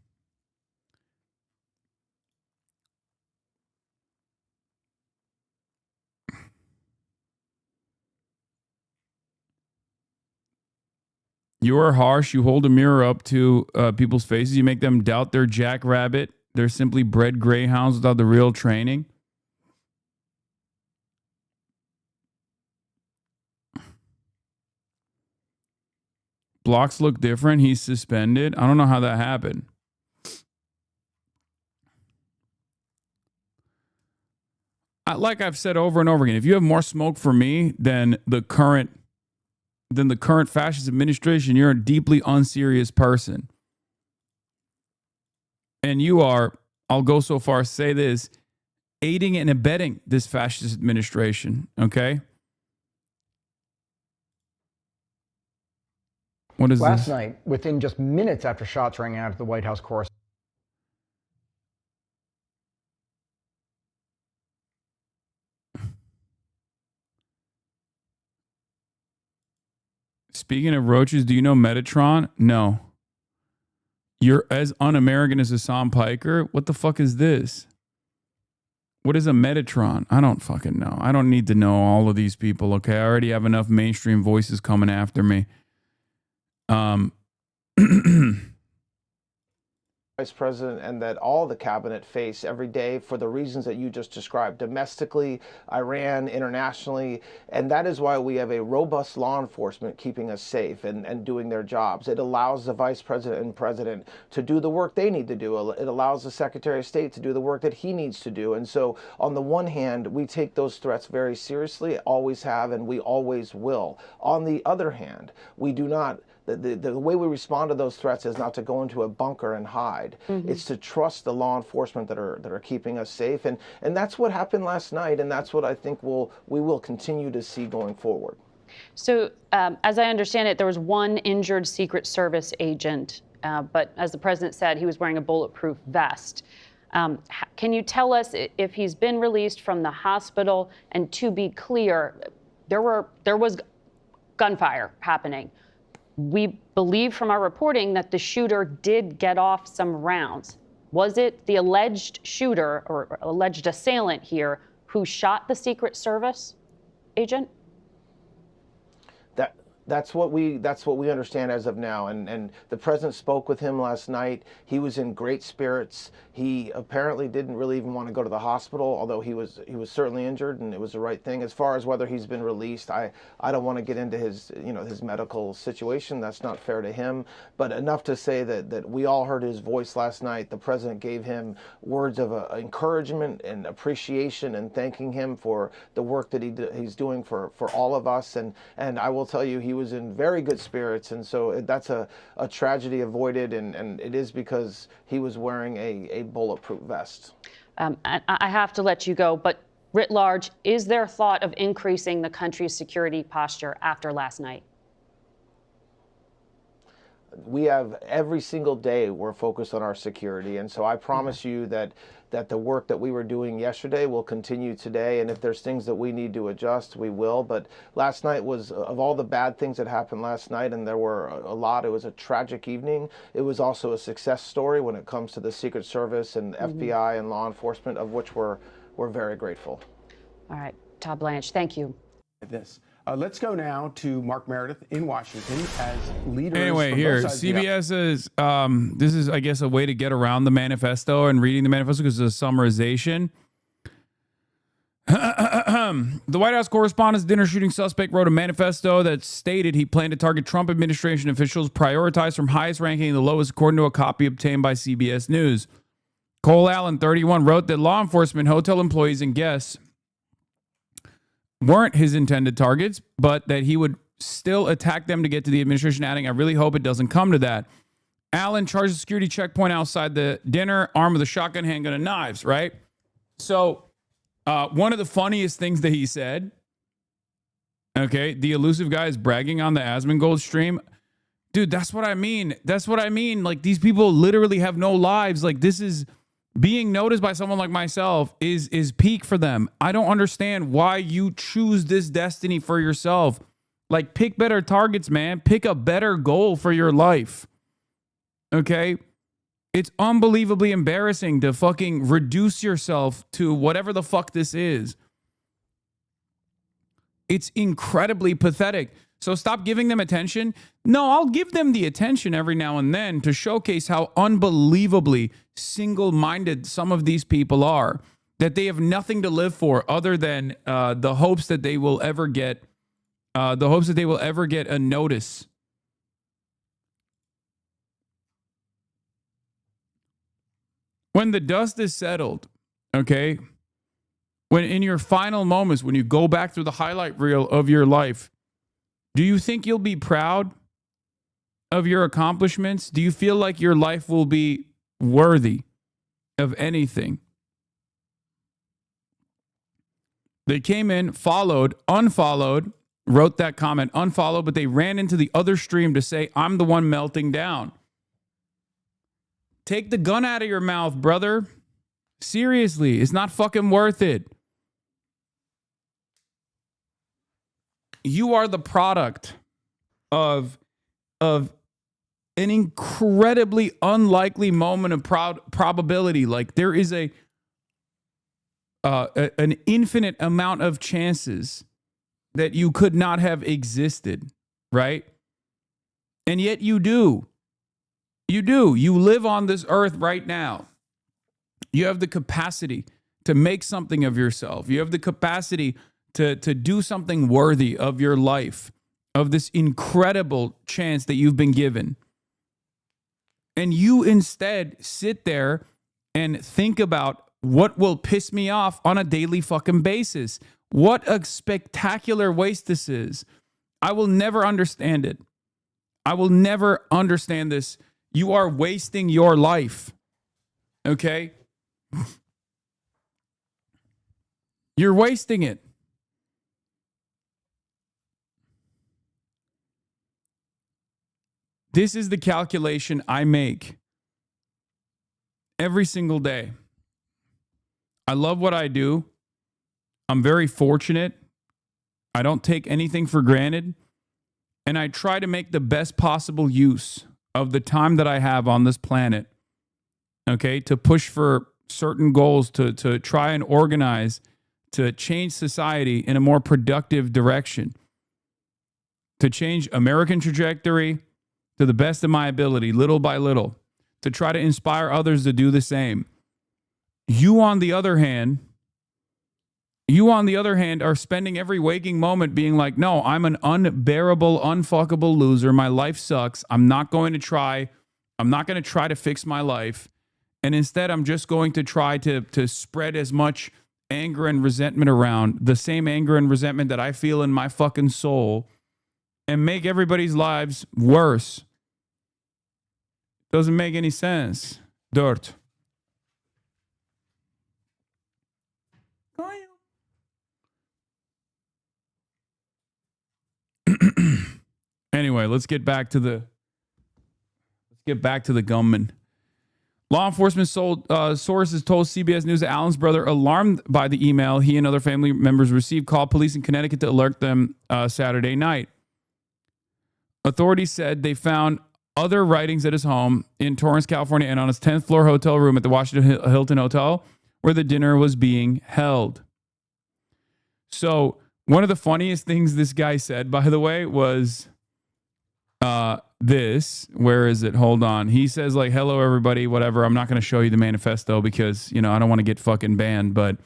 [SPEAKER 1] You are harsh. You hold a mirror up to people's faces. You make them doubt they're jackrabbit. They're simply bred greyhounds without the real training. Blocks look different. He's suspended. I don't know how that happened. Like I've said over and over again, if you have more smoke for me than the current fascist administration, you're a deeply unserious person. And you are, I'll go so far as to say this, aiding and abetting this fascist administration, okay? What is
[SPEAKER 8] Last
[SPEAKER 1] this?
[SPEAKER 8] night, within just minutes after shots rang out at the White House correspondence.
[SPEAKER 1] Speaking of roaches, do you know Metatron? No. You're as un-American as Hassan Piker? What the fuck is this? What is a Metatron? I don't fucking know. I don't need to know all of these people, okay? I already have enough mainstream voices coming after me.
[SPEAKER 7] Vice President and that all the cabinet face every day for the reasons that you just described, domestically, Iran, internationally, and that is why we have a robust law enforcement keeping us safe and doing their jobs. It allows the Vice President and President to do the work they need to do. It allows the Secretary of State to do the work that he needs to do. And so on the one hand, we take those threats very seriously, always have, and we always will. On the other hand, we do not. The way we respond to those threats is not to go into a bunker and hide. Mm-hmm. It's to trust the law enforcement that are keeping us safe. And that's what happened last night, and that's what I think we will continue to see going forward.
[SPEAKER 5] So as I understand it, there was one injured Secret Service agent, but as the president said, he was wearing a bulletproof vest. Can you tell us if he's been released from the hospital? And to be clear, there was gunfire happening. We believe from our reporting that the shooter did get off some rounds. Was it the alleged shooter or alleged assailant here who shot the Secret Service agent?
[SPEAKER 7] That's what we understand as of now. And the president spoke with him last night. He was in great spirits. He apparently didn't really even want to go to the hospital, although he was certainly injured, and it was the right thing. As far as whether he's been released, I don't want to get into his his medical situation. That's not fair to him. But enough to say that we all heard his voice last night. The president gave him words of encouragement and appreciation, and thanking him for the work that he's doing for all of us. And I will tell you, he was in very good spirits, and so that's a tragedy avoided, and it is because he was wearing a bulletproof vest.
[SPEAKER 5] I have to let you go, but writ large, is there thought of increasing the country's security posture after last night?
[SPEAKER 7] We have every single day we're focused on our security, and so I promise you that the work that we were doing yesterday will continue today, and if there's things that we need to adjust, we will. But last night was, of all the bad things that happened last night, and there were a lot, it was a tragic evening. It was also a success story when it comes to the Secret Service and FBI and law enforcement, of which we're very grateful.
[SPEAKER 5] All right, Todd Blanche, thank you.
[SPEAKER 10] Let's go now to Mark Meredith in Washington as leaders.
[SPEAKER 1] Anyway,
[SPEAKER 10] from
[SPEAKER 1] here,
[SPEAKER 10] both sides
[SPEAKER 1] CBS is, this is, I guess, a way to get around the manifesto and reading the manifesto because it's a summarization. The White House Correspondents' dinner shooting suspect wrote a manifesto that stated he planned to target Trump administration officials, prioritized from highest ranking to the lowest, according to a copy obtained by CBS News. Cole Allen, 31, wrote that law enforcement, hotel employees, and guests weren't his intended targets, but that he would still attack them to get to the administration, adding, "I really hope it doesn't come to that." Allen charged a security checkpoint outside the dinner, armed with a shotgun, handgun, and knives, right? So one of the funniest things that he said, okay, the elusive guy is bragging on the Asmongold stream. Dude, that's what I mean. That's what I mean. Like, these people literally have no lives. Like, this is... being noticed by someone like myself is peak for them. I don't understand why you choose this destiny for yourself. Like, pick better targets, man. Pick a better goal for your life. Okay? It's unbelievably embarrassing to fucking reduce yourself to whatever the fuck this is. It's incredibly pathetic. So stop giving them attention. No, I'll give them the attention every now and then to showcase how unbelievably single-minded some of these people are, that they have nothing to live for other than the hopes that they will ever get, a notice. When the dust is settled, okay, when in your final moments, when you go back through the highlight reel of your life, do you think you'll be proud of your accomplishments? Do you feel like your life will be worthy of anything? They came in, followed, unfollowed, wrote that comment, unfollowed, but they ran into the other stream to say, "I'm the one melting down." Take the gun out of your mouth, brother. Seriously, it's not fucking worth it. You are the product of an incredibly unlikely moment of probability. Like, there is an infinite amount of chances that you could not have existed, right? And yet you do. You do. You live on this earth right now. You have the capacity to make something of yourself. You have the capacity to do something worthy of your life, of this incredible chance that you've been given. And you instead sit there and think about what will piss me off on a daily fucking basis. What a spectacular waste this is. I will never understand it. I will never understand this. You are wasting your life. Okay? You're wasting it. This is the calculation I make every single day. I love what I do. I'm very fortunate. I don't take anything for granted. And I try to make the best possible use of the time that I have on this planet. Okay? To push for certain goals, to try and organize, to change society in a more productive direction. to change American trajectory to the best of my ability, little by little, to try to inspire others to do the same. You, on the other hand, are spending every waking moment being like, no, I'm an unbearable, unfuckable loser. My life sucks. I'm not going to try to fix my life. And instead, I'm just going to try to spread as much anger and resentment around, the same anger and resentment that I feel in my fucking soul, and make everybody's lives worse. Doesn't make any sense. Dirt. Anyway, let's get back to the gunman. Law enforcement sources told CBS News that Allen's brother, alarmed by the email he and other family members received, called police in Connecticut to alert them Saturday night. Authorities said they found other writings at his home in Torrance, California, and on his 10th floor hotel room at the Washington Hilton Hotel, where the dinner was being held. So one of the funniest things this guy said, by the way, was this. Where is it? Hold on. He says, like, hello, everybody, whatever. I'm not going to show you the manifesto because, I don't want to get fucking banned. But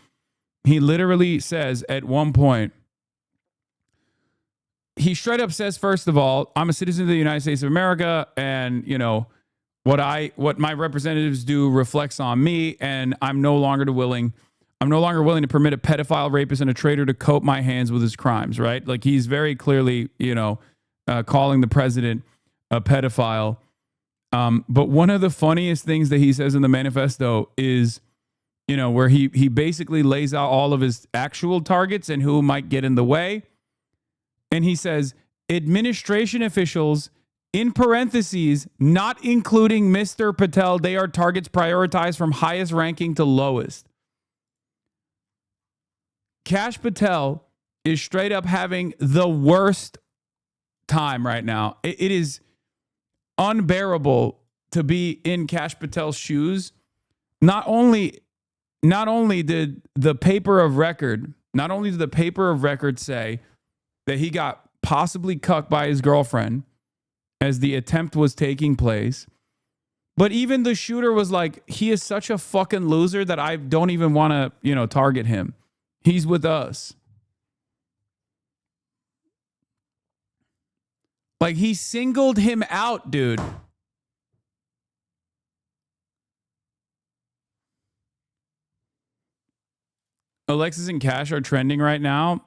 [SPEAKER 1] he literally says at one point, he straight up says, first of all, I'm a citizen of the United States of America, and, what my representatives do reflects on me, and I'm no longer willing to permit a pedophile, rapist, and a traitor to coat my hands with his crimes, right? Like, he's very clearly, calling the president a pedophile. But one of the funniest things that he says in the manifesto is, where he basically lays out all of his actual targets and who might get in the way. And he says, administration officials, in parentheses, not including Mr. Patel, they are targets prioritized from highest ranking to lowest. Kash Patel is straight up having the worst time right now. It is unbearable to be in Kash Patel's shoes. Not only did the paper of record say that he got possibly cucked by his girlfriend as the attempt was taking place, but even the shooter was like, he is such a fucking loser that I don't even want to, target him. He's with us. Like, he singled him out, dude. Alexis and Kash are trending right now.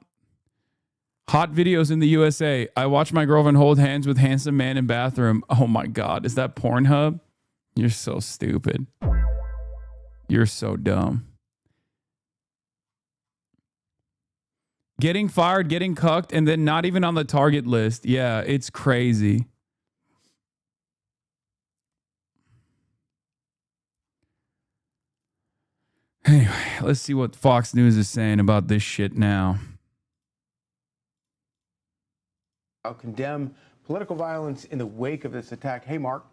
[SPEAKER 1] Hot videos in the USA. I watched my girlfriend hold hands with handsome man in bathroom. Oh my God. Is that Pornhub? You're so stupid. You're so dumb. Getting fired, getting cucked, and then not even on the target list. Yeah, it's crazy. Anyway, let's see what Fox News is saying about this shit now.
[SPEAKER 10] I'll condemn political violence in the wake of this attack. Hey, Mark.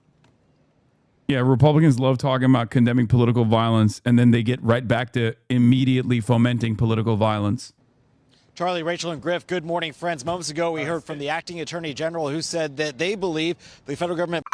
[SPEAKER 1] Yeah, Republicans love talking about condemning political violence, and then they get right back to immediately fomenting political violence.
[SPEAKER 11] Charlie, Rachel, and Griff, good morning, friends. Moments ago, we heard from the acting attorney general who said that they believe the federal government